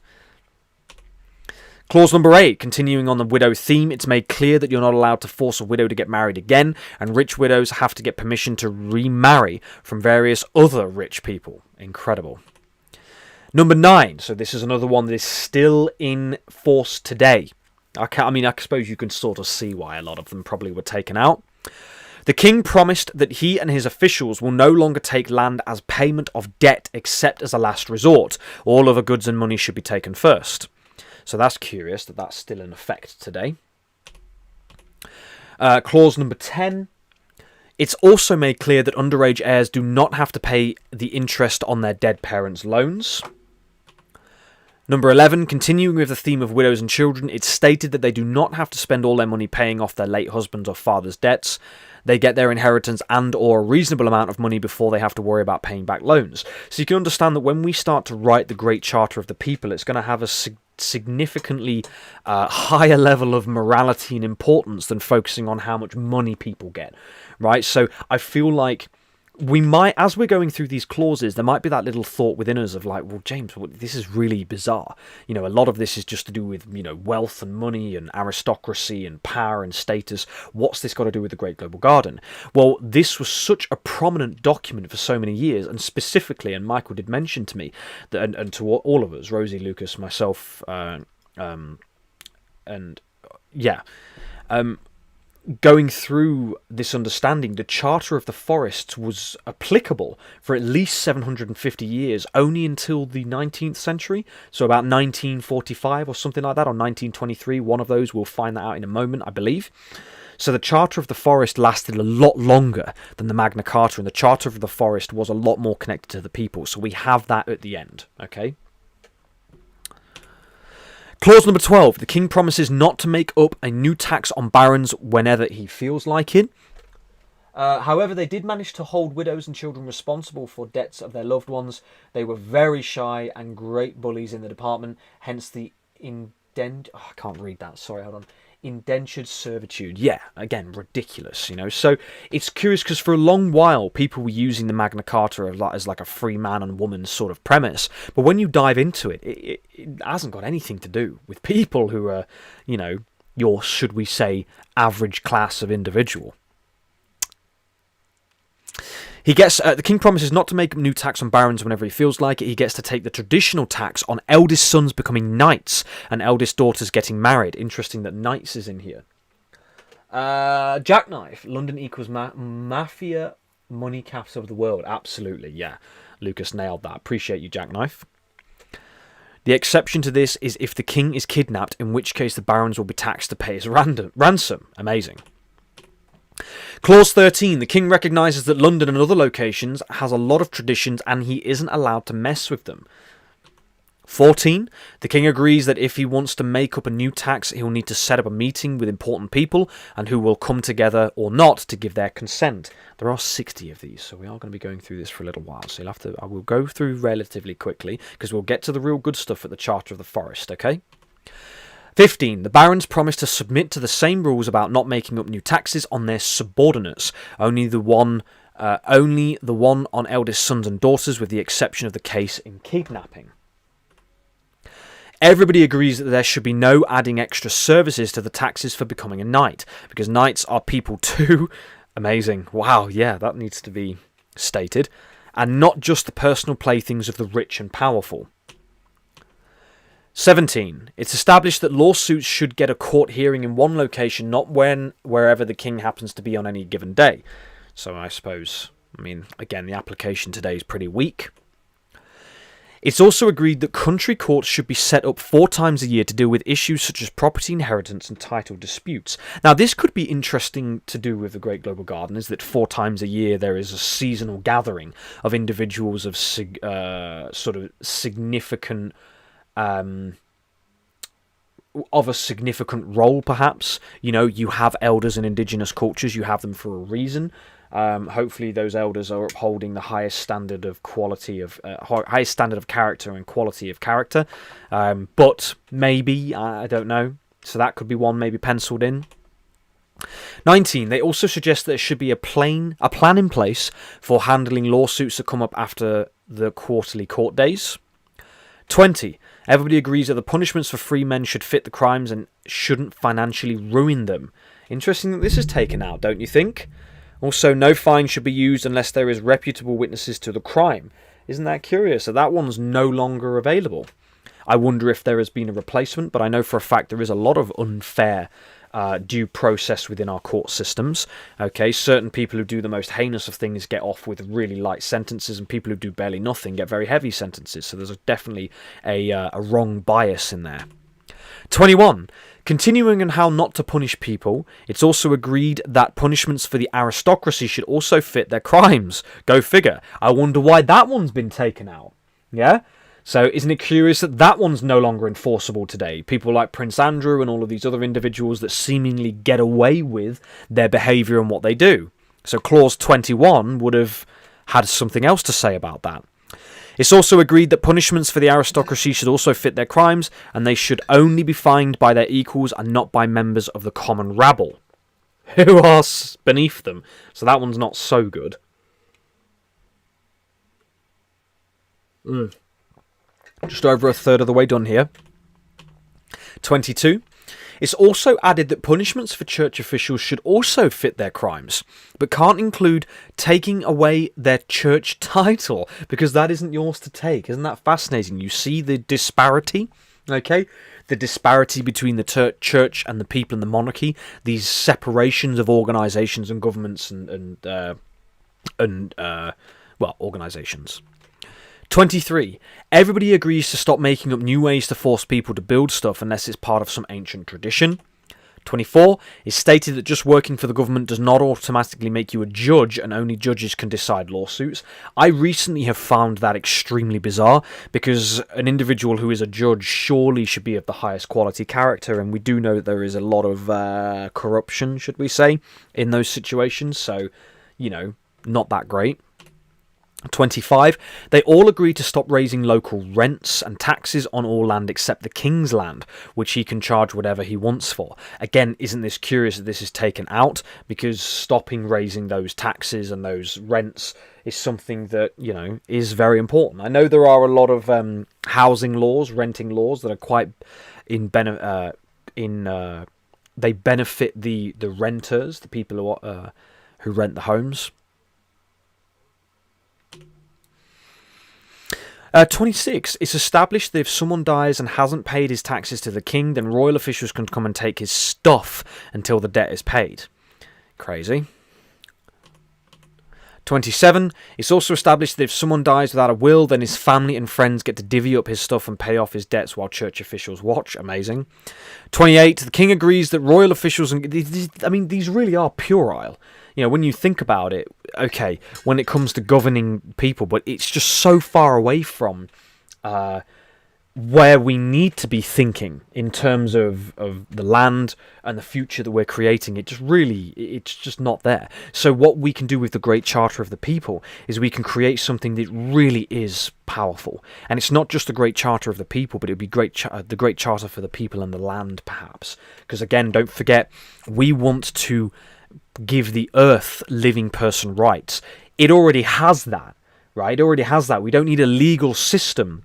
Clause number 8, continuing on the widow theme, it's made clear that you're not allowed to force a widow to get married again, and rich widows have to get permission to remarry from various other rich people. Incredible. Number 9, so this is another one that is still in force today. I suppose you can sort of see why a lot of them probably were taken out. The king promised that he and his officials will no longer take land as payment of debt except as a last resort. All other goods and money should be taken first. So that's curious that that's still in effect today. Clause number 10. It's also made clear that underage heirs do not have to pay the interest on their dead parents' loans. Number 11. Continuing with the theme of widows and children, it's stated that they do not have to spend all their money paying off their late husband's or father's debts. They get their inheritance and or a reasonable amount of money before they have to worry about paying back loans. So you can understand that when we start to write the Great Charter of the People, it's going to have a significantly higher level of morality and importance than focusing on how much money people get, right? So I feel like we might, as we're going through these clauses, there might be that little thought within us of like, well, James, this is really bizarre. You know, a lot of this is just to do with, you know, wealth and money and aristocracy and power and status. What's this got to do with the Great Global Garden? Well, this was such a prominent document for so many years, and specifically, and Michael did mention to me, that, and to all of us, Rosie, Lucas, myself, going through this understanding, the Charter of the Forest was applicable for at least 750 years, only until the 19th century, so about 1945 or something like that, or 1923, one of those, we'll find that out in a moment, I believe. So the Charter of the Forest lasted a lot longer than the Magna Carta, and the Charter of the Forest was a lot more connected to the people, so we have that at the end, okay? Clause number 12. The king promises not to make up a new tax on barons whenever he feels like it. However, they did manage to hold widows and children responsible for debts of their loved ones. They were very shy and great bullies in the department, hence the I can't read that, sorry, hold on. Indentured servitude. Yeah, again, ridiculous, you know. So it's curious because for a long while people were using the Magna Carta as like a free man and woman sort of premise, but when you dive into it, it hasn't got anything to do with people who are, you know, your, should we say, average class of individual. He gets the king promises not to make a new tax on barons whenever he feels like it. He gets to take the traditional tax on eldest sons becoming knights and eldest daughters getting married. Interesting that knights is in here. Jackknife. London equals mafia money capital of the world. Absolutely, yeah. Lucas nailed that. Appreciate you, Jackknife. The exception to this is if the king is kidnapped, in which case the barons will be taxed to pay his ransom. Amazing. Clause 13. The king recognises that London and other locations has a lot of traditions and he isn't allowed to mess with them. 14. The king agrees that if he wants to make up a new tax, he'll need to set up a meeting with important people and who will come together or not to give their consent. There are 60 of these, so we are going to be going through this for a little while. So I will go through relatively quickly because we'll get to the real good stuff at the Charter of the Forest, okay? 15. The barons promise to submit to the same rules about not making up new taxes on their subordinates, only the one on eldest sons and daughters, with the exception of the case in kidnapping. Everybody agrees that there should be no adding extra services to the taxes for becoming a knight, because knights are people too. Amazing. Wow, yeah, that needs to be stated. And not just the personal playthings of the rich and powerful. 17. It's established that lawsuits should get a court hearing in one location, not wherever the king happens to be on any given day. So I suppose, again, the application today is pretty weak. It's also agreed that country courts should be set up 4 times a year to deal with issues such as property inheritance and title disputes. Now, this could be interesting to do with the Great Global Garden, is that 4 times a year there is a seasonal gathering of individuals of sort of significant... of a significant role, perhaps. You know, you have elders in indigenous cultures, you have them for a reason. Hopefully those elders are upholding the highest standard of highest standard of character and quality of character. But maybe, I don't know. So that could be one maybe penciled in. 19. They also suggest that there should be a plan in place for handling lawsuits that come up after the quarterly court days. 20. Everybody agrees that the punishments for free men should fit the crimes and shouldn't financially ruin them. Interesting that this is taken out, don't you think? Also, no fine should be used unless there is reputable witnesses to the crime. Isn't that curious? So that one's no longer available. I wonder if there has been a replacement, but I know for a fact there is a lot of unfair due process within our court systems. Okay, certain people who do the most heinous of things get off with really light sentences, and people who do barely nothing get very heavy sentences. So there's definitely a wrong bias in there. 21. Continuing on how not to punish people, it's also agreed that punishments for the aristocracy should also fit their crimes. Go figure. I wonder why that one's been taken out. Yeah? So isn't it curious that that one's no longer enforceable today? People like Prince Andrew and all of these other individuals that seemingly get away with their behaviour and what they do. So clause 21 would have had something else to say about that. It's also agreed that punishments for the aristocracy should also fit their crimes, and they should only be fined by their equals and not by members of the common rabble, who are beneath them. So that one's not so good. Just over a third of the way done here. 22. It's also added that punishments for church officials should also fit their crimes, but can't include taking away their church title, because that isn't yours to take. Isn't that fascinating? You see the disparity, okay? The disparity between the church and the people and the monarchy, these separations of organisations and governments and organisations. 23. Everybody agrees to stop making up new ways to force people to build stuff unless it's part of some ancient tradition. 24. It's stated that just working for the government does not automatically make you a judge, and only judges can decide lawsuits. I recently have found that extremely bizarre, because an individual who is a judge surely should be of the highest quality character, and we do know that there is a lot of corruption, should we say, in those situations, so, you know, not that great. 25. They all agree to stop raising local rents and taxes on all land except the king's land, which he can charge whatever he wants for. Again, isn't this curious that this is taken out? Because stopping raising those taxes and those rents is something that, you know, is very important. I know there are a lot of housing laws, renting laws that are quite they benefit the renters, the people who rent the homes. 26. It's established that if someone dies and hasn't paid his taxes to the king, then royal officials can come and take his stuff until the debt is paid. Crazy. 27. It's also established that if someone dies without a will, then his family and friends get to divvy up his stuff and pay off his debts while church officials watch. Amazing. 28. The king agrees that royal officials... these really are puerile. You know, when you think about it, okay, when it comes to governing people, but it's just so far away from where we need to be thinking in terms of the land and the future that we're creating. It's just not there. So what we can do with the Great Charter of the People is we can create something that really is powerful. And it's not just the Great Charter of the People, but it would be the Great Charter for the People and the land, perhaps. Because again, don't forget, we want to give the earth living person rights. It already has that, right? It already has that. We don't need a legal system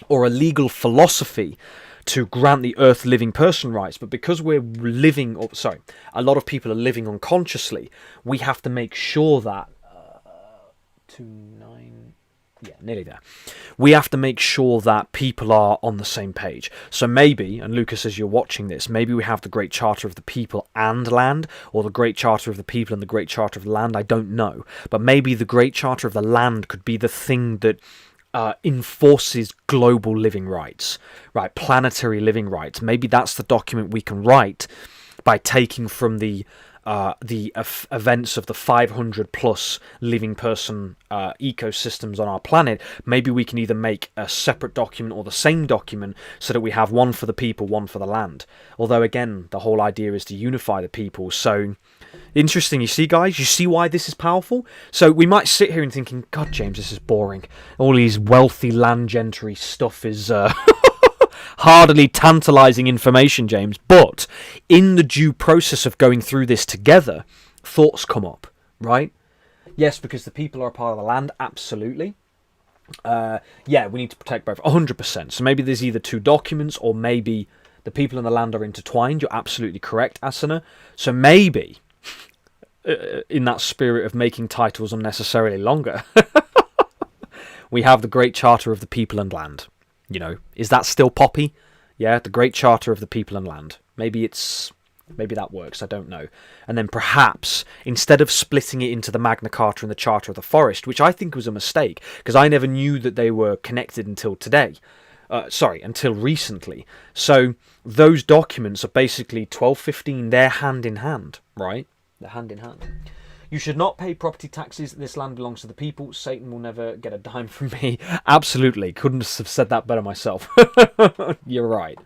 or a legal philosophy to grant the earth living person rights, but because we're living, a lot of people are living unconsciously, we have to make sure that nearly there. We have to make sure that people are on the same page. So maybe, and Lucas, as you're watching this, maybe we have the Great Charter of the People and Land, or the Great Charter of the People and the Great Charter of the Land. I don't know, but maybe the Great Charter of the Land could be the thing that enforces global living rights, right? Planetary living rights. Maybe that's the document we can write by taking from the events of the 500 plus living person ecosystems on our planet. Maybe we can either make a separate document or the same document so that we have one for the people, one for the land. Although again, the whole idea is to unify the people. So interesting, you see, guys? You see why this is powerful? So we might sit here and thinking, God, James, this is boring. All these wealthy land gentry stuff is hardly tantalizing information, James. But in the due process of going through this together, thoughts come up, right? Yes, because the people are a part of the land, absolutely. Yeah, we need to protect both, 100%. So maybe there's either two documents, or maybe the people and the land are intertwined. You're absolutely correct, Asana. So maybe, in that spirit of making titles unnecessarily longer, we have the Great Charter of the People and Land. You know, is that still poppy? Yeah, the Great Charter of the People and Land. Maybe that works, I don't know. And then perhaps, instead of splitting it into the Magna Carta and the Charter of the Forest, which I think was a mistake, because I never knew that they were connected until today. Until recently. So those documents are basically 1215, they're hand in hand, right? They're hand in hand. You should not pay property taxes. This land belongs to the people. Satan will never get a dime from me. Absolutely. Couldn't have said that better myself. You're right.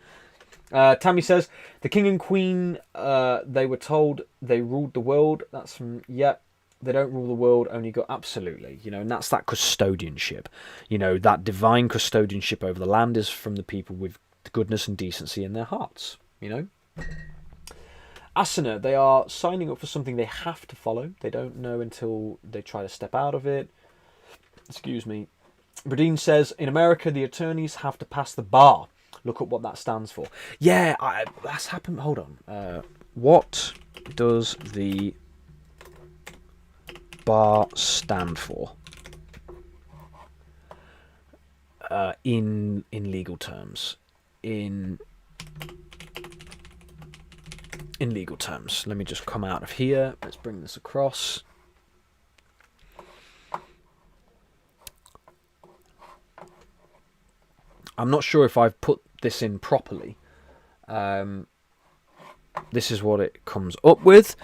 Tammy says, the king and queen, they were told they ruled the world. That's from, yeah, they don't rule the world, only go, absolutely. You know, and that's that custodianship. You know, that divine custodianship over the land is from the people with goodness and decency in their hearts, you know. Asana, they are signing up for something they have to follow. They don't know until they try to step out of it. Excuse me. Bradeen says, in America, the attorneys have to pass the bar. Look up what that stands for. Yeah, that's happened. Hold on. What does the bar stand for? In legal terms. In legal terms. Let me just come out of here. Let's bring this across. I'm not sure if I've put this in properly. This is what it comes up with.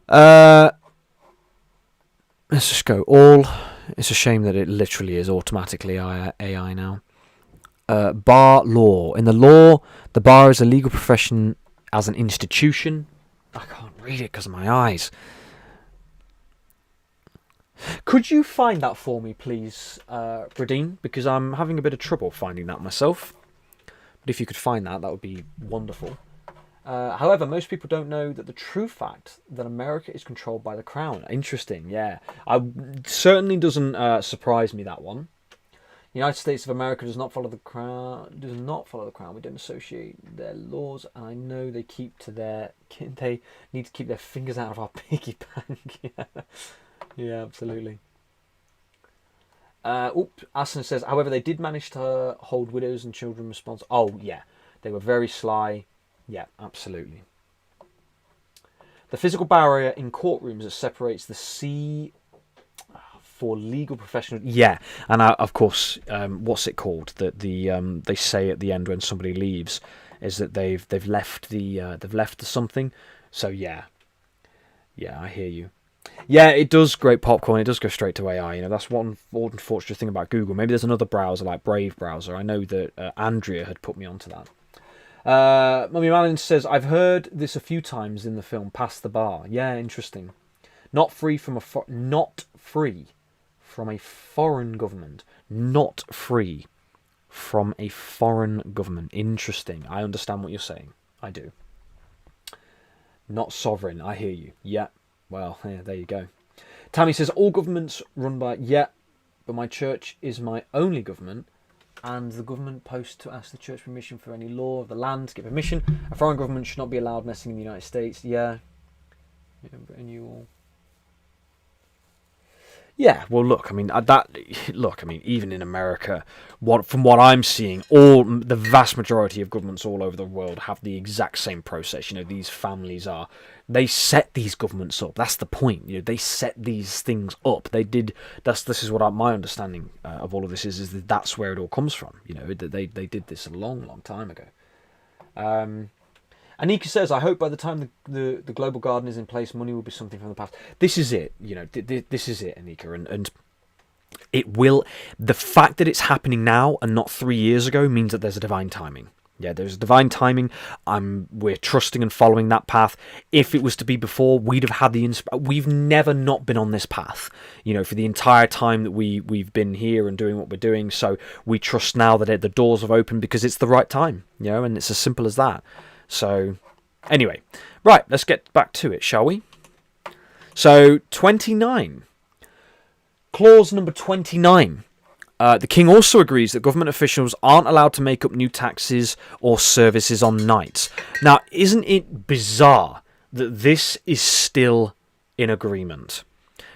Let's just go all. It's a shame that it literally is automatically AI now. Bar law. In the law, the bar is a legal profession as an institution. I can't read it because of my eyes. Could you find that for me, please, Bradeen? Because I'm having a bit of trouble finding that myself. But if you could find that, that would be wonderful. However, most people don't know that the true fact that America is controlled by the crown. Interesting, yeah. Certainly doesn't surprise me, that one. The United States of America does not follow the crown. We don't associate their laws, and I know they they need to keep their fingers out of our piggy bank. Yeah, absolutely. Aston says, however, they did manage to hold widows and children responsible. Oh, yeah, they were very sly. Yeah, absolutely. The physical barrier in courtrooms that separates the sea for legal professionals. Yeah, and of course, what's it called? That they say at the end when somebody leaves is that they've left the something. So yeah, I hear you. Yeah, it does. Great popcorn. It does go straight to AI. That's one unfortunate thing about Google. Maybe there's another browser like Brave browser. I know that Andrea had put me onto that. Mummy Malins says, I've heard this a few times in the film Past the Bar. Yeah, interesting. Not free from a foreign government. Not free from a foreign government. Interesting. I understand what you're saying. I do. Not sovereign. I hear you. Yeah. Well, yeah, there you go. Tammy says, all governments run by... Yeah, but my church is my only government, and the government posts to ask the church permission for any law of the land to get permission. A foreign government should not be allowed messing in the United States. Yeah. And you all... Yeah, well, look, I mean, even in America, from what I'm seeing, the vast majority of governments all over the world have the exact same process. These families they set these governments up. That's the point. They set these things up. They did. This is what my understanding of all of this is that that's where it all comes from. They did this a long, long time ago. Anika says, I hope by the time the global garden is in place, money will be something from the past. This is it, this is it, Anika. And it will... The fact that it's happening now and not 3 years ago means that there's a divine timing. Yeah, there's a divine timing. We're trusting and following that path. If it was to be before, we'd have had we've never not been on this path, for the entire time that we've been here and doing what we're doing. So we trust now that the doors have opened because it's the right time, and it's as simple as that. So, anyway, right, let's get back to it, shall we? So, 29. Clause number 29. The King also agrees that government officials aren't allowed to make up new taxes or services on nights. Now, isn't it bizarre that this is still in agreement?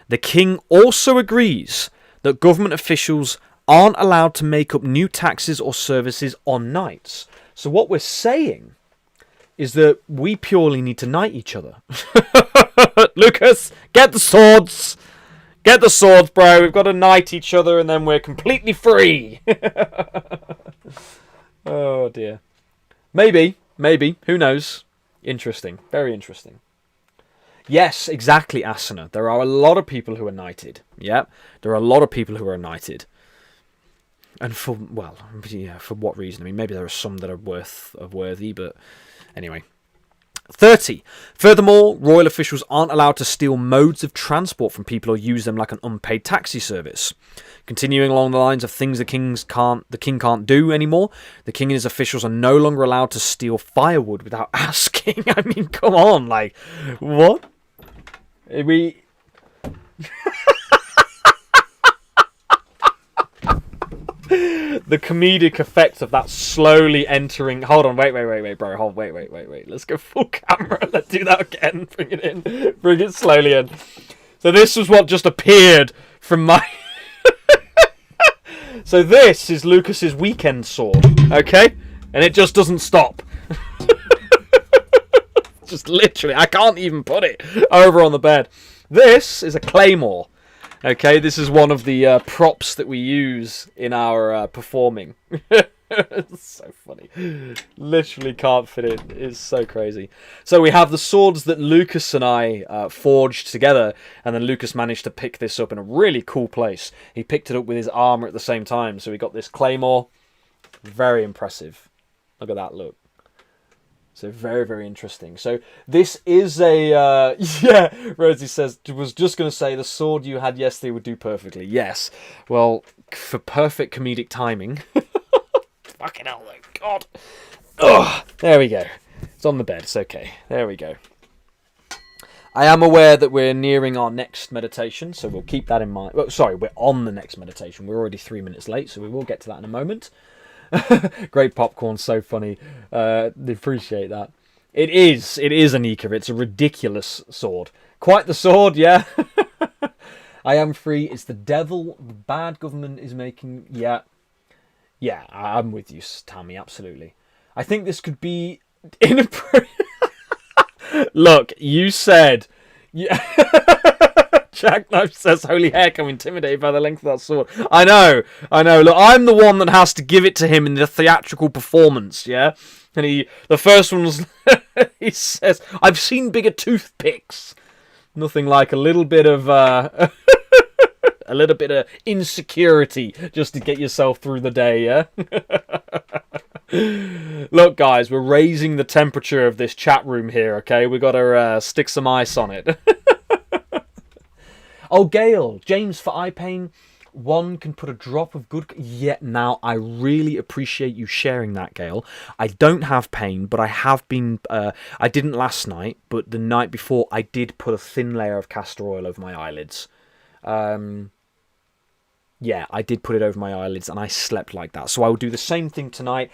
The King also agrees that government officials aren't allowed to make up new taxes or services on nights. So what we're saying is that we purely need to knight each other. Lucas, get the swords! Get the swords, bro! We've got to knight each other and then we're completely free! Oh, dear. Maybe. Who knows? Interesting. Very interesting. Yes, exactly, Asana. There are a lot of people who are knighted. Yeah, there are a lot of people who are knighted. And for what reason? I mean, maybe there are some that are worthy, but... Anyway. 30. Furthermore, royal officials aren't allowed to steal modes of transport from people or use them like an unpaid taxi service. Continuing along the lines of things the king can't do anymore, the king and his officials are no longer allowed to steal firewood without asking. I mean, come on, what? The comedic effect of that slowly entering... Hold on, wait, bro. Wait. Let's go full camera. Let's do that again. Bring it in. Bring it slowly in. So this was what just appeared from my... So this is Lucas's weekend sword, okay? And it just doesn't stop. Just literally, I can't even put it over on the bed. This is a claymore. Okay, this is one of the props that we use in our performing. It's so funny. Literally can't fit it. It's so crazy. So we have the swords that Lucas and I forged together, and then Lucas managed to pick this up in a really cool place. He picked it up with his armor at the same time, so we got this claymore. Very impressive. Look at that look. So very, very interesting. So this is a... yeah, Rosie says, was just going to say the sword you had yesterday would do perfectly. Yes. Well, for perfect comedic timing. Fucking hell, though. God. Ugh. There we go. It's on the bed. It's okay. There we go. I am aware that we're nearing our next meditation, so we'll keep that in mind. Well, sorry, we're on the next meditation. We're already 3 minutes late, so we will get to that in a moment. Great popcorn, so funny. They appreciate that. It is, Anika. It's a ridiculous sword. Quite the sword, yeah. I am free. It's the devil. The bad government is making... Yeah, I'm with you, Tammy, absolutely. I think this could be inappropriate. Look, you said... Yeah. Jackknife says, holy heck, I'm intimidated by the length of that sword. I know. Look, I'm the one that has to give it to him in the theatrical performance, yeah? And the first one was, he says, I've seen bigger toothpicks. Nothing like a little bit of a little bit of insecurity just to get yourself through the day, yeah? Look, guys, we're raising the temperature of this chat room here, okay? We got to stick some ice on it. Oh, Gail, James, for eye pain, one can put a drop of good... Yeah, now, I really appreciate you sharing that, Gail. I don't have pain, but I have been... I didn't last night, but the night before, I did put a thin layer of castor oil over my eyelids. Yeah, I did put it over my eyelids, and I slept like that. So I will do the same thing tonight.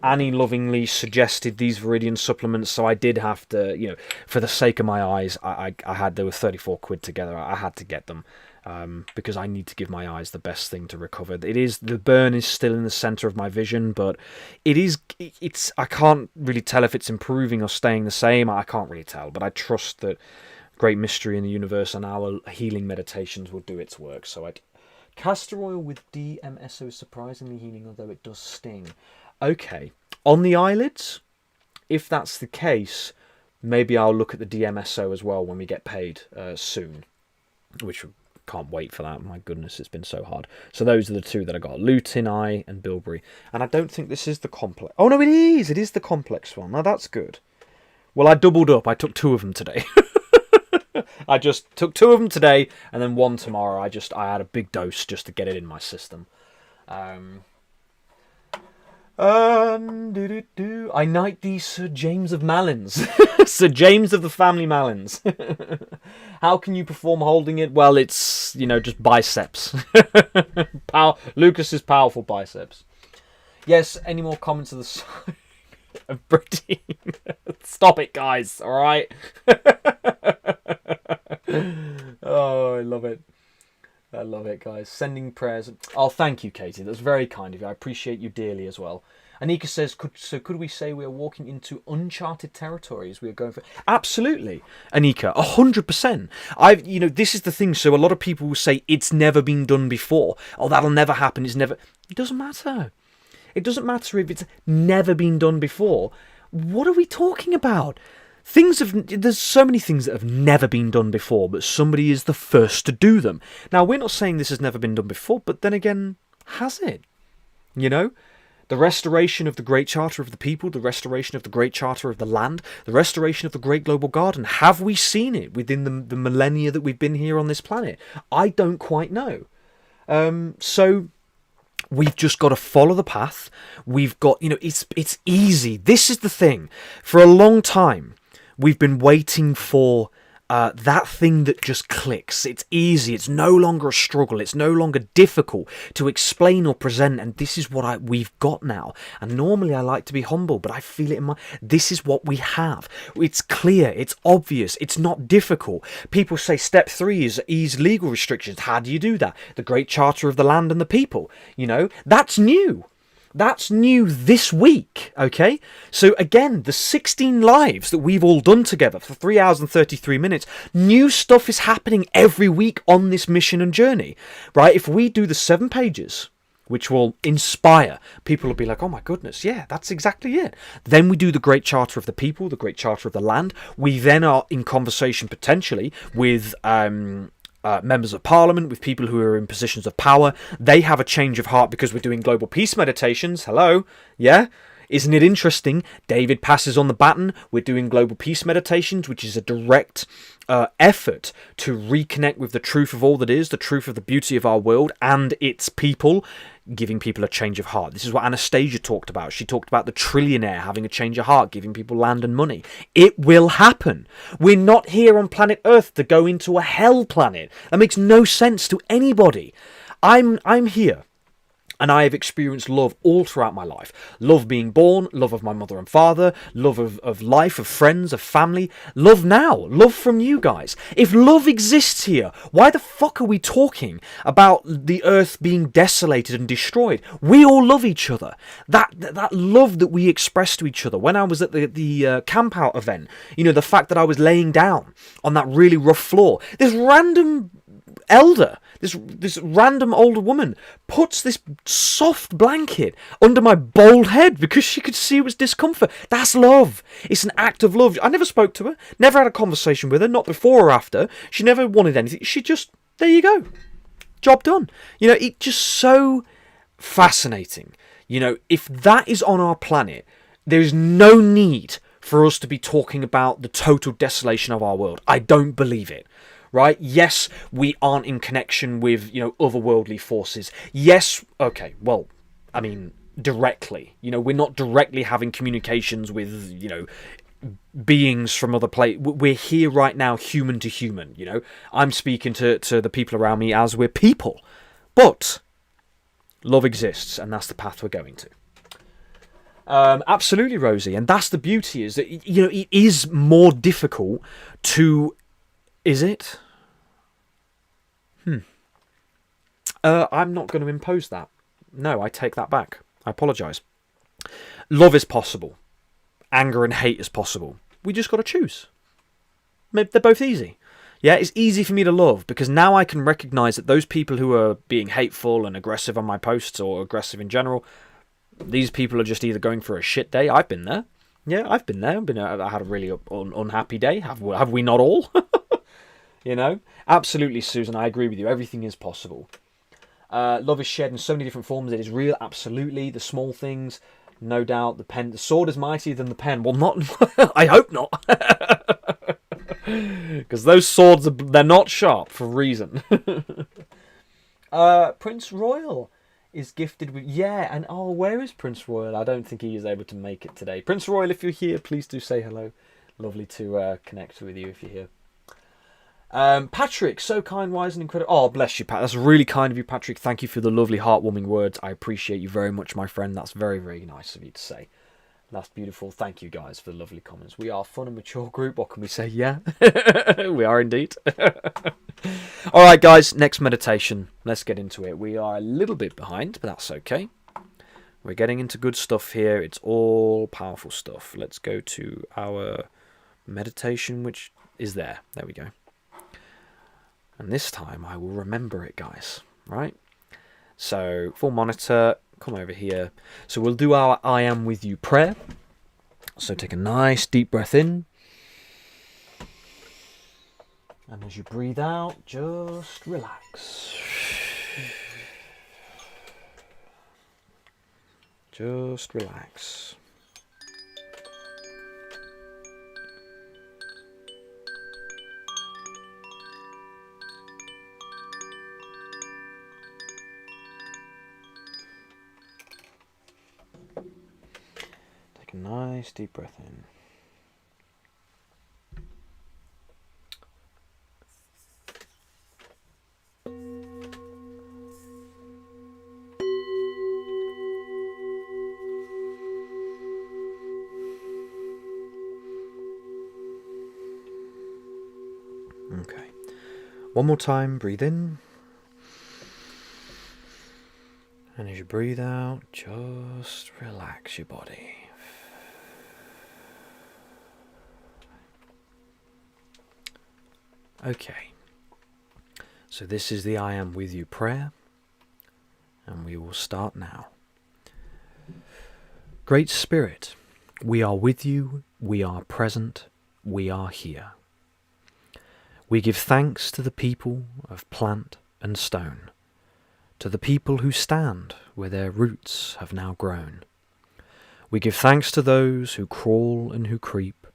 Annie lovingly suggested these Viridian supplements, so I did have to, you know, for the sake of my eyes, there were 34 quid together. I had to get them because I need to give my eyes the best thing to recover. The burn is still in the centre of my vision, but it's I can't really tell if it's improving or staying the same. I can't really tell, but I trust that great mystery in the universe and our healing meditations will do its work. So castor oil with DMSO is surprisingly healing, although it does sting. Okay, on the eyelids, if that's the case, maybe I'll look at the DMSO as well when we get paid soon, which can't wait for that. My goodness, it's been so hard. So those are the two that I got, lutein eye and bilberry. And I don't think this is the complex. Oh, no, it is. It is the complex one. Now, that's good. Well, I doubled up. I took 2 of them today. I just took 2 of them today and then 1 tomorrow. I had a big dose just to get it in my system. I knight thee Sir James of Malins. Sir James of the family Malins. How can you perform holding it? Well, it's, you know, just biceps. Lucas's powerful biceps. Yes, any more comments of the side of Britain? Stop it, guys, alright? Oh, I love it. I love it, guys. Sending prayers. Oh, thank you, Katie. That's very kind of you. I appreciate you dearly as well. Anika says, could we say we are walking into uncharted territories? We are going for... Absolutely, Anika, 100%. This is the thing. So a lot of people will say it's never been done before. Oh, that'll never happen. It doesn't matter. It doesn't matter if it's never been done before. What are we talking about? There's so many things that have never been done before, but somebody is the first to do them. Now, we're not saying this has never been done before, but then again, has it? You know? The restoration of the Great Charter of the People, the restoration of the Great Charter of the Land, the restoration of the Great Global Garden. Have we seen it within the millennia that we've been here on this planet? I don't quite know. So... we've just got to follow the path. We've got, it's easy. This is the thing. For a long time, we've been waiting for that thing that just clicks. It's easy. It's no longer a struggle. It's no longer difficult to explain or present. And this is what we've got now. And normally I like to be humble, but I feel it in this is what we have. It's clear. It's obvious. It's not difficult. People say step 3 is ease legal restrictions. How do you do that? The Great Charter of the Land and the People. That's new. That's new this week, okay? So again, the 16 lives that we've all done together for 3 hours and 33 minutes, new stuff is happening every week on this mission and journey, right? If we do the 7 pages, which will inspire, people will be like, oh my goodness, yeah, that's exactly it. Then we do the Great Charter of the People, the Great Charter of the Land. We then are in conversation potentially with... members of parliament, with people who are in positions of power. They have a change of heart because we're doing global peace meditations. Hello? Yeah? Isn't it interesting? David passes on the baton. We're doing global peace meditations, which is a direct effort to reconnect with the truth of all that is, the truth of the beauty of our world and its people, giving people a change of heart. This is what Anastasia talked about. She talked about the trillionaire having a change of heart, giving people land and money. It will happen. We're not here on planet Earth to go into a hell planet. That makes no sense to anybody. I'm here. And I have experienced love all throughout my life. Love being born, love of my mother and father, love of life, of friends, of family. Love now, love from you guys. If love exists here, why the fuck are we talking about the earth being desolated and destroyed? We all love each other. That love that we express to each other. When I was at the camp out event, the fact that I was laying down on that really rough floor, this random elder, this random older woman, puts this soft blanket under my bald head because she could see it was discomfort. That's love. It's an act of love. I never spoke to her, never had a conversation with her, not before or after. She never wanted anything. She just, there you go. Job done. You know, it's just so fascinating. You know, if that is on our planet, there is no need for us to be talking about the total desolation of our world. I don't believe it. Right? Yes, we aren't in connection with, you know, otherworldly forces. Yes, okay, well, I mean, directly. You know, we're not directly having communications with, you know, beings from other places. We're here right now, human to human, you know. I'm speaking to the people around me as we're people. But love exists, and that's the path we're going to. Absolutely, Rosie. And that's the beauty, is that, you know, it is more difficult to... Is it? I'm not going to impose that. No, I take that back. I apologise. Love is possible. Anger and hate is possible. We just got to choose. Maybe they're both easy. Yeah, it's easy for me to love because now I can recognise that those people who are being hateful and aggressive on my posts or aggressive in general, these people are just either going for a shit day. I've been there. Yeah, I've been there. I had a really unhappy day. Have we not all? You know? Absolutely, Susan, I agree with you. Everything is possible. Love is shared in so many different forms. It is real, absolutely. The small things, no doubt. The sword is mightier than the pen. Well, not... I hope not. Because those swords, they're not sharp for a reason. Prince Royal is gifted with... Yeah, and where is Prince Royal? I don't think he is able to make it today. Prince Royal, if you're here, please do say hello. Lovely to connect with you if you're here. Patrick, so kind, wise and incredible. Oh, bless you, Pat. That's really kind of you, Patrick. Thank you for the lovely, heartwarming words. I appreciate you very much, my friend. That's very, very nice of you to say. That's beautiful. Thank you, guys, for the lovely comments. We are a fun and mature group. What can we say? Yeah, we are indeed. All right, guys, next meditation. Let's get into it. We are a little bit behind, but that's okay. We're getting into good stuff here. It's all powerful stuff. Let's go to our meditation, which is there. There we go. And this time I will remember it, guys. Right? So, full monitor, come over here. So we'll do our I am with you prayer. So take a nice deep breath in. And as you breathe out, just relax. Just relax. Take a nice deep breath in. Okay. One more time, breathe in. And as you breathe out, just relax your body. Okay. So this is the I am with you prayer. And we will start now. Great Spirit, we are with you, we are present, we are here. We give thanks to the people of plant and stone, to the people who stand where their roots have now grown. We give thanks to those who crawl and who creep,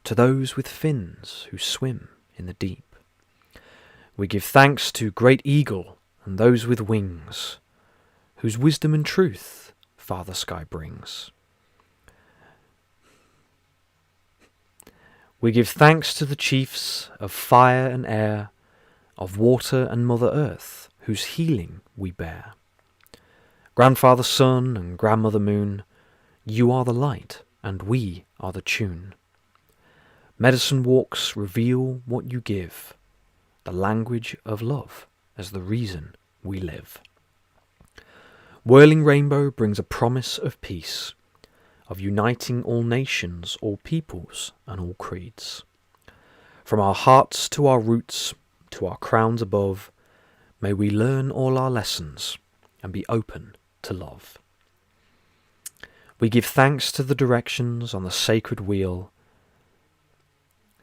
to those with fins who swim in the deep. We give thanks to great eagle and those with wings, whose wisdom and truth Father Sky brings. We give thanks to the chiefs of fire and air, of water and Mother Earth, whose healing we bear. Grandfather Sun and Grandmother Moon, you are the light and we are the tune. Medicine walks reveal what you give, the language of love as the reason we live. Whirling rainbow brings a promise of peace, of uniting all nations, all peoples, and all creeds. From our hearts to our roots, to our crowns above, May we learn all our lessons and be open to love. We give thanks to the directions on the sacred wheel,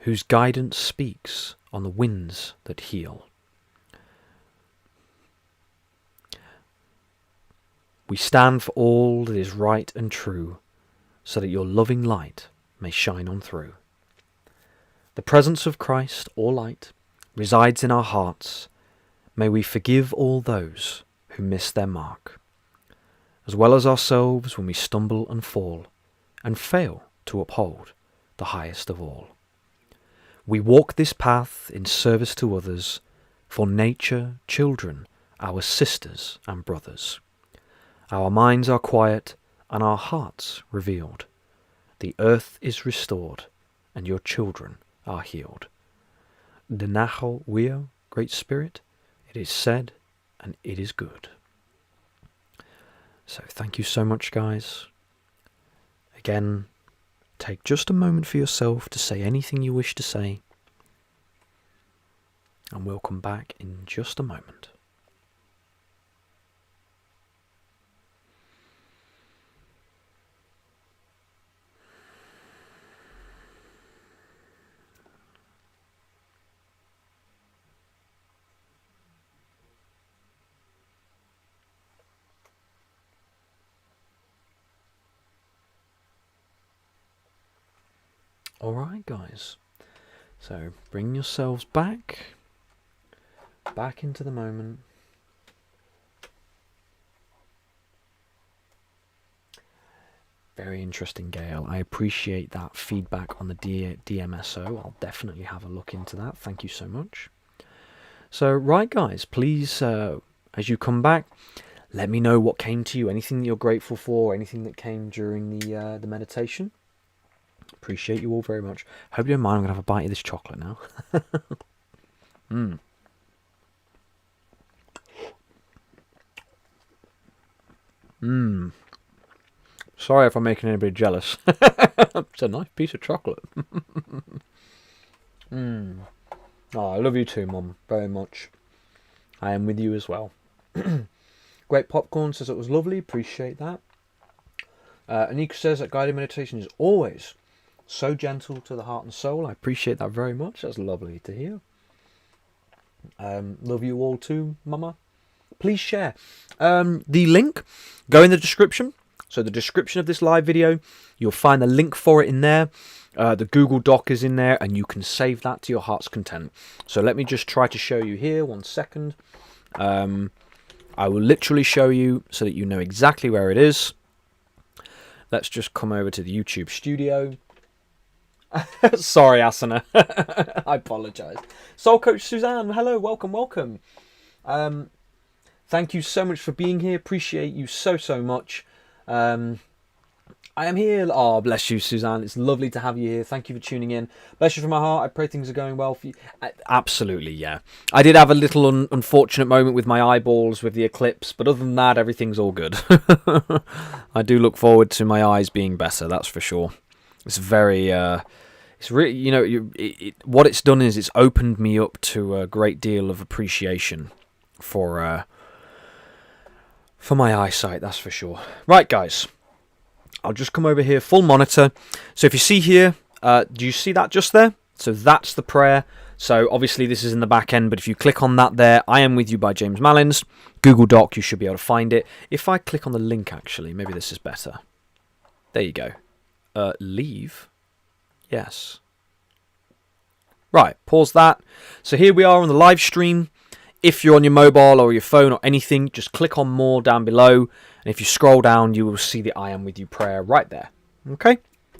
whose guidance speaks on the winds that heal. We stand for all that is right and true, so that your loving light may shine on through. The presence of Christ, all light, resides in our hearts. May we forgive all those who miss their mark, as well as ourselves when we stumble and fall, and fail to uphold the highest of all. We walk this path in service to others, for nature, children, our sisters and brothers. Our minds are quiet and our hearts revealed. The earth is restored and your children are healed. Denacho Wio, Great Spirit, it is said and it is good. So thank you so much, guys. Again, take just a moment for yourself to say anything you wish to say, and we'll come back in just a moment. Alright, guys, so bring yourselves back into the moment. Very interesting, Gail. I appreciate that feedback on the DMSO. I'll definitely have a look into that. Thank you so much. So, right, guys, please, as you come back, let me know what came to you, anything that you're grateful for, anything that came during the meditation. Appreciate you all very much. Hope you don't mind. I'm going to have a bite of this chocolate now. Sorry if I'm making anybody jealous. It's a nice piece of chocolate. Oh, I love you too, Mum, very much. I am with you as well. Great Popcorn says it was lovely. Appreciate that. Anika says that guided meditation is always so gentle to the heart and soul. I appreciate that very much. That's lovely to hear. Love you all too, Mama. Please share. The link, go in the description. So the description of this live video, you'll find the link for it in there. The Google Doc is in there, and you can save that to your heart's content. So let me just try to show you here. 1 second. I will literally show you so that you know exactly where it is. Let's just come over to the YouTube studio. Sorry, Asana. I apologise. Soul Coach Suzanne, hello, welcome. Thank you so much for being here. Appreciate you so much. I am here. Oh, bless you, Suzanne. It's lovely to have you here. Thank you for tuning in. Bless you from my heart. I pray things are going well for you. Absolutely, yeah. I did have a little unfortunate moment with my eyeballs with the eclipse, but other than that, everything's all good. I do look forward to my eyes being better, that's for sure. It's very, it's really, you know, what it's done is it's opened me up to a great deal of appreciation for my eyesight, that's for sure. Right, guys. I'll just come over here, full monitor. So if you see here, do you see that just there? So that's the prayer. So obviously this is in the back end, but if you click on that there, I Am With You by James Malins, Google Doc, you should be able to find it. If I click on the link, actually, maybe this is better. There you go. Leave. Yes. Right, pause that. So here we are on the live stream. If you're on your mobile or your phone or anything, just click on more down below. And if you scroll down, you will see the I Am With You prayer right there. Okay?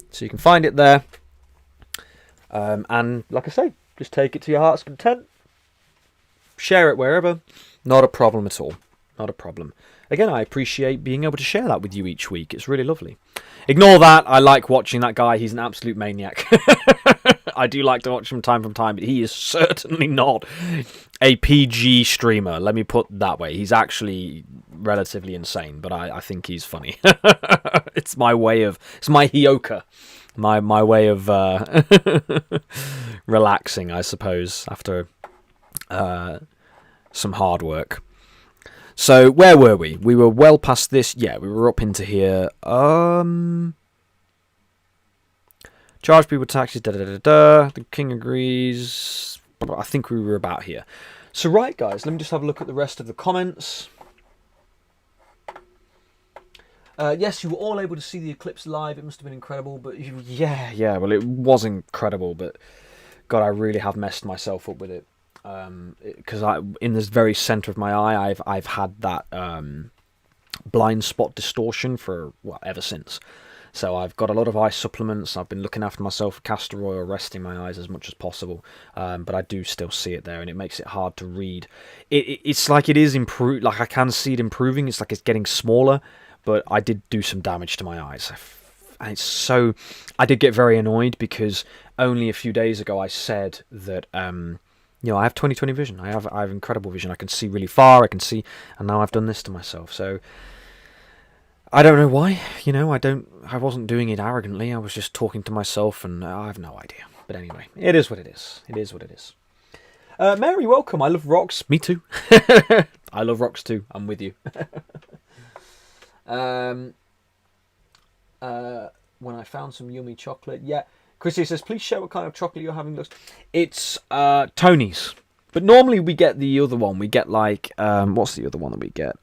So you can find it there. And like I say, just take it to your heart's content. Share it wherever. Not a problem at all. Not a problem. Again, I appreciate being able to share that with you each week. It's really lovely. Ignore that. I like watching that guy. He's an absolute maniac. I do like to watch him time from time, but he is certainly not a PG streamer. Let me put it that way. He's actually relatively insane, but I think he's funny. It's my way of... It's my hioka. My way of relaxing, I suppose, after some hard work. So where were we? We were well past this. Yeah, we were up into here. Charge people taxes. Da da da da. The king agrees. I think we were about here. So right, guys, let me just have a look at the rest of the comments. Yes, you were all able to see the eclipse live. It must have been incredible. But yeah. Well, it was incredible. But God, I really have messed myself up with it. Because in the very center of my eye, I've had that blind spot distortion for ever since. So I've got a lot of eye supplements. I've been looking after myself with castor oil, resting my eyes as much as possible. But I do still see it there, and it makes it hard to read. It's like it is improved. Like I can see it improving. It's like it's getting smaller, but I did do some damage to my eyes. And it's so I did get very annoyed because only a few days ago I said that I have 20/20 vision. I have incredible vision. I can see really far. I can see, and now I've done this to myself. So I don't know why. I wasn't doing it arrogantly. I was just talking to myself, and I have no idea. But anyway, it is what it is. It is what it is. Mary, welcome. I love rocks. Me too. I love rocks too. I'm with you. When I found some yummy chocolate, yeah. Chrissy says, please share what kind of chocolate you're having. It's Tony's. But normally we get the other one. We get like, what's the other one that we get?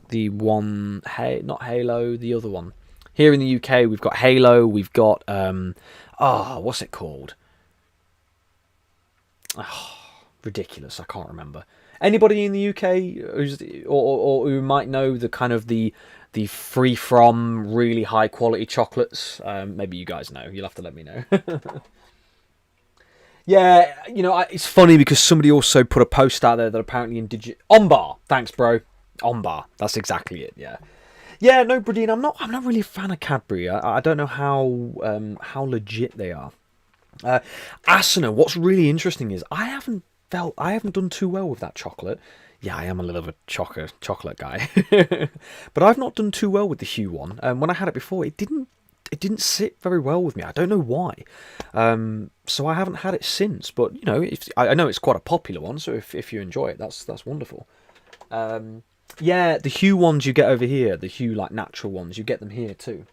The one, not Halo, the other one. Here in the UK, we've got Halo. We've got, what's it called? Oh, ridiculous. I can't remember. Anybody in the UK who's or who might know the kind of the free from really high quality chocolates? Maybe you guys know. You'll have to let me know. Yeah, it's funny because somebody also put a post out there that apparently Ombar. Thanks, bro. Ombar. That's exactly it. Yeah. Yeah. No, Bradine. I'm not really a fan of Cadbury. I don't know how legit they are. Asuna. What's really interesting is I haven't done too well with that chocolate. Yeah, I am a little bit chocolate guy, but I've not done too well with the Hue one. When I had it before, it didn't sit very well with me. I don't know why. So I haven't had it since. But I know it's quite a popular one. So if you enjoy it, that's wonderful. Yeah, the Hue ones you get over here, the Hue like natural ones, you get them here too.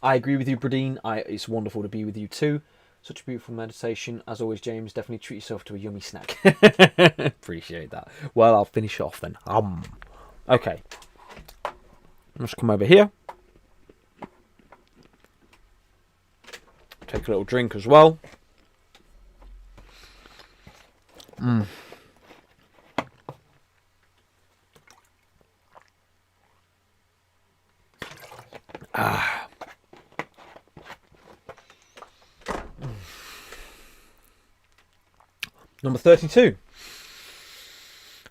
I agree with you, Bradine. It's wonderful to be with you too. Such a beautiful meditation. As always, James, definitely treat yourself to a yummy snack. Appreciate that. Well, I'll finish it off then. Okay. Let's come over here. Take a little drink as well. Number 32.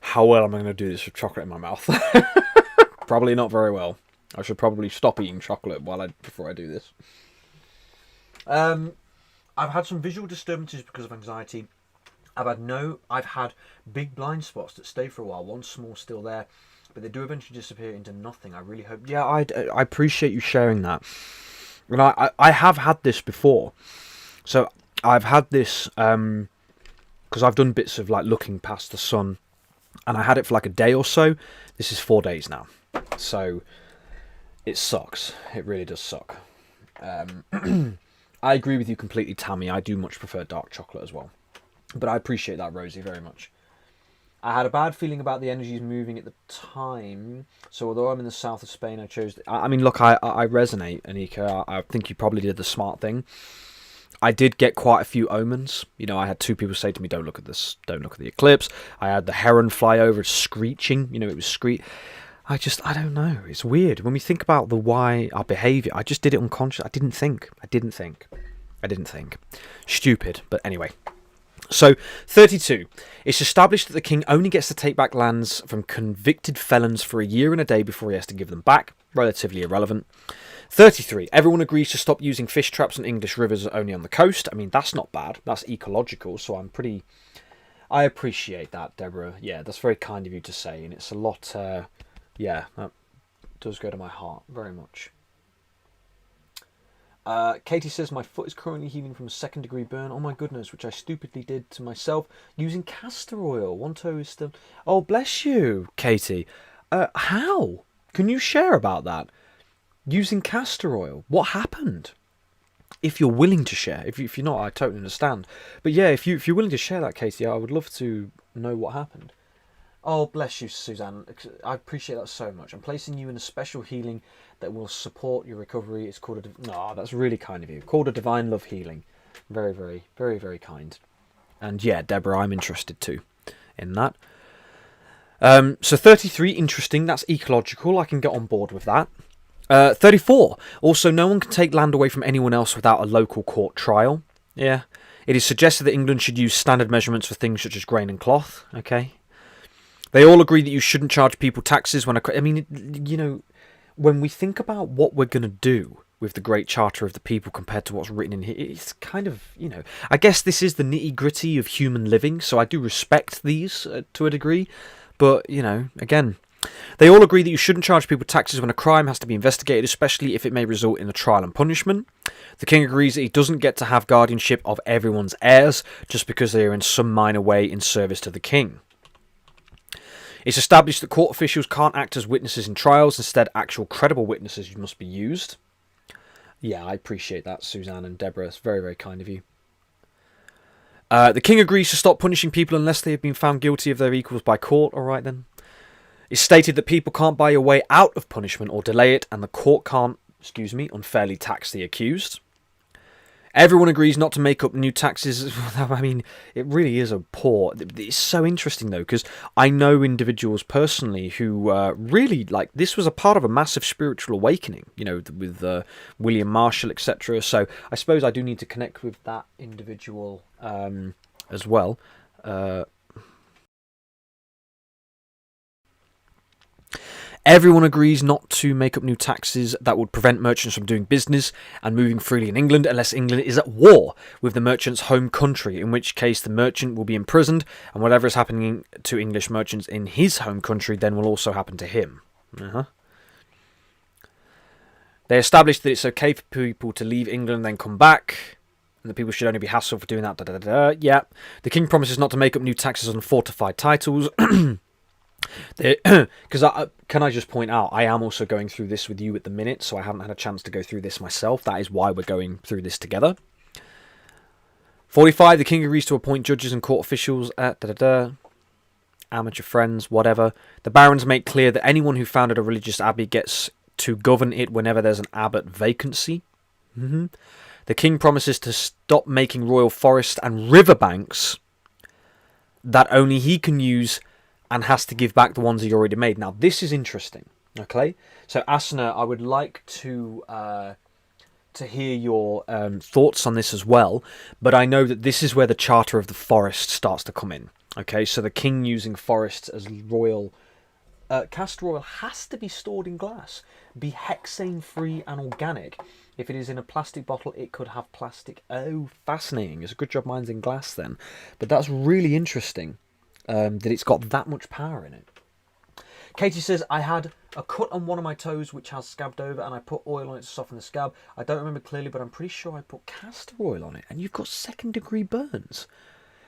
How well am I going to do this with chocolate in my mouth? Probably not very well. I should probably stop eating chocolate before I do this. I've had some visual disturbances because of anxiety. I've had big blind spots that stay for a while. One small still there, but they do eventually disappear into nothing. I really hope. Yeah, I appreciate you sharing that. And I have had this before. So I've had this because I've done bits of like looking past the sun, and I had it for like a day or so. This is 4 days now, so it sucks. It really does suck. I agree with you completely, Tammy. I do much prefer dark chocolate as well, but I appreciate that, Rosie, very much. I had a bad feeling about the energies moving at the time, so although I'm in the south of Spain, I chose. I mean, look, I resonate, Anika. I think you probably did the smart thing. I did get quite a few omens. I had 2 people say to me, don't look at this, don't look at the eclipse. I had the heron fly over screeching, it was I don't know, it's weird. When we think about why our behaviour, I just did it unconscious. I didn't think. Stupid, but anyway. So, 32. It's established that the king only gets to take back lands from convicted felons for a year and a day before he has to give them back. Relatively irrelevant. 33. Everyone agrees to stop using fish traps in English rivers only on the coast. I mean, that's not bad. That's ecological, so I appreciate that, Deborah. Yeah, that's very kind of you to say, and it's a lot, that does go to my heart very much. Katie says, my foot is currently healing from a 2nd-degree burn. Oh my goodness, which I stupidly did to myself using castor oil. One toe is still... Oh, bless you, Katie. How? Can you share about that? Using castor oil. What happened? If you're willing to share. If you're not, I totally understand. But yeah, if you're willing to share that, Katie, I would love to know what happened. Oh, bless you, Suzanne. I appreciate that so much. I'm placing you in a special healing that will support your recovery. It's called a... Oh, that's really kind of you. Called a Divine Love Healing. Very, very, very, very kind. And yeah, Deborah, I'm interested too in that. So 33, interesting. That's ecological. I can get on board with that. 34. Also, no one can take land away from anyone else without a local court trial. Yeah. It is suggested that England should use standard measurements for things such as grain and cloth. Okay. They all agree that you shouldn't charge people taxes when... I mean, you know, when we think about what we're going to do with the Great Charter of the People compared to what's written in here, it's kind of, you know... I guess this is the nitty-gritty of human living, so I do respect these to a degree. But, you know, again... They all agree that you shouldn't charge people taxes when a crime has to be investigated, especially if it may result in a trial and punishment. The King agrees that he doesn't get to have guardianship of everyone's heirs just because they are in some minor way in service to the King. It's established that court officials can't act as witnesses in trials. Instead, actual credible witnesses must be used. Yeah, I appreciate that, Suzanne and Deborah. It's very, very kind of you. The King agrees to stop punishing people unless they have been found guilty of their equals by court. All right, then. It's stated that people can't buy a way out of punishment or delay it, and the court can't, unfairly tax the accused. Everyone agrees not to make up new taxes. I mean, it really is a poor... It's so interesting, though, because I know individuals personally who really, like, this was a part of a massive spiritual awakening, you know, with William Marshall, etc. So I suppose I do need to connect with that individual as well. Everyone agrees not to make up new taxes that would prevent merchants from doing business and moving freely in England unless England is at war with the merchant's home country, in which case the merchant will be imprisoned, and whatever is happening to English merchants in his home country then will also happen to him. They established that it's okay for people to leave England and then come back, and that people should only be hassled for doing that. Yeah. The King promises not to make up new taxes on fortified titles. Because can I just point out, I am also going through this with you at the minute, so I haven't had a chance to go through this myself. That is why we're going through this together. 45. The King agrees to appoint judges and court officials. Amateur friends, whatever. The barons make clear that anyone who founded a religious abbey gets to govern it whenever there's an abbot vacancy. The King promises to stop making royal forests and riverbanks that only he can use, and has to give back the ones he already made. Now, this is interesting, okay? So, Asuna, I would like to hear your thoughts on this as well, but I know that this is where the Charter of the Forest starts to come in, okay? So, the King using forests as royal... castor oil has to be stored in glass, be hexane-free and organic. If it is in a plastic bottle, it could have plastic... Oh, fascinating. It's a good job mine's in glass, then. But that's really interesting. That it's got that much power in it. Katie says, I had a cut on one of my toes which has scabbed over, and I put oil on it to soften the scab. I don't remember clearly, but I'm pretty sure I put castor oil on it, and you've got 2nd-degree burns.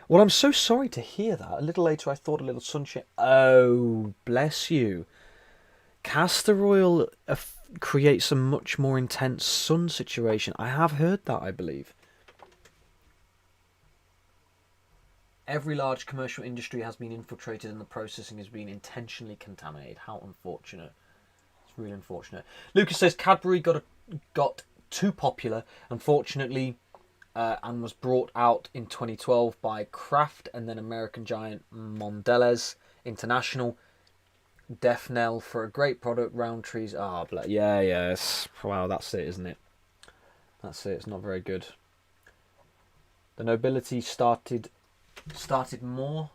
Well, I'm so sorry to hear that. A little later I thought a little sunshine... Oh, bless you. Castor oil creates a much more intense sun situation. I have heard that, I believe. Every large commercial industry has been infiltrated and the processing has been intentionally contaminated. How unfortunate. It's really unfortunate. Lucas says Cadbury got too popular, unfortunately, and was brought out in 2012 by Kraft and then American giant Mondelez International. Death knell for a great product, Roundtree's... yes. Wow, that's it, isn't it? That's it. It's not very good. The nobility started more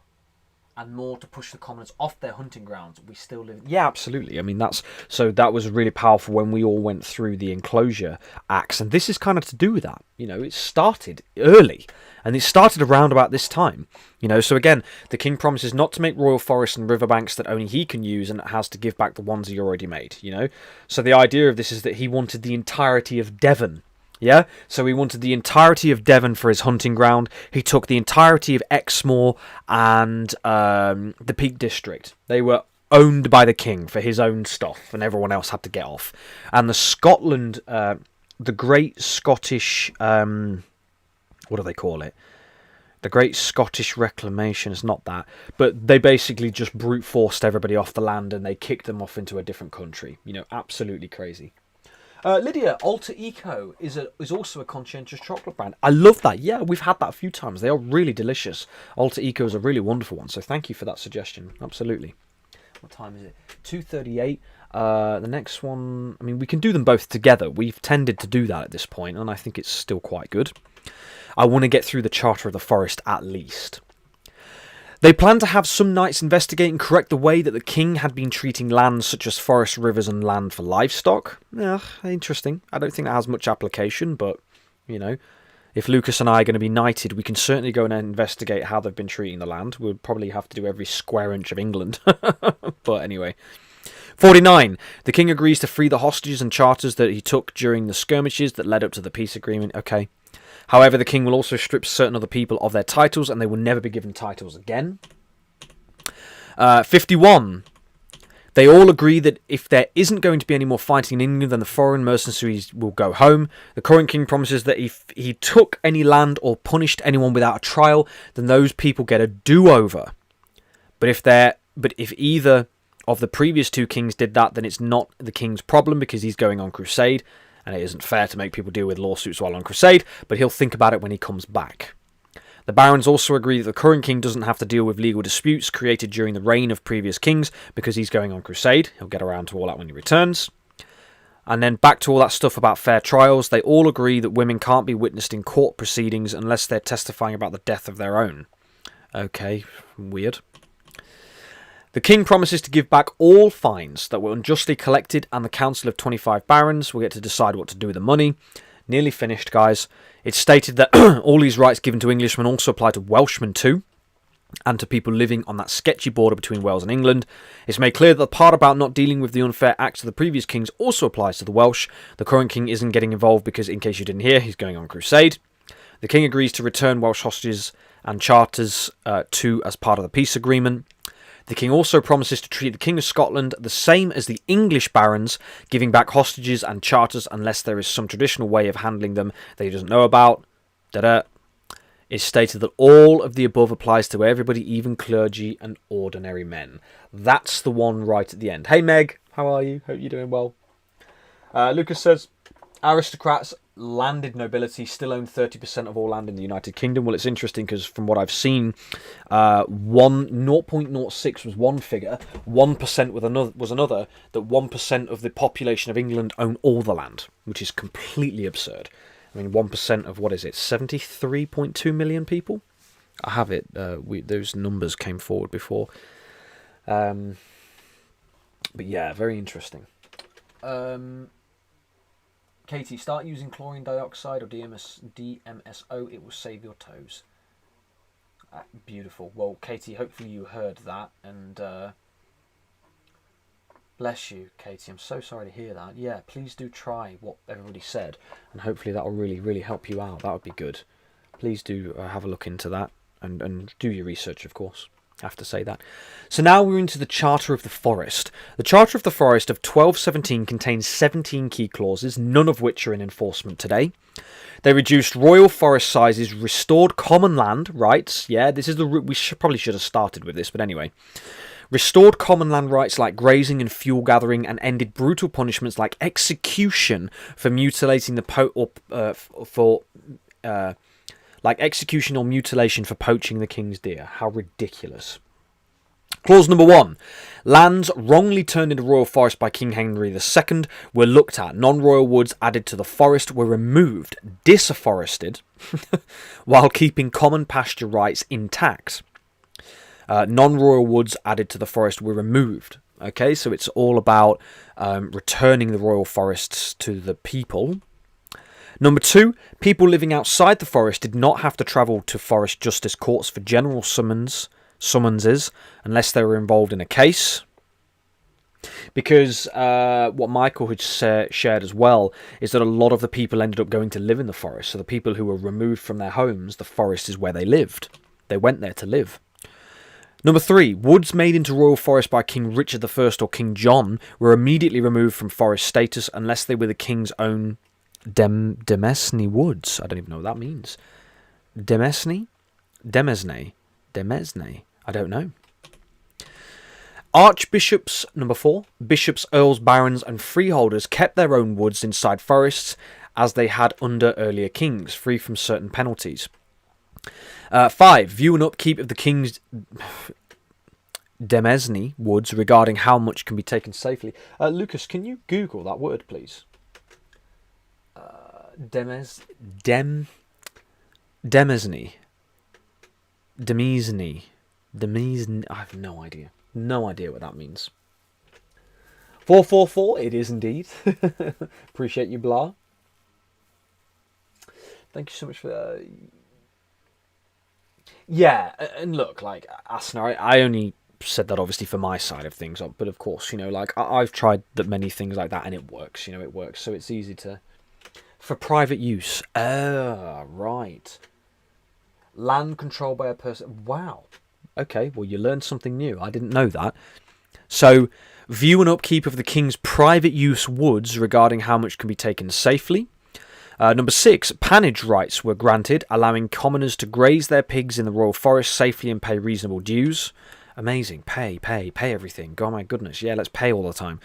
and more to push the commoners off their hunting grounds. We still live... Yeah, absolutely. I mean, that was really powerful when we all went through the Enclosure Acts, and this is kind of to do with that. You know, it started early, and it started around about this time. You know, so again, the King promises not to make royal forests and riverbanks that only he can use, and has to give back the ones he already made, you know. So the idea of this is that he wanted the entirety of Devon Yeah, so he wanted the entirety of Devon for his hunting ground. He took the entirety of Exmoor and the Peak District. They were owned by the king for his own stuff, and everyone else had to get off. And the Scotland, the Great Scottish, what do they call it? The Great Scottish Reclamation is not that, but they basically just brute forced everybody off the land and they kicked them off into a different country. You know, absolutely crazy. Lydia, Alter Eco is also a conscientious chocolate brand. I love that. Yeah, we've had that a few times. They are really delicious. Alter Eco is a really wonderful one, so thank you for that suggestion. Absolutely. What time is it? 2:38. The next one, I mean, we can do them both together. We've tended to do that at this point, and I think it's still quite good. I want to get through the Charter of the Forest at least. They plan to have some knights investigate and correct the way that the king had been treating lands such as forests, rivers and land for livestock. Yeah, interesting. I don't think that has much application, but, you know, if Lucas and I are going to be knighted, we can certainly go and investigate how they've been treating the land. We'll probably have to do every square inch of England. But anyway. 49. The king agrees to free the hostages and charters that he took during the skirmishes that led up to the peace agreement. Okay. However, the king will also strip certain other people of their titles, and they will never be given titles again. 51. They all agree that if there isn't going to be any more fighting in England, then the foreign mercenaries will go home. The current king promises that if he took any land or punished anyone without a trial, then those people get a do-over. But if either of the previous two kings did that, then it's not the king's problem because he's going on crusade. And it isn't fair to make people deal with lawsuits while on crusade, but he'll think about it when he comes back. The barons also agree that the current king doesn't have to deal with legal disputes created during the reign of previous kings because he's going on crusade. He'll get around to all that when he returns. And then back to all that stuff about fair trials. They all agree that women can't be witnessed in court proceedings unless they're testifying about the death of their own. Okay, weird. The king promises to give back all fines that were unjustly collected, and the council of 25 barons will get to decide what to do with the money. Nearly finished, guys. It's stated that all these rights given to Englishmen also apply to Welshmen too, and to people living on that sketchy border between Wales and England. It's made clear that the part about not dealing with the unfair acts of the previous kings also applies to the Welsh. The current king isn't getting involved because, in case you didn't hear, he's going on crusade. The king agrees to return Welsh hostages and charters too as part of the peace agreement. The king also promises to treat the King of Scotland the same as the English barons, giving back hostages and charters unless there is some traditional way of handling them that he doesn't know about. It's stated that all of the above applies to everybody, even clergy and ordinary men. That's the one right at the end. Hey Meg, how are you? Hope you're doing well. Lucas says, aristocrats, landed nobility still own 30% of all land in the United Kingdom. Well, it's interesting because from what I've seen, 0.06 was one figure, 1% was another, that 1% of the population of England own all the land, which is completely absurd. I mean, 1% of, what is it, 73.2 million people? I have it. Those numbers came forward before. But yeah, very interesting. Katie, start using chlorine dioxide or DMSO. It will save your toes. Beautiful. Well, Katie, hopefully you heard that. And bless you, Katie. I'm so sorry to hear that. Yeah, please do try what everybody said. And hopefully that will really, really help you out. That would be good. Please do have a look into that. And do your research, of course. I have to say that. So now we're into the Charter of the Forest. The Charter of the Forest of 1217 contains 17 key clauses, none of which are in enforcement today. They reduced royal forest sizes, restored common land rights. Yeah, this is the route we probably should have started with this, but anyway. Restored common land rights like grazing and fuel gathering, and ended brutal punishments like execution for mutilating the like execution or mutilation for poaching the king's deer. How ridiculous. Clause number 1. Lands wrongly turned into royal forest by King Henry II were looked at. Non-royal woods added to the forest were removed, disafforested, while keeping common pasture rights intact. Non-royal woods added to the forest were removed. Okay, so it's all about returning the royal forests to the people. Number 2, people living outside the forest did not have to travel to forest justice courts for general summonses unless they were involved in a case. Because what Michael had shared as well is that a lot of the people ended up going to live in the forest. So the people who were removed from their homes, the forest is where they lived. They went there to live. Number 3, woods made into royal forest by King Richard I or King John were immediately removed from forest status unless they were the king's own demesne woods. I don't even know what that means. Demesne? Demesne? I don't know. Archbishops, number 4, bishops, earls, barons and freeholders kept their own woods inside forests as they had under earlier kings, free from certain penalties. 5, view and upkeep of the king's demesne woods regarding how much can be taken safely. Lucas, can you Google that word, please? Demesne. I have no idea. No idea what that means. 444, it is indeed. Appreciate you, Blah. Thank you so much for that. Yeah, and look, like, Asna, I only said that obviously for my side of things, but of course, you know, like, I've tried many things like that and it works, you know, it works, so it's easy to... For private use. Right. Land controlled by a person. Wow. Okay, well, you learned something new. I didn't know that. So, view and upkeep of the king's private use woods regarding how much can be taken safely. Number 6, pannage rights were granted, allowing commoners to graze their pigs in the royal forest safely and pay reasonable dues. Amazing. Pay everything. God, my goodness. Yeah, let's pay all the time.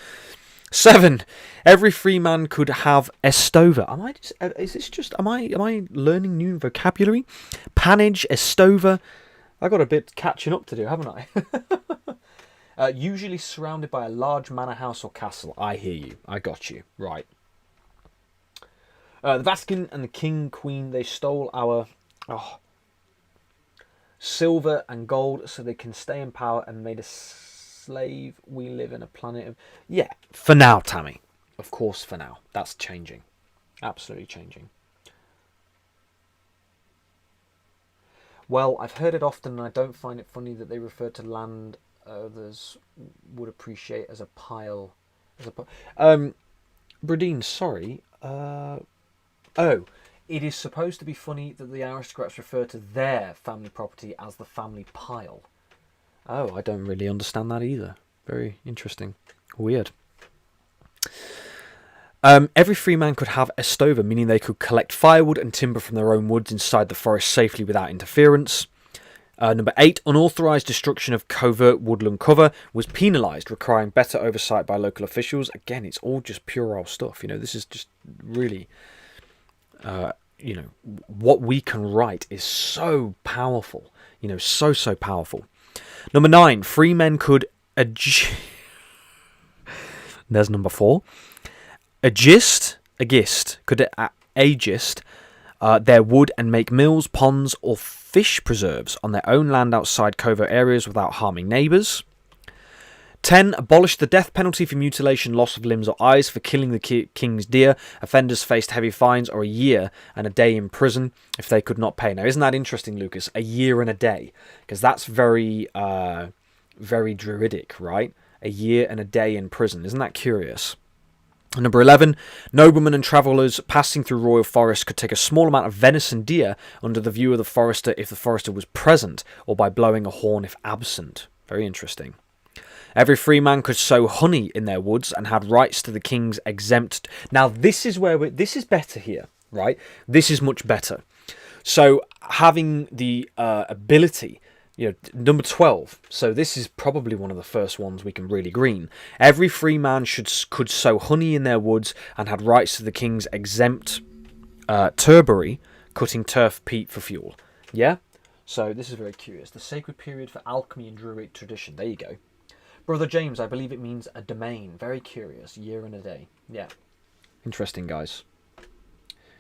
7, every free man could have estover. Am I learning new vocabulary? Pannage, estover. I got a bit catching up to do, haven't I? Usually surrounded by a large manor house or castle. I hear you. I got you. Right. The Vatican and the King, Queen, they stole our silver and gold so they can stay in power and made us slave. We live in a planet of... Yeah, for now, Tammy. Of course, for now. That's changing. Absolutely changing. Well, I've heard it often and I don't find it funny that they refer to land others would appreciate as a pile. Bradeen, sorry. It is supposed to be funny that the aristocrats refer to their family property as the family pile. Oh, I don't really understand that either. Very interesting. Weird. Every free man could have estover, meaning they could collect firewood and timber from their own woods inside the forest safely without interference. Number 8, unauthorised destruction of covert woodland cover was penalised, requiring better oversight by local officials. Again, it's all just puerile stuff. You know, this is just really... you know, what we can write is so powerful. You know, so powerful. Number 9, free men could... There's number 4. Agist could agist their wood and make mills, ponds, or fish preserves on their own land outside covert areas without harming neighbours. 10. Abolish the death penalty for mutilation, loss of limbs or eyes for killing the king's deer. Offenders faced heavy fines or a year and a day in prison if they could not pay. Now, isn't that interesting, Lucas? A year and a day. Because that's very, very druidic, right? A year and a day in prison. Isn't that curious? Number 11. Noblemen and travellers passing through royal forests could take a small amount of venison deer under the view of the forester if the forester was present, or by blowing a horn if absent. Very interesting. Every free man could sow honey in their woods and had rights to the king's exempt... Now, this is where this is better here, right? This is much better. So, having the ability... You know, number 12. So this is probably one of the first ones we can really green. Every free man could sow honey in their woods and had rights to the king's exempt turbery, cutting turf peat for fuel. Yeah? So this is very curious. The sacred period for alchemy and druidic tradition. There you go. Brother James, I believe it means a domain. Very curious. Year and a day. Yeah. Interesting, guys.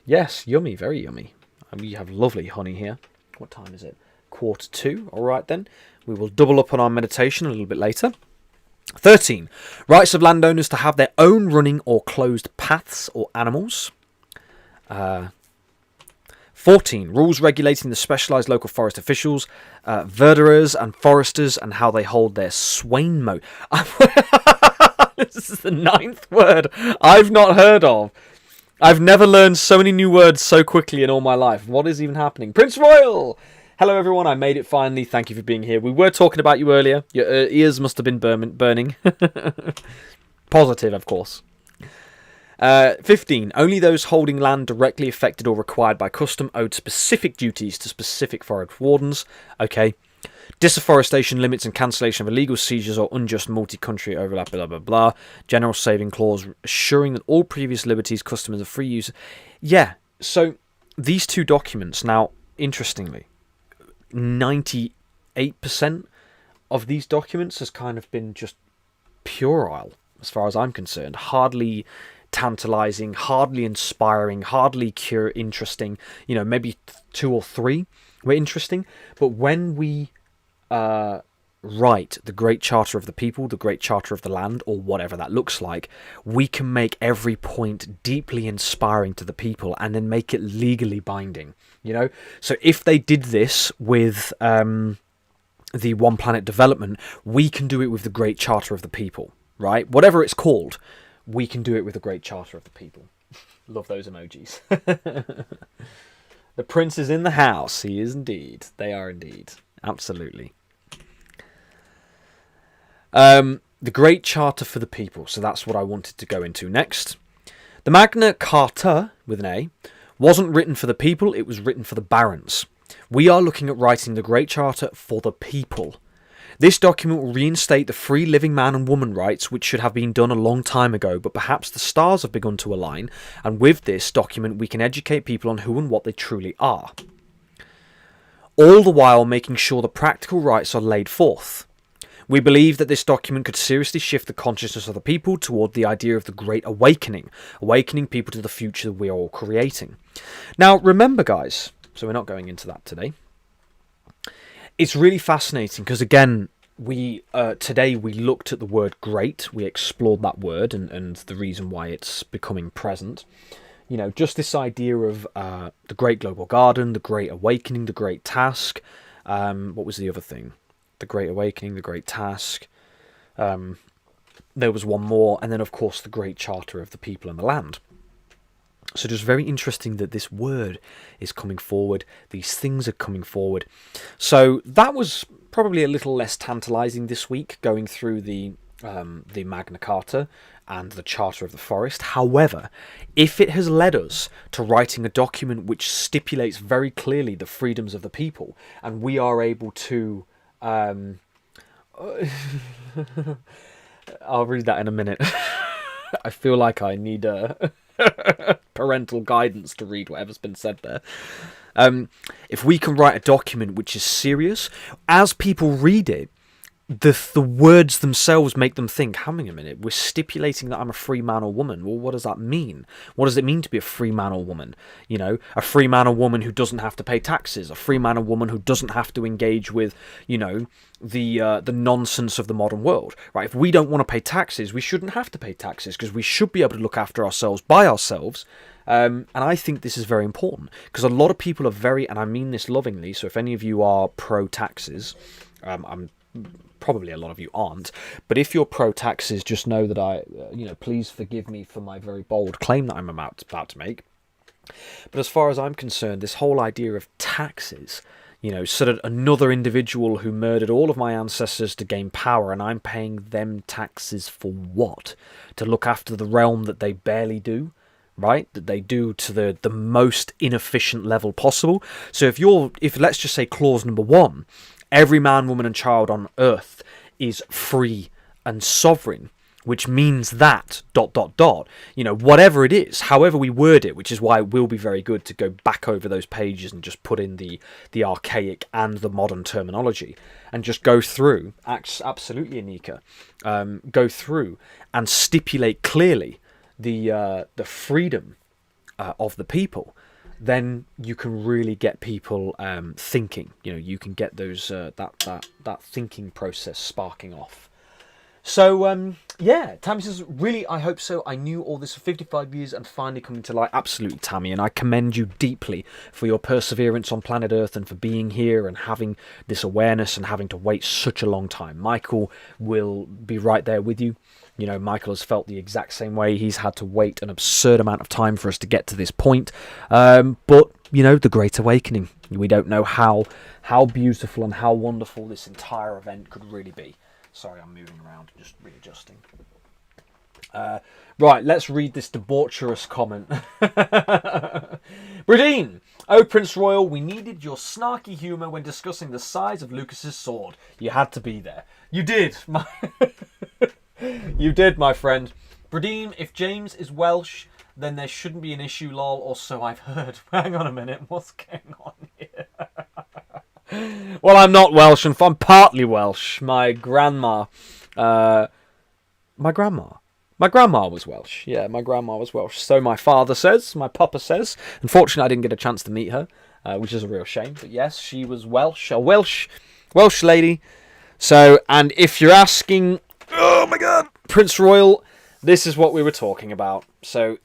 Yes, yummy. Very yummy. We have lovely honey here. What time is it? 1:45. All right, then. We will double up on our meditation a little bit later. 13. Rights of landowners to have their own running or closed paths or animals. 14. Rules regulating the specialised local forest officials, verderers and foresters, and how they hold their swain mode. This is the 9th word I've not heard of. I've never learned so many new words so quickly in all my life. What is even happening? Prince Royal! Hello everyone, I made it finally. Thank you for being here. We were talking about you earlier. Your ears must have been burning. Positive, of course. 15. Only those holding land directly affected or required by custom owed specific duties to specific forest wardens. Okay. Disafforestation limits and cancellation of illegal seizures or unjust multi-country overlap, blah, blah, blah. General saving clause, assuring that all previous liberties, customs, and free use. Yeah, so these two documents, now, interestingly, 98% of these documents has kind of been just puerile, as far as I'm concerned. Hardly tantalizing, hardly inspiring, hardly interesting. You know, maybe 2 or 3 were interesting. But when we write the Great Charter of the People, the Great Charter of the Land, or whatever that looks like, we can make every point deeply inspiring to the people and then make it legally binding, you know? So if they did this with the One Planet development, we can do it with the Great Charter of the People, right? Whatever it's called, we can do it with the Great Charter of the People. Love those emojis. The prince is in the house. He is indeed. They are indeed. Absolutely. The Great Charter for the People. So that's what I wanted to go into next. The Magna Carta, with an A, wasn't written for the people, it was written for the barons. We are looking at writing the Great Charter for the people. This document will reinstate the free living man and woman rights, which should have been done a long time ago, but perhaps the stars have begun to align, and with this document we can educate people on who and what they truly are. All the while making sure the practical rights are laid forth. We believe that this document could seriously shift the consciousness of the people toward the idea of the Great Awakening, awakening people to the future we are all creating. Now, remember, guys, so we're not going into that today. It's really fascinating because, again, today we looked at the word great. We explored that word and the reason why it's becoming present. You know, just this idea of the Great Global Garden, the Great Awakening, the Great Task. What was the other thing? The Great Awakening, the Great Task. There was one more, and then of course the Great Charter of the People and the Land. So just very interesting that this word is coming forward. These things are coming forward. So that was probably a little less tantalizing this week, going through the Magna Carta and the Charter of the Forest. However, if it has led us to writing a document which stipulates very clearly the freedoms of the people, and we are able to I'll read that in a minute. I feel like I need parental guidance to read whatever's been said there. If we can write a document which is serious, as people read it, the words themselves make them think, hang on a minute, we're stipulating that I'm a free man or woman. Well, what does that mean? What does it mean to be a free man or woman? You know, a free man or woman who doesn't have to pay taxes, a free man or woman who doesn't have to engage with, you know, the nonsense of the modern world, right? If we don't want to pay taxes, we shouldn't have to pay taxes because we should be able to look after ourselves by ourselves. And I think this is very important because a lot of people are very, and I mean this lovingly, so if any of you are pro-taxes, I'm probably a lot of you aren't, but if you're pro-taxes, just know that please forgive me for my very bold claim that I'm about to make. But as far as I'm concerned, this whole idea of taxes, you know, so that another individual who murdered all of my ancestors to gain power, and I'm paying them taxes for what? To look after the realm that they barely do, right? That they do to the most inefficient level possible. So if let's just say clause number 1, every man, woman and child on earth is free and sovereign, which means that, ... you know, whatever it is, however we word it, which is why it will be very good to go back over those pages and just put in the archaic and the modern terminology and just go through, absolutely, Anika, go through and stipulate clearly the freedom of the people. Then you can really get people thinking. You know, you can get those that thinking process sparking off. So Yeah, Tammy says, really, I hope so. I knew all this for 55 years and finally coming to light. Absolutely, Tammy, and I commend you deeply for your perseverance on planet Earth and for being here and having this awareness and having to wait such a long time. Michael will be right there with you. You know, Michael has felt the exact same way. He's had to wait an absurd amount of time for us to get to this point. But, you know, the Great Awakening. We don't know how beautiful and how wonderful this entire event could really be. Sorry, I'm moving around, just readjusting. Right, let's read this debaucherous comment. Bradine! Oh, Prince Royal, we needed your snarky humour when discussing the size of Lucas's sword. You had to be there. You did, You did, my friend. Bradine, if James is Welsh, then there shouldn't be an issue, lol, or so I've heard. Hang on a minute, what's going on here? Well, I'm not Welsh, and I'm partly Welsh. My grandma was Welsh. Yeah, my grandma was Welsh. So my father says, my papa says. Unfortunately, I didn't get a chance to meet her, which is a real shame. But yes, she was Welsh, a Welsh lady. So, and if you're asking, oh my God, Prince Royal, this is what we were talking about. So,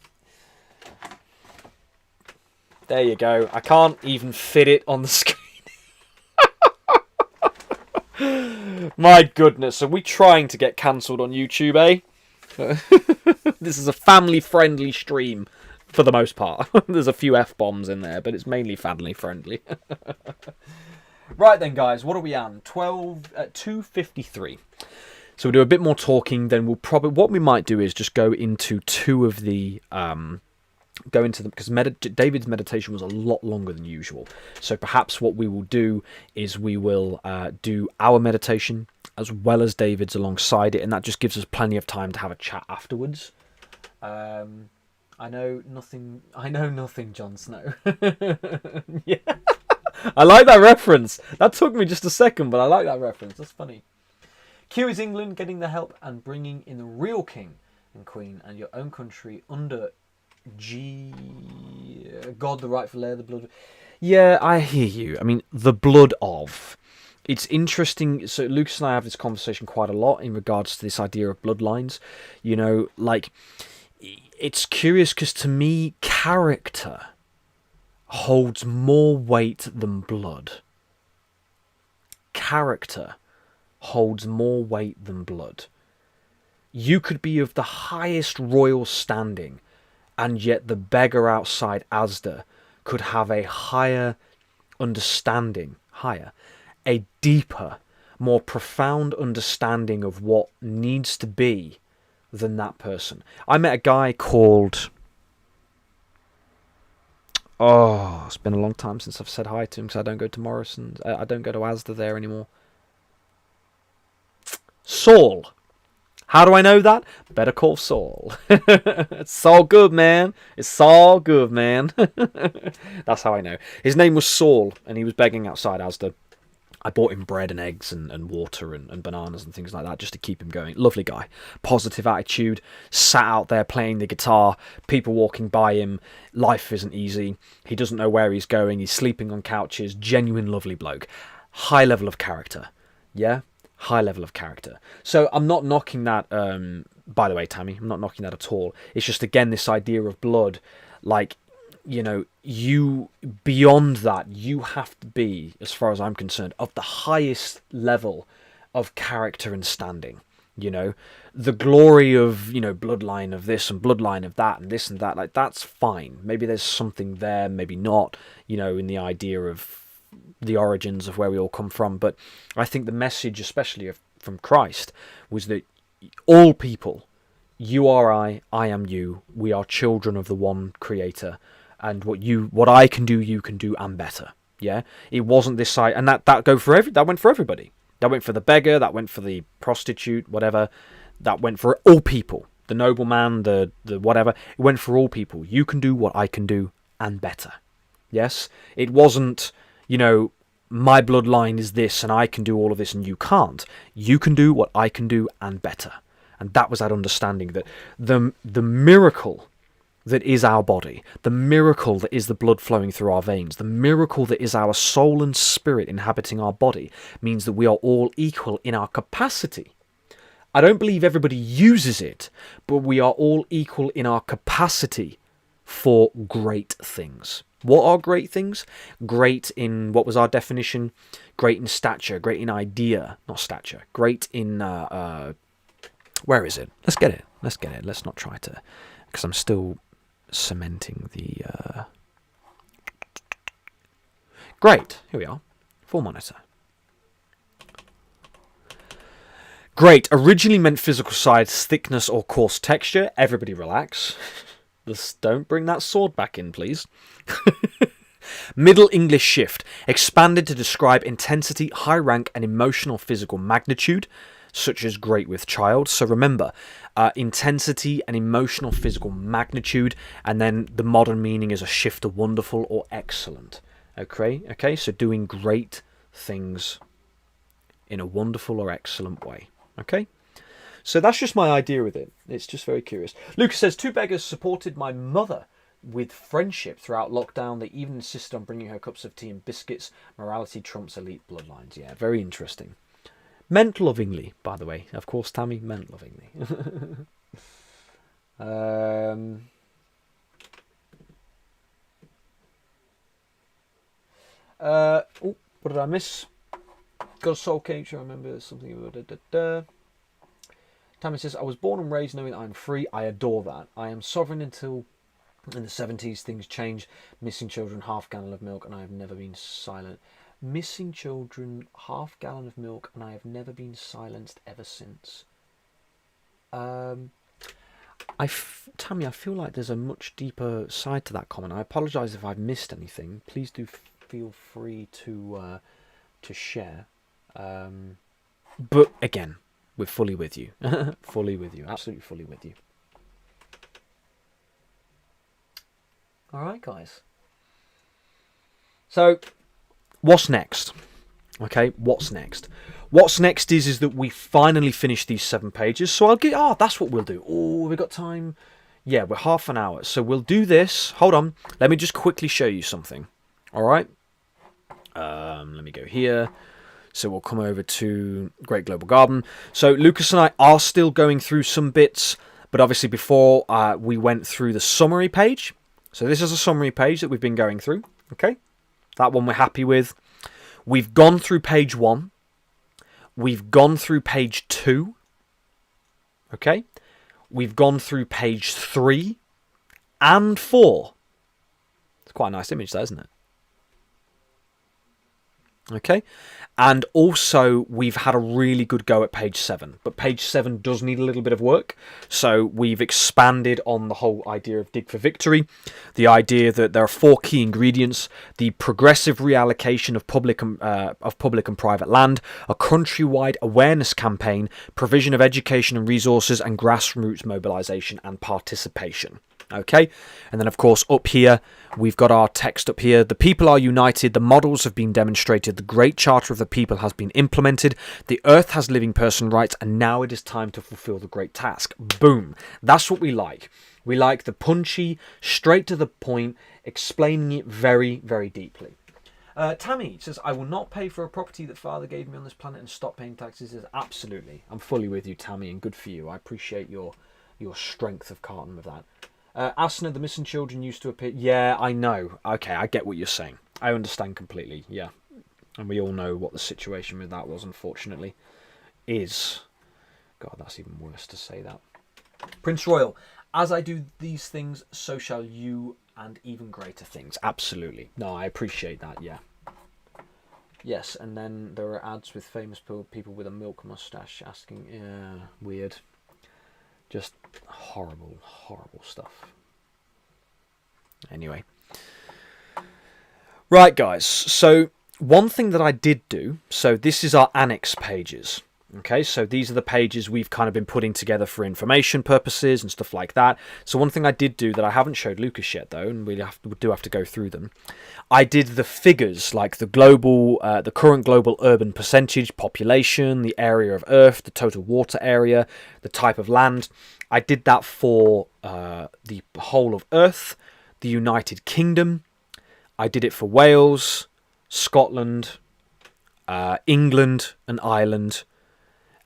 there you go. I can't even fit it on the screen. My goodness, are we trying to get cancelled on YouTube, eh? This is a family-friendly stream, for the most part. There's a few F-bombs in there, but it's mainly family-friendly. Right then, guys, what are we on? 2:53. So we'll do a bit more talking, then we'll probably... What we might do is just go into two of the... because David's meditation was a lot longer than usual. So perhaps what we will do is we will do our meditation as well as David's alongside it, and that just gives us plenty of time to have a chat afterwards. I know nothing, Jon Snow. Yeah. I like that reference. That took me just a second, but I like that reference. That's funny. Q is England getting the help and bringing in the real king and queen and your own country under... God, the rightful heir, the blood. Yeah, I hear you. I mean, the blood of. It's interesting. So Lucas and I have this conversation quite a lot in regards to this idea of bloodlines. You know, like, it's curious because to me, character holds more weight than blood. Character holds more weight than blood. You could be of the highest royal standing, and yet the beggar outside Asda could have a higher understanding, a deeper, more profound understanding of what needs to be than that person. I met a guy called... Oh, it's been a long time since I've said hi to him because I don't go to Morrison's. I don't go to Asda there anymore. Saul. How do I know that? Better call Saul. It's all good, man. It's all good, man. That's how I know. His name was Saul, and he was begging outside Asda. I bought him bread and eggs and water and bananas and things like that just to keep him going. Lovely guy. Positive attitude. Sat out there playing the guitar. People walking by him. Life isn't easy. He doesn't know where he's going. He's sleeping on couches. Genuine lovely bloke. High level of character. Yeah? High level of character. So I'm not knocking that, by the way, Tammy, I'm not knocking that at all. It's just, again, this idea of blood, like, you know, you, beyond that, you have to be, as far as I'm concerned, of the highest level of character and standing. You know, the glory of, you know, bloodline of this and bloodline of that and this and that, like, that's fine. Maybe there's something there, maybe not, you know, in the idea of the origins of where we all come from. But I think the message, especially from Christ, was that all people, you are I am you, we are children of the one creator, and what I can do, you can do, and better. Yeah, it wasn't this side, and that went for everybody. That went for the beggar, that went for the prostitute, whatever. That went for all people. The nobleman, the whatever. It went for all people. You can do what I can do, and better. Yes, it wasn't, you know, my bloodline is this and I can do all of this and you can't. You can do what I can do and better. And that was that understanding that the miracle that is our body, the miracle that is the blood flowing through our veins, the miracle that is our soul and spirit inhabiting our body, means that we are all equal in our capacity I don't believe everybody uses it, but we are all equal in our capacity for great things. What are great things? Great in, what was our definition? Great in stature, great in idea, not stature. Great in, where is it? Let's get it. Let's not try to, because I'm still cementing the, great. Here we are. Full monitor. Great. Originally meant physical size, thickness, or coarse texture. Everybody relax. Just don't bring that sword back in, please. Middle English shift. Expanded to describe intensity, high rank, and emotional physical magnitude, such as great with child. So remember, intensity and emotional physical magnitude, and then the modern meaning is a shift to wonderful or excellent. Okay, so doing great things in a wonderful or excellent way. Okay, so that's just my idea with it. It's just very curious. Lucas says, two beggars supported my mother with friendship throughout lockdown. They even insisted on bringing her cups of tea and biscuits. Morality trumps elite bloodlines. Yeah, very interesting. Meant lovingly, by the way. Of course, Tammy, meant lovingly. What did I miss? Got a soul cage. I remember something about Tammy says, I was born and raised knowing that I'm free. I adore that. I am sovereign until in the 70s things changed. Missing children, half gallon of milk, and I have never been silent. Missing children, half gallon of milk, and I have never been silenced ever since. Tammy, I feel like there's a much deeper side to that comment. I apologise if I've missed anything. Please do feel free to share. But again, we're fully with you. Fully with you. Absolutely fully with you. Alright, guys. So, what's next? Okay, what's next? What's next is that we finally finish these 7 pages. So I'll get... that's what we'll do. Oh, we've got time. Yeah, we're half an hour. So we'll do this. Hold on. Let me just quickly show you something. Alright? Let me go here. So we'll come over to Great Global Garden. So Lucas and I are still going through some bits, but obviously before we went through the summary page. So this is a summary page that we've been going through. Okay, that one we're happy with. We've gone through page 1. We've gone through page 2. Okay, we've gone through page 3 and 4. It's quite a nice image, that, isn't it? Okay, and also we've had a really good go at page 7, but page 7 does need a little bit of work. So we've expanded on the whole idea of dig for victory, the idea that there are 4 key ingredients: the progressive reallocation of public and private land, a countrywide awareness campaign, provision of education and resources, and grassroots mobilisation and participation. Okay, and then of course up here we've got our text up here. The people are united, the models have been demonstrated, the great charter of the people has been implemented, the earth has living person rights, and now it is time to fulfill the great task. Boom. That's what we like. We like the punchy, straight to the point, explaining it very, very deeply. Tammy says, I will not pay for a property that father gave me on this planet and stop paying taxes. Says, absolutely. I'm fully with you, Tammy, and good for you. I appreciate your strength of Carton with that. Asna, the missing children used to appear. Yeah, I know. Okay, I get what you're saying. I understand completely. Yeah. And we all know what the situation with that was, unfortunately. Is. God, that's even worse to say that. Prince Royal, as I do these things, so shall you, and even greater things. Absolutely. No, I appreciate that, yeah. Yes, and then there are ads with famous people with a milk mustache asking, yeah, weird. Just horrible, horrible stuff. Anyway. Right, guys. So, one thing that I did do, so this is our annex pages. Okay, so these are the pages we've kind of been putting together for information purposes and stuff like that. So one thing I did do that I haven't showed Lucas yet, though, and we do have to go through them. I did the figures, like the global, the current global urban percentage, population, the area of Earth, the total water area, the type of land. I did that for the whole of Earth, the United Kingdom. I did it for Wales, Scotland, England and Ireland.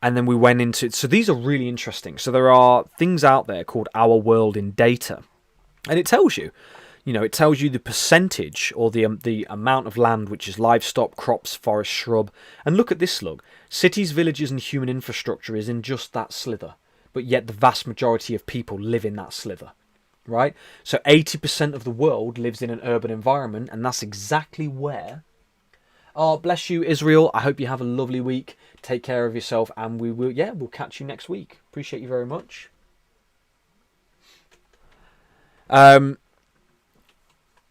And then we went into... So these are really interesting. So there are things out there called Our World in Data. And it tells you, it tells you the percentage or the amount of land which is livestock, crops, forest, shrub. And look at this slug. Cities, villages and human infrastructure is in just that slither. But yet the vast majority of people live in that slither. Right? So 80% of the world lives in an urban environment. And that's exactly where... Oh, bless you, Israel. I hope you have a lovely week. Take care of yourself. And we'll catch you next week. Appreciate you very much.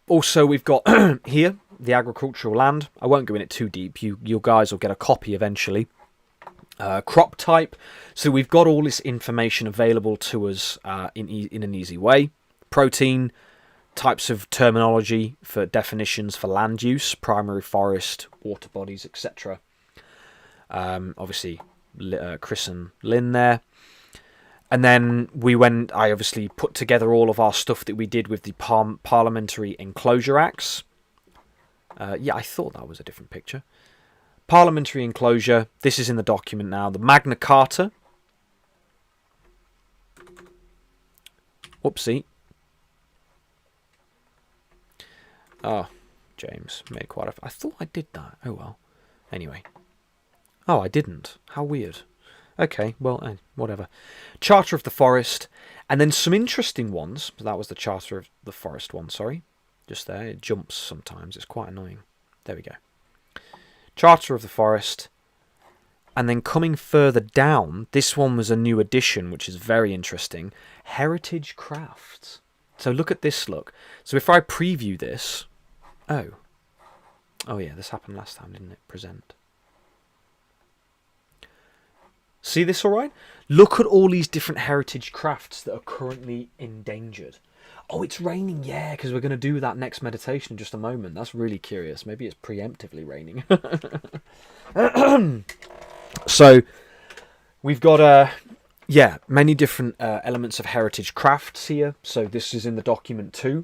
Also, we've got here the agricultural land. I won't go in it too deep. You guys will get a copy eventually. Crop type. So we've got all this information available to us in an easy way. Protein, types of terminology for definitions for land use, primary forest, water bodies, etc. Obviously, Chris and Lynn there. And then I obviously put together all of our stuff that we did with the Parliamentary Enclosure Acts. Yeah, I thought that was a different picture. Parliamentary Enclosure. This is in the document now. The Magna Carta. Whoopsie. Oh, James made quite a... I thought I did that. Oh, well. Anyway. Oh, I didn't. How weird. Okay, well, whatever. Charter of the Forest. And then some interesting ones. That was the Charter of the Forest one, sorry. Just there. It jumps sometimes. It's quite annoying. There we go. Charter of the Forest. And then coming further down, this one was a new addition, which is very interesting. Heritage Crafts. So look at this, look. So if I preview this... Oh yeah, this happened last time, didn't it? Present. See this all right? Look at all these different heritage crafts that are currently endangered. Oh, it's raining, yeah, because we're going to do that next meditation in just a moment. That's really curious. Maybe it's preemptively raining. So, we've got, many different elements of heritage crafts here. So this is in the document too.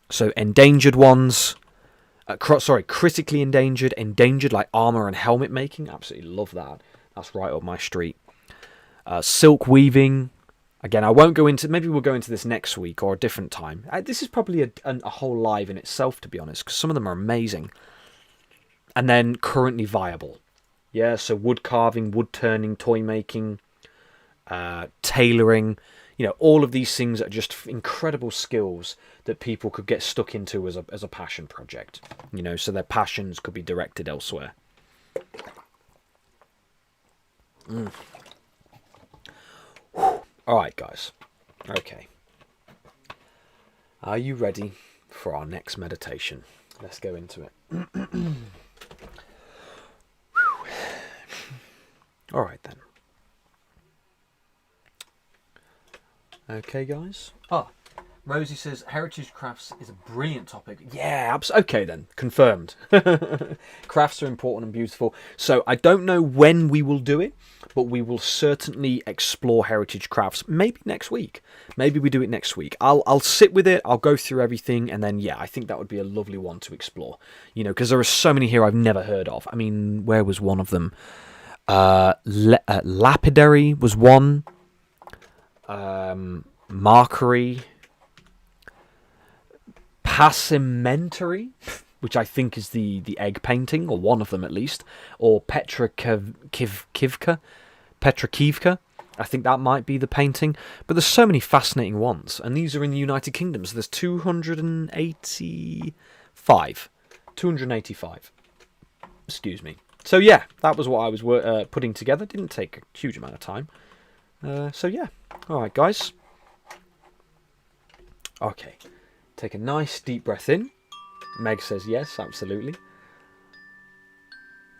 So endangered ones... critically endangered like armour and helmet making. Absolutely love that. That's right up my street. Silk weaving. Again, I won't go into... Maybe we'll go into this next week or a different time. This is probably a whole live in itself, to be honest, because some of them are amazing. And then currently viable. Yeah, so wood carving, wood turning, toy making, tailoring... all of these things are just incredible skills that people could get stuck into as a passion project. So their passions could be directed elsewhere. All right, guys. Okay. Are you ready for our next meditation? Let's go into it. All right, then. Okay, guys. Rosie says, Heritage Crafts is a brilliant topic. Yeah, okay then. Confirmed. Crafts are important and beautiful. So I don't know when we will do it, but we will certainly explore Heritage Crafts. Maybe next week. Maybe we do it next week. I'll sit with it. I'll go through everything. And then, I think that would be a lovely one to explore. Because there are so many here I've never heard of. I mean, where was one of them? Lapidary was one. Markery. Passimentary, which I think is the egg painting, or one of them at least, or Petrakivka. I think that might be the painting. But there's so many fascinating ones, and these are in the United Kingdom. So there's 285. 285. Excuse me. So yeah, that was what I was putting together. Didn't take a huge amount of time. So yeah. All right, guys. Okay. Take a nice deep breath in. Meg says yes, absolutely.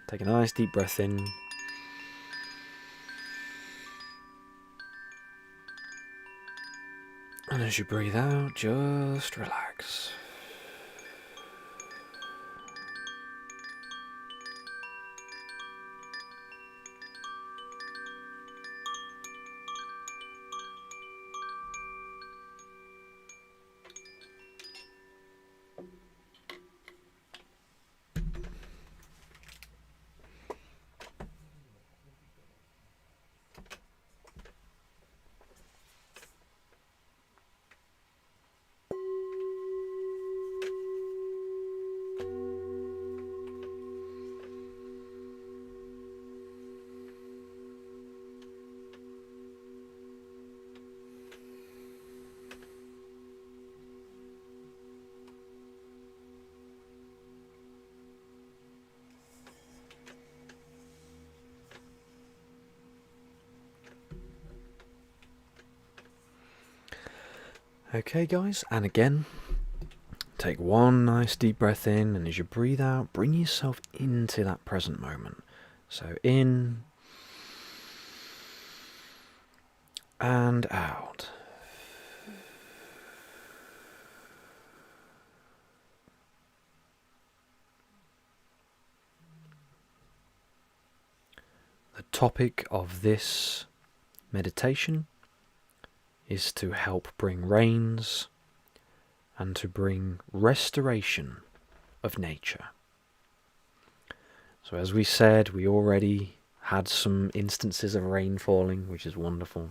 Take a nice deep breath in. And as you breathe out, just relax. Okay, guys, and again, take one nice deep breath in, and as you breathe out, bring yourself into that present moment. So in and out. The topic of this meditation is to help bring rains and to bring restoration of nature. So as we said, we already had some instances of rain falling, which is wonderful.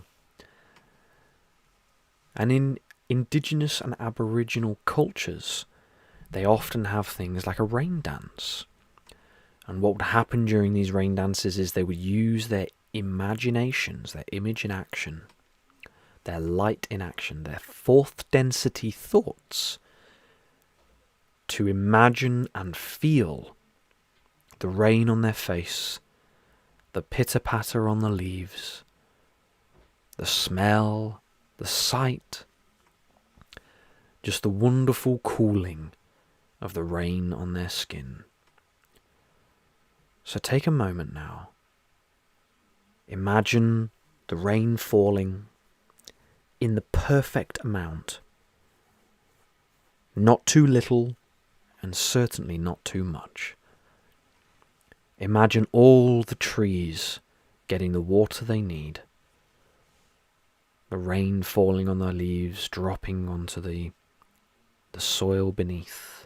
And in indigenous and aboriginal cultures, they often have things like a rain dance. And what would happen during these rain dances is they would use their imaginations, their image in action, their light in action, their fourth density thoughts, to imagine and feel the rain on their face, the pitter-patter on the leaves, the smell, the sight, just the wonderful cooling of the rain on their skin. So take a moment now. Imagine the rain falling in the perfect amount. Not too little, and certainly not too much. Imagine all the trees getting the water they need. The rain falling on their leaves, dropping onto the soil beneath,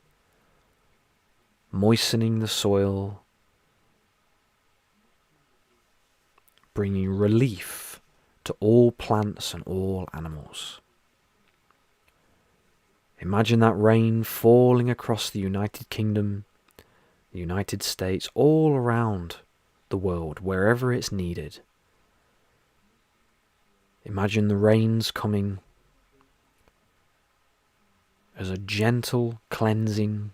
moistening the soil, bringing relief to all plants and all animals. Imagine that rain falling across the United Kingdom, the United States, all around the world, wherever it's needed. Imagine the rains coming as a gentle cleansing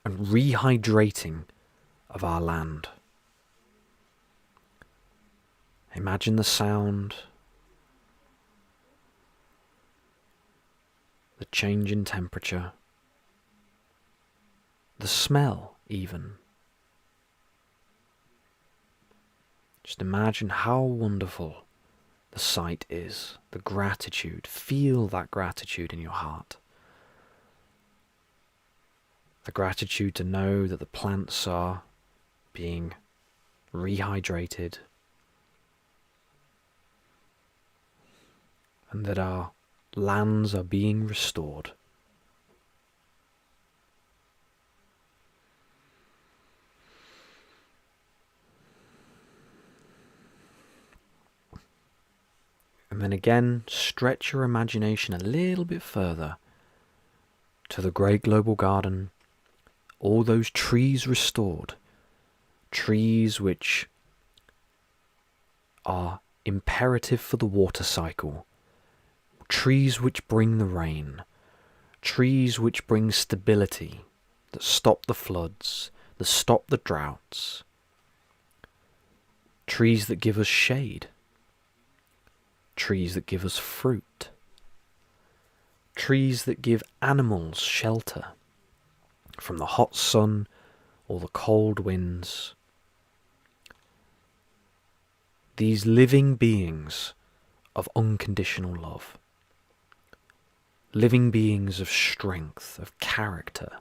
and rehydrating of our land. Imagine the sound, the change in temperature, the smell even. Just imagine how wonderful the sight is, the gratitude. Feel that gratitude in your heart. The gratitude to know that the plants are being rehydrated and that our lands are being restored. And then again, stretch your imagination a little bit further to the great global garden, all those trees restored, trees which are imperative for the water cycle, trees which bring the rain, trees which bring stability, that stop the floods, that stop the droughts, trees that give us shade, trees that give us fruit, trees that give animals shelter from the hot sun or the cold winds. These living beings of unconditional love, living beings of strength, of character.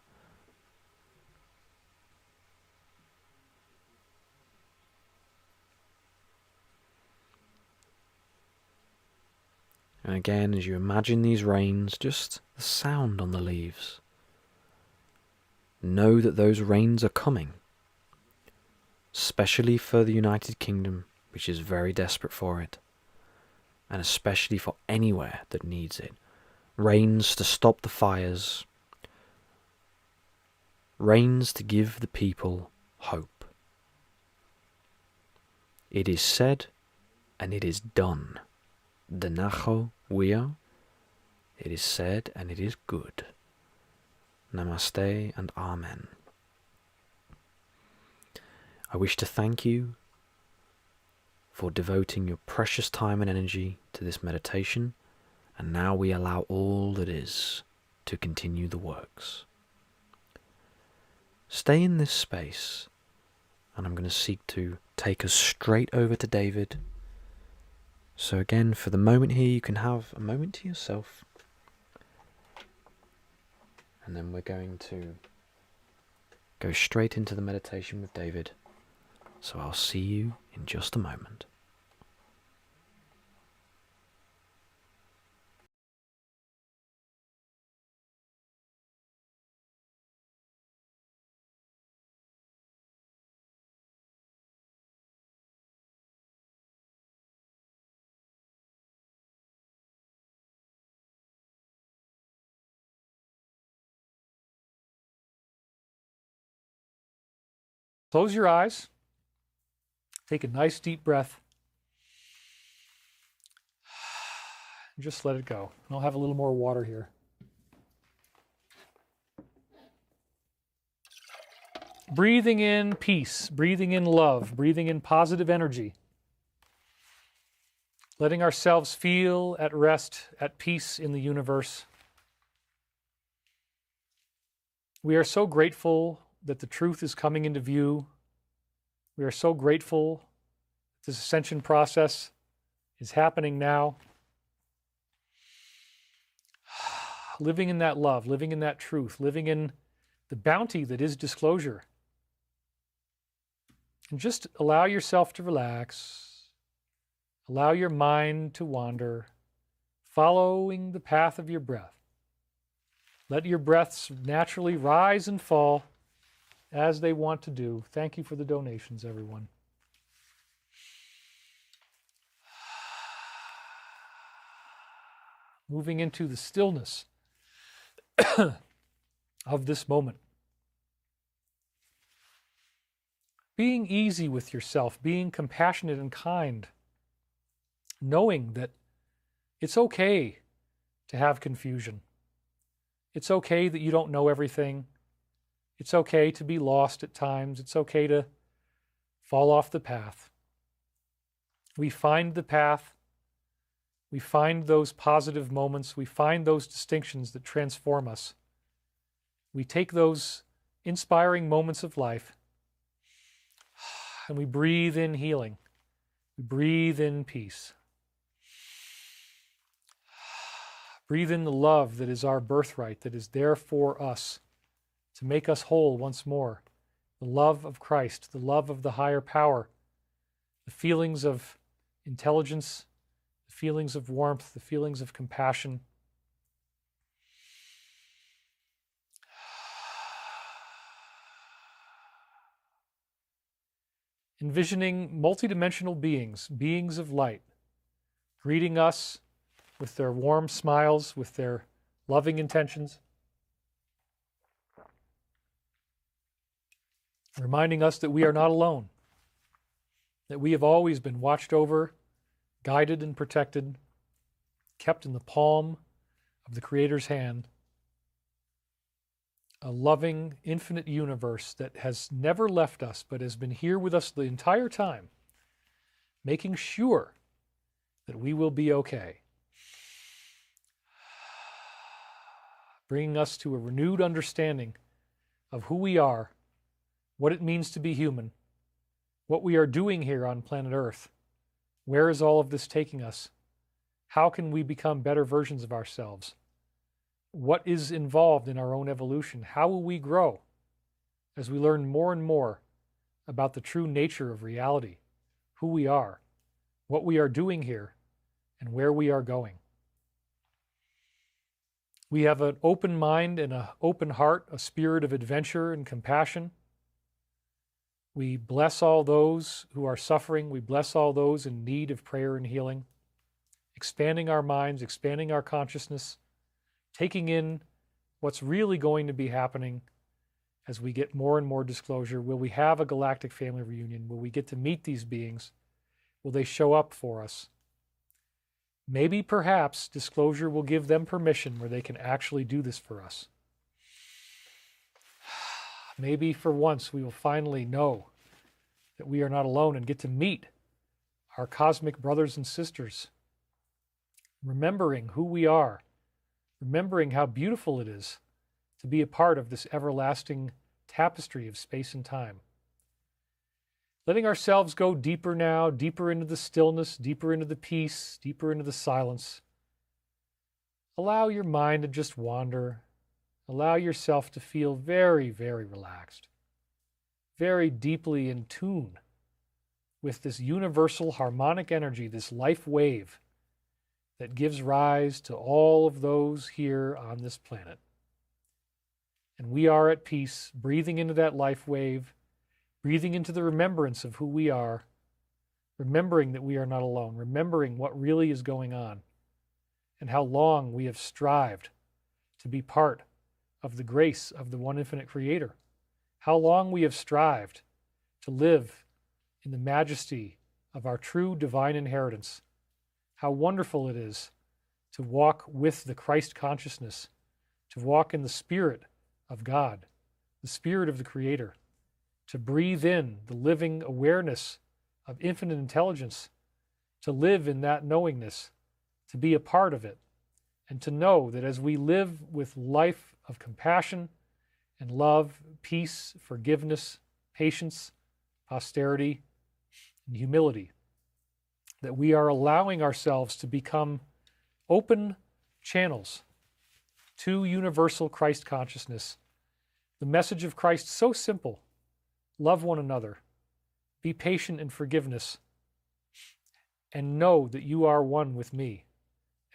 And again, as you imagine these rains, just the sound on the leaves. Know that those rains are coming, especially for the United Kingdom, which is very desperate for it, and especially for anywhere that needs it. Rains to stop the fires, rains to give the people hope. It is said, and it is done. Denacho Wea, it is said and it is good. Namaste and Amen. I wish to thank you for devoting your precious time and energy to this meditation, And now we allow all that is to continue the works. Stay in this space, and I'm going to seek to take us straight over to David. So again, for the moment here, you can have a moment to yourself. And then we're going to go straight into the meditation with David. So I'll see you in just a moment. Close your eyes. Take a nice deep breath. Just let it go. And I'll have a little more water here. Breathing in peace, breathing in love, breathing in positive energy. Letting ourselves feel at rest, at peace in the universe. We are so grateful that the truth is coming into view. We are so grateful that this ascension process is happening now. Living in that love, living in that truth, living in the bounty that is disclosure. And just allow yourself to relax. Allow your mind to wander, following the path of your breath. Let your breaths naturally rise and fall as they want to do. Thank you for the donations, everyone. Moving into the stillness of this moment. Being easy with yourself, being compassionate and kind, knowing that it's okay to have confusion. It's okay that you don't know everything. It's okay to be lost at times. It's okay to fall off the path. We find the path. We find those positive moments. We find those distinctions that transform us. We take those inspiring moments of life and we breathe in healing. We breathe in peace. Breathe in the love that is our birthright, that is there for us to make us whole once more. The love of Christ, the love of the higher power, the feelings of intelligence, the feelings of warmth, the feelings of compassion. Envisioning multidimensional beings, beings of light, greeting us with their warm smiles, with their loving intentions, reminding us that we are not alone, that we have always been watched over, guided and protected, kept in the palm of the Creator's hand. A loving, infinite universe that has never left us, but has been here with us the entire time, making sure that we will be okay. Bringing us to a renewed understanding of who we are, what it means to be human, what we are doing here on planet Earth. Where is all of this taking us? How can we become better versions of ourselves? What is involved in our own evolution? How will we grow as we learn more and more about the true nature of reality, who we are, what we are doing here, and where we are going? We have an open mind and an open heart, a spirit of adventure and compassion. We bless all those who are suffering. We bless all those in need of prayer and healing, expanding our minds, expanding our consciousness, taking in what's really going to be happening as we get more and more disclosure. Will we have a galactic family reunion? Will we get to meet these beings? Will they show up for us? Maybe, perhaps, disclosure will give them permission where they can actually do this for us. Maybe for once we will finally know that we are not alone and get to meet our cosmic brothers and sisters remembering who we are, remembering how beautiful it is to be a part of this everlasting tapestry of space and time. Letting ourselves go deeper now, deeper into the stillness, deeper into the peace, deeper into the silence. Allow your mind to just wander. Allow yourself to feel very, very relaxed, very deeply in tune with this universal harmonic energy, this life wave that gives rise to all of those here on this planet. And we are at peace, breathing into that life wave, breathing into the remembrance of who we are, remembering that we are not alone, remembering what really is going on, and how long we have strived to be part of the grace of the one infinite Creator, how long we have strived to live in the majesty of our true divine inheritance, how wonderful it is to walk with the Christ consciousness, to walk in the Spirit of God, the Spirit of the Creator, to breathe in the living awareness of infinite intelligence, to live in that knowingness, to be a part of it, and to know that as we live with life of compassion and love, peace, forgiveness, patience, posterity, and humility, that we are allowing ourselves to become open channels to universal Christ consciousness. The message of Christ so simple: love one another, be patient in forgiveness, and know that you are one with me.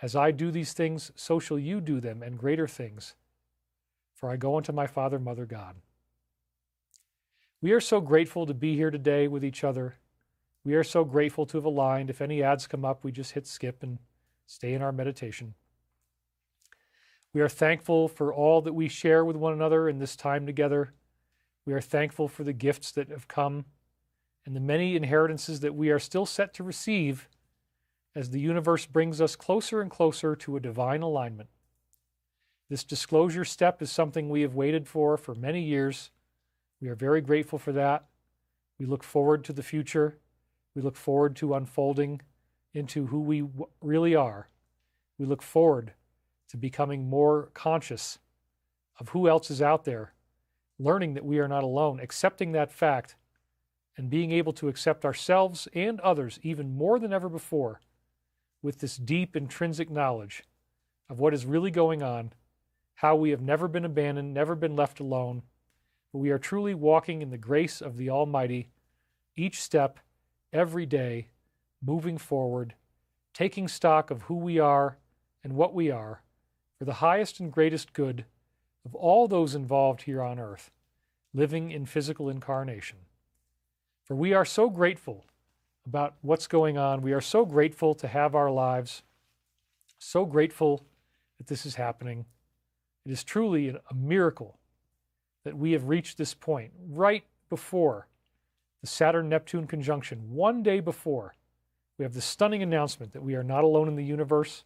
As I do these things, so shall you do them, and greater things. For I go unto my Father, Mother, God. We are so grateful to be here today with each other. We are so grateful to have aligned. If any ads come up, we just hit skip and stay in our meditation. We are thankful for all that we share with one another in this time together. We are thankful for the gifts that have come and the many inheritances that we are still set to receive as the universe brings us closer and closer to a divine alignment. This disclosure step is something we have waited for many years. We are very grateful for that. We look forward to the future. We look forward to unfolding into who we really are. We look forward to becoming more conscious of who else is out there, learning that we are not alone, accepting that fact, and being able to accept ourselves and others even more than ever before with this deep intrinsic knowledge of what is really going on, how we have never been abandoned, never been left alone, but we are truly walking in the grace of the Almighty, each step, every day, moving forward, taking stock of who we are and what we are for the highest and greatest good of all those involved here on earth, living in physical incarnation. For we are so grateful about what's going on. We are so grateful to have our lives, so grateful that this is happening. It is truly a miracle that we have reached this point right before the Saturn-Neptune conjunction. One day before, we have the stunning announcement that we are not alone in the universe,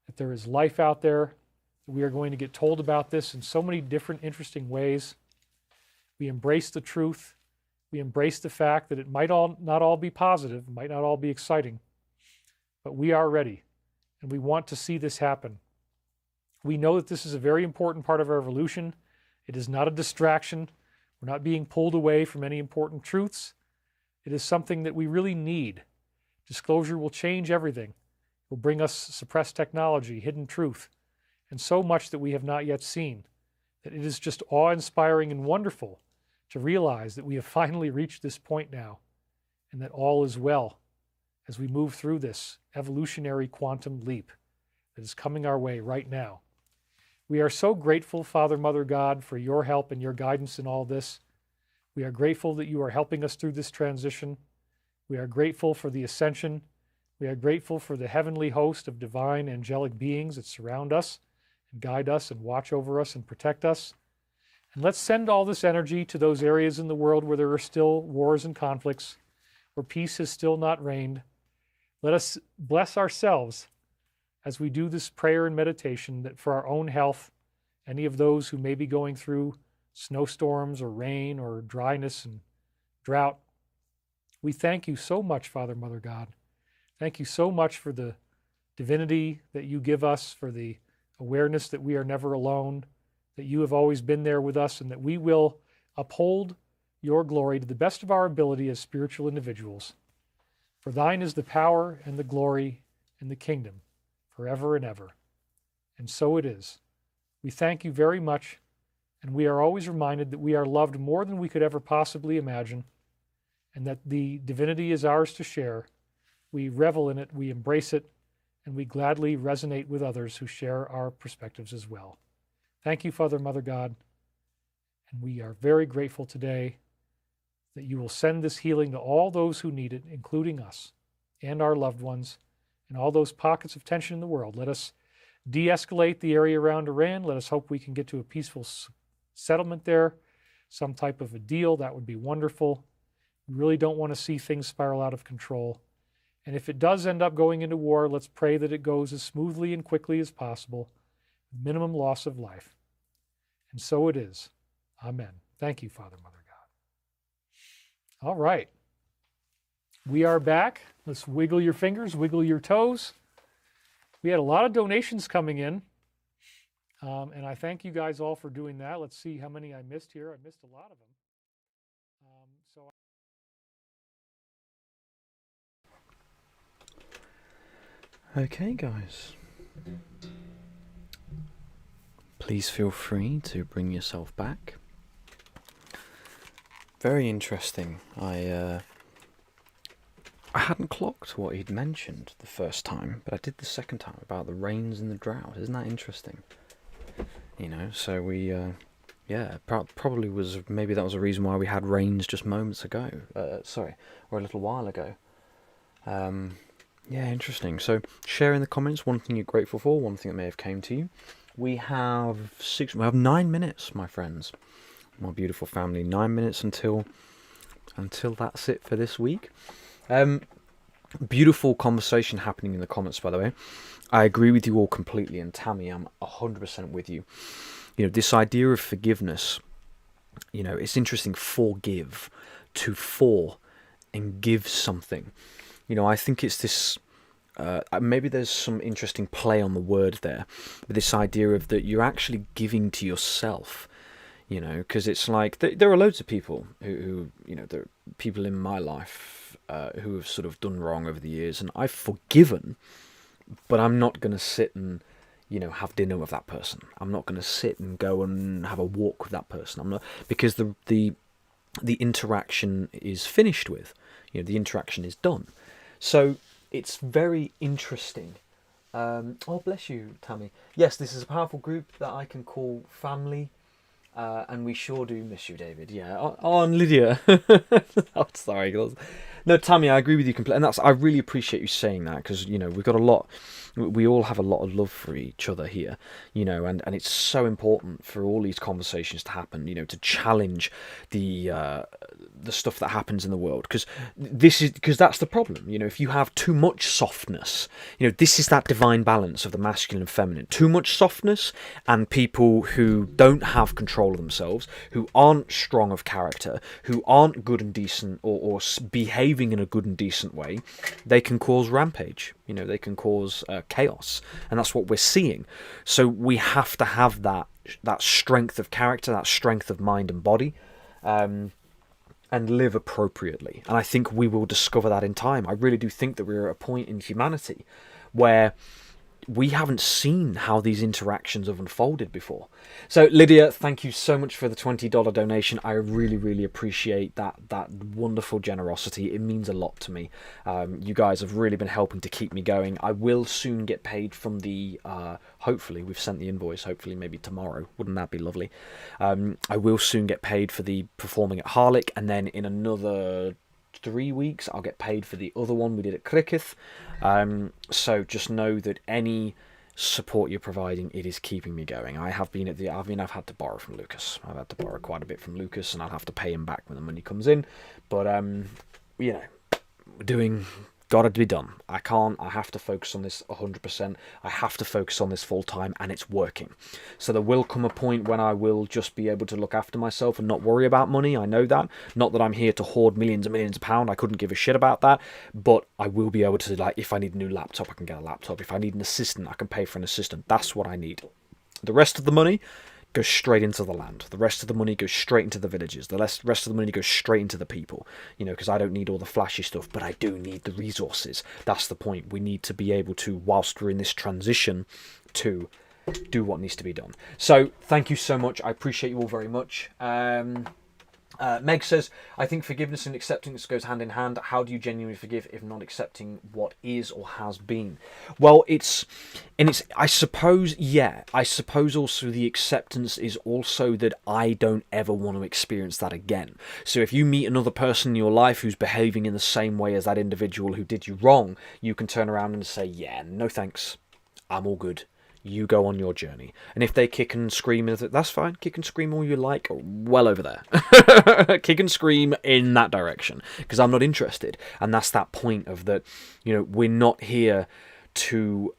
that there is life out there, that we are going to get told about this in so many different interesting ways. We embrace the truth. We embrace the fact that it might not all be positive, might not all be exciting, but we are ready, and we want to see this happen. We know that this is a very important part of our evolution. It is not a distraction. We're not being pulled away from any important truths. It is something that we really need. Disclosure will change everything. It will bring us suppressed technology, hidden truth, and so much that we have not yet seen, that it is just awe-inspiring and wonderful to realize that we have finally reached this point now, and that all is well as we move through this evolutionary quantum leap that is coming our way right now. We are so grateful, Father, Mother, God, for your help and your guidance in all this. We are grateful that you are helping us through this transition. We are grateful for the ascension. We are grateful for the heavenly host of divine angelic beings that surround us and guide us and watch over us and protect us. And let's send all this energy to those areas in the world where there are still wars and conflicts, where peace has still not reigned. Let us bless ourselves as we do this prayer and meditation, that for our own health, any of those who may be going through snowstorms or rain or dryness and drought, we thank you so much, Father, Mother, God. Thank you so much for the divinity that you give us, for the awareness that we are never alone, that you have always been there with us, and that we will uphold your glory to the best of our ability as spiritual individuals. For thine is the power and the glory and the kingdom forever and ever. And so it is. We thank you very much, and we are always reminded that we are loved more than we could ever possibly imagine, and that the divinity is ours to share. We revel in it, we embrace it, and we gladly resonate with others who share our perspectives as well. Thank you, Father, Mother God, and we are very grateful today that you will send this healing to all those who need it, including us and our loved ones, and all those pockets of tension in the world. Let us de-escalate the area around Iran. Let us hope we can get to a peaceful settlement there, some type of a deal. That would be wonderful. We really don't want to see things spiral out of control. And if it does end up going into war, let's pray that it goes as smoothly and quickly as possible, with minimum loss of life. And so it is. Amen. Thank you, Father, Mother God. All right. We are back. Let's wiggle your fingers, wiggle your toes. We had a lot of donations coming in, and I thank you guys all for doing that. Let's see how many I missed here. I missed a lot of them. Okay, guys. Please feel free to bring yourself back. Very interesting. I hadn't clocked what he'd mentioned the first time, but I did the second time about the rains and the drought. Isn't that interesting? You know, so we, probably was, maybe that was a reason why we had rains just moments ago. Or a little while ago. Yeah, interesting. So, share in the comments one thing you're grateful for, one thing that may have came to you. We have 9 minutes, my friends. My beautiful family, 9 minutes until that's it for this week. Beautiful conversation happening in the comments, by the way. I agree with you all completely, and Tammy, I'm 100% with you. You know, this idea of forgiveness, you know, it's interesting. Forgive, to for, and give something. You know, I think it's this. Maybe there's some interesting play on the word there, but this idea of that you're actually giving to yourself. You know, because it's like there are loads of people who you know, there are people in my life who have sort of done wrong over the years, and I've forgiven, but I'm not going to sit and, you know, have dinner with that person. I'm not going to sit and go and have a walk with that person. I'm not, because the interaction is finished with. You know, the interaction is done. So it's very interesting. Oh, bless you, Tammy. Yes, this is a powerful group that I can call family. And we sure do miss you, David. Yeah. Oh, and Lydia. Oh, sorry. No, Tammy, I agree with you completely. And I really appreciate you saying that, because, you know, we all have a lot of love for each other here, you know, and it's so important for all these conversations to happen, you know, to challenge the stuff that happens in the world, because that's the problem. You know, if you have too much softness, you know, this is that divine balance of the masculine and feminine. Too much softness, and people who don't have control of themselves, who aren't strong of character, who aren't good and decent, or behaving in a good and decent way, they can cause rampage. You know, they can cause chaos, and that's what we're seeing. So we have to have that strength of character, that strength of mind and body, and live appropriately. And I think we will discover that in time. I really do think that we're at a point in humanity where we haven't seen how these interactions have unfolded before. So, Lydia, thank you so much for the $20 donation. I really, really appreciate that wonderful generosity. It means a lot to me. You guys have really been helping to keep me going. I will soon get paid from the, hopefully, we've sent the invoice, hopefully maybe tomorrow. Wouldn't that be lovely? I will soon get paid for the performing at Harlech, and then in another 3 weeks I'll get paid for the other one we did at Cricketh. So just know that any support you're providing, it is keeping me going. I've had to borrow from Lucas. I've had to borrow quite a bit from Lucas, and I'll have to pay him back when the money comes in. But you know, we're doing got to be done. I have to focus on this 100%. I have to focus on this full time, and it's working. So there will come a point when I will just be able to look after myself and not worry about money. I know that. Not that I'm here to hoard millions and millions of pounds. I couldn't give a shit about that. But I will be able to, like, if I need a new laptop, I can get a laptop. If I need an assistant, I can pay for an assistant. That's what I need. The rest of the money goes straight into the land. The rest of the money goes straight into the villages. The rest of the money goes straight into the people. Because I don't need all the flashy stuff, but I do need the resources. That's the point. We need to be able to, whilst we're in this transition, to do what needs to be done. So thank you so much. I appreciate you all very much. Meg says, I think forgiveness and acceptance goes hand in hand. How do you genuinely forgive if not accepting what is or has been? Well, I suppose also the acceptance is also that I don't ever want to experience that again. So if you meet another person in your life who's behaving in the same way as that individual who did you wrong, you can turn around and say, yeah, no thanks, I'm all good. You go on your journey. And if they kick and scream, that's fine. Kick and scream all you like. Well over there. Kick and scream in that direction. Because I'm not interested. And that's that point of that, we're not here to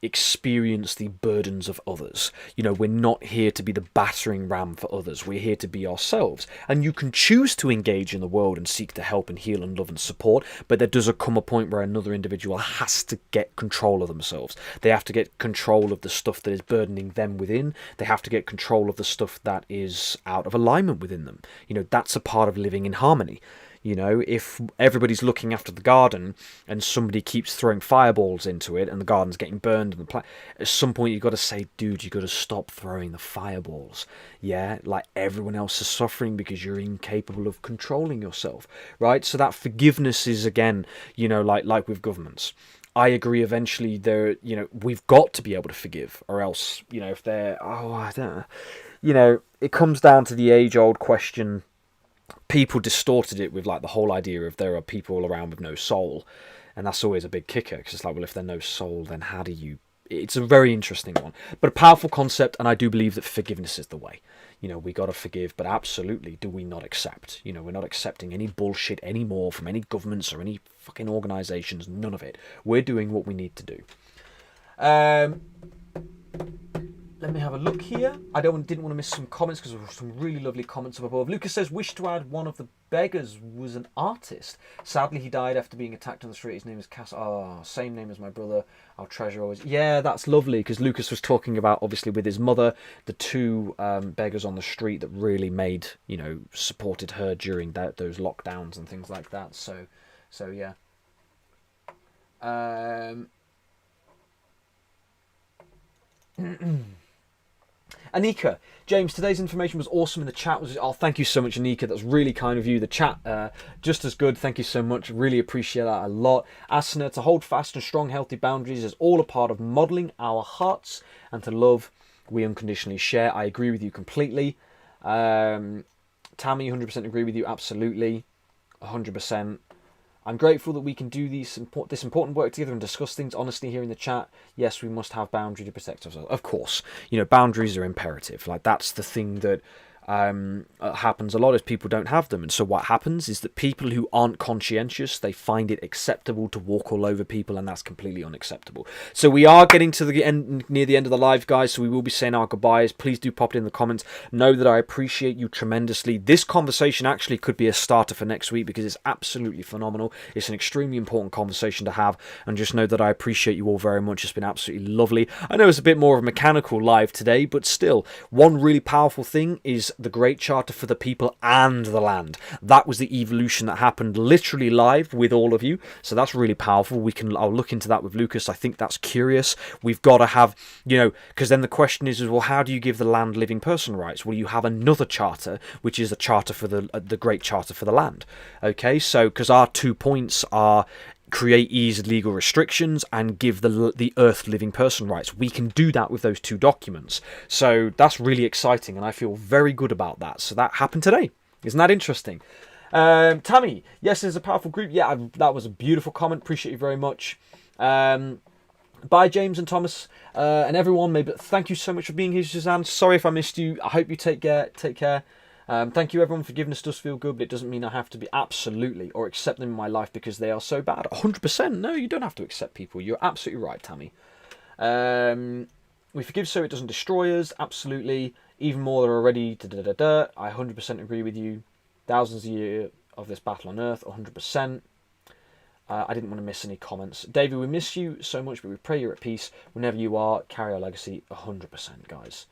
experience the burdens of others. We're not here to be the battering ram for others. We're here to be ourselves. And you can choose to engage in the world and seek to help and heal and love and support, but there does come a point where another individual has to get control of themselves. They have to get control of the stuff that is burdening them within. They have to get control of the stuff that is out of alignment within them. That's a part of living in harmony. If everybody's looking after the garden and somebody keeps throwing fireballs into it and the garden's getting burned, at some point you've got to say, dude, you've got to stop throwing the fireballs. Yeah, like everyone else is suffering because you're incapable of controlling yourself, right? So that forgiveness is, again, like with governments. I agree eventually we've got to be able to forgive, or else, if they're, I don't know, it comes down to the age-old question. People distorted it with, like, the whole idea of there are people around with no soul, and that's always a big kicker, because it's like, well, if there's no soul, then how do you... It's a very interesting one, but a powerful concept, and I do believe that forgiveness is the way. We got to forgive, but absolutely do we not accept. We're not accepting any bullshit anymore from any governments or any fucking organisations, none of it. We're doing what we need to do. Let me have a look here. I didn't want to miss some comments because there were some really lovely comments up above. Lucas says, wish to add one of the beggars was an artist. Sadly, he died after being attacked on the street. His name is Cass. Same name as my brother. I'll treasure always. Yeah, that's lovely, because Lucas was talking about, obviously, with his mother, the two beggars on the street that really made, supported her during those lockdowns and things like that. So yeah. Anika, James, today's information was awesome in the chat. Thank you so much, Anika. That's really kind of you. The chat, just as good. Thank you so much. Really appreciate that a lot. Asana, to hold fast and strong, healthy boundaries is all a part of modelling our hearts, and to love, we unconditionally share. I agree with you completely. Tammy, 100% agree with you. Absolutely. 100%. I'm grateful that we can do this important work together and discuss things honestly here in the chat. Yes, we must have boundaries to protect ourselves. Of course, boundaries are imperative. Like, that's the thing that happens a lot, is people don't have them. And so what happens is that people who aren't conscientious, they find it acceptable to walk all over people, and that's completely unacceptable. So we are getting to the end, near the end of the live, guys, so we will be saying our goodbyes. Please do pop it in the comments. Know that I appreciate you tremendously. This conversation actually could be a starter for next week, because it's absolutely phenomenal. It's an extremely important conversation to have, and just know that I appreciate you all very much. It's been absolutely lovely. I know it's a bit more of a mechanical live today, but still, one really powerful thing is the Great Charter for the people and the land. That was the evolution that happened literally live with all of you, so that's really powerful. I'll look into that with Lucas. I think that's curious. We've got to have, because then the question is, well, how do you give the land living person rights? Well, you have another charter, which is a charter for the Great Charter for the land. Okay, so because our 2 points are create ease legal restrictions and give the earth living person rights. We can do that with those two documents. So that's really exciting, and I feel very good about that. So that happened today. Isn't that interesting? Tammy, yes, there's a powerful group. Yeah, that was a beautiful comment. Appreciate you very much. Bye, James and Thomas, and everyone. Maybe thank you so much for being here, Suzanne. Sorry if I missed you. I hope you take care. Thank you everyone for giving us Does Feel Good, but it doesn't mean I have to be absolutely or accept them in my life because they are so bad. 100%. No, you don't have to accept people. You're absolutely right, Tammy. We forgive so it doesn't destroy us. Absolutely. Even more that are already I 100% agree with you. Thousands of years of this battle on Earth. 100%. I didn't want to miss any comments. David, we miss you so much, but we pray you're at peace whenever you are. Carry our legacy. 100%, guys.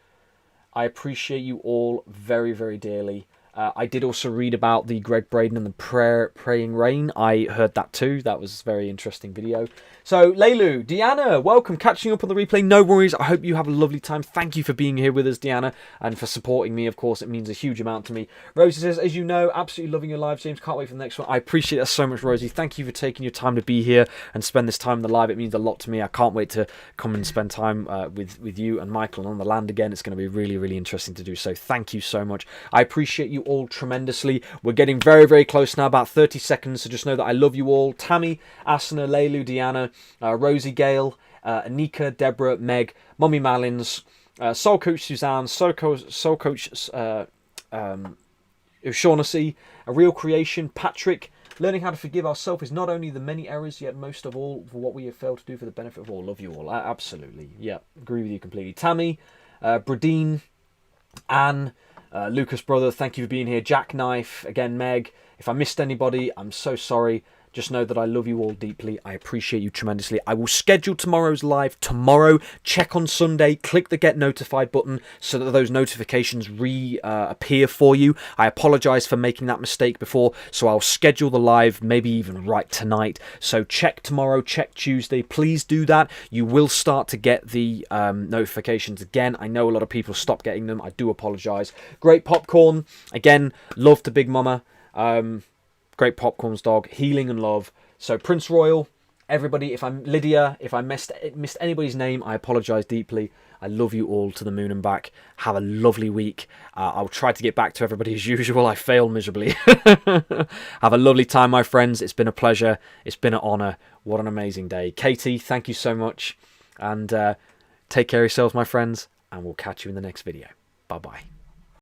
I appreciate you all very, very dearly. I did also read about the Greg Braden and the Praying Rain. I heard that too. That was a very interesting video. So, Leilu, Deanna, welcome. Catching up on the replay. No worries. I hope you have a lovely time. Thank you for being here with us, Deanna, and for supporting me. Of course, it means a huge amount to me. Rosie says, as you know, absolutely loving your live streams. Can't wait for the next one. I appreciate that so much, Rosie. Thank you for taking your time to be here and spend this time in the live. It means a lot to me. I can't wait to come and spend time with you and Michael and on the land again. It's going to be really, really interesting to do. So thank you so much. I appreciate you all tremendously. We're getting very, very close now, about 30 seconds. So just know that I love you all. Tammy, Asana, Leilu, Deanna, Rosie, Gale, Anika, Deborah, Meg, Mummy Malins, Soul Coach Suzanne, Soul Coach Shaughnessy, A Real Creation, Patrick. Learning how to forgive ourselves is not only the many errors, yet most of all for what we have failed to do for the benefit of all. Love you all. Absolutely. Yeah, agree with you completely. Tammy, Bradine, Anne, Lucas Brother, thank you for being here. Jackknife, again, Meg. If I missed anybody, I'm so sorry. Just know that I love you all deeply. I appreciate you tremendously. I will schedule tomorrow's live tomorrow. Check on Sunday. Click the Get Notified button so that those notifications appear for you. I apologise for making that mistake before, so I'll schedule the live maybe even right tonight. So check tomorrow, check Tuesday. Please do that. You will start to get the notifications again. I know a lot of people stopped getting them. I do apologise. Great popcorn. Again, love to Big Mama. Great popcorns, dog. Healing and love. So Prince Royal, everybody, if I'm Lydia, if I missed anybody's name, I apologise deeply. I love you all to the moon and back. Have a lovely week. I'll try to get back to everybody as usual. I fail miserably. Have a lovely time, my friends. It's been a pleasure. It's been an honour. What an amazing day. Katie, thank you so much. And take care of yourselves, my friends. And we'll catch you in the next video. Bye-bye.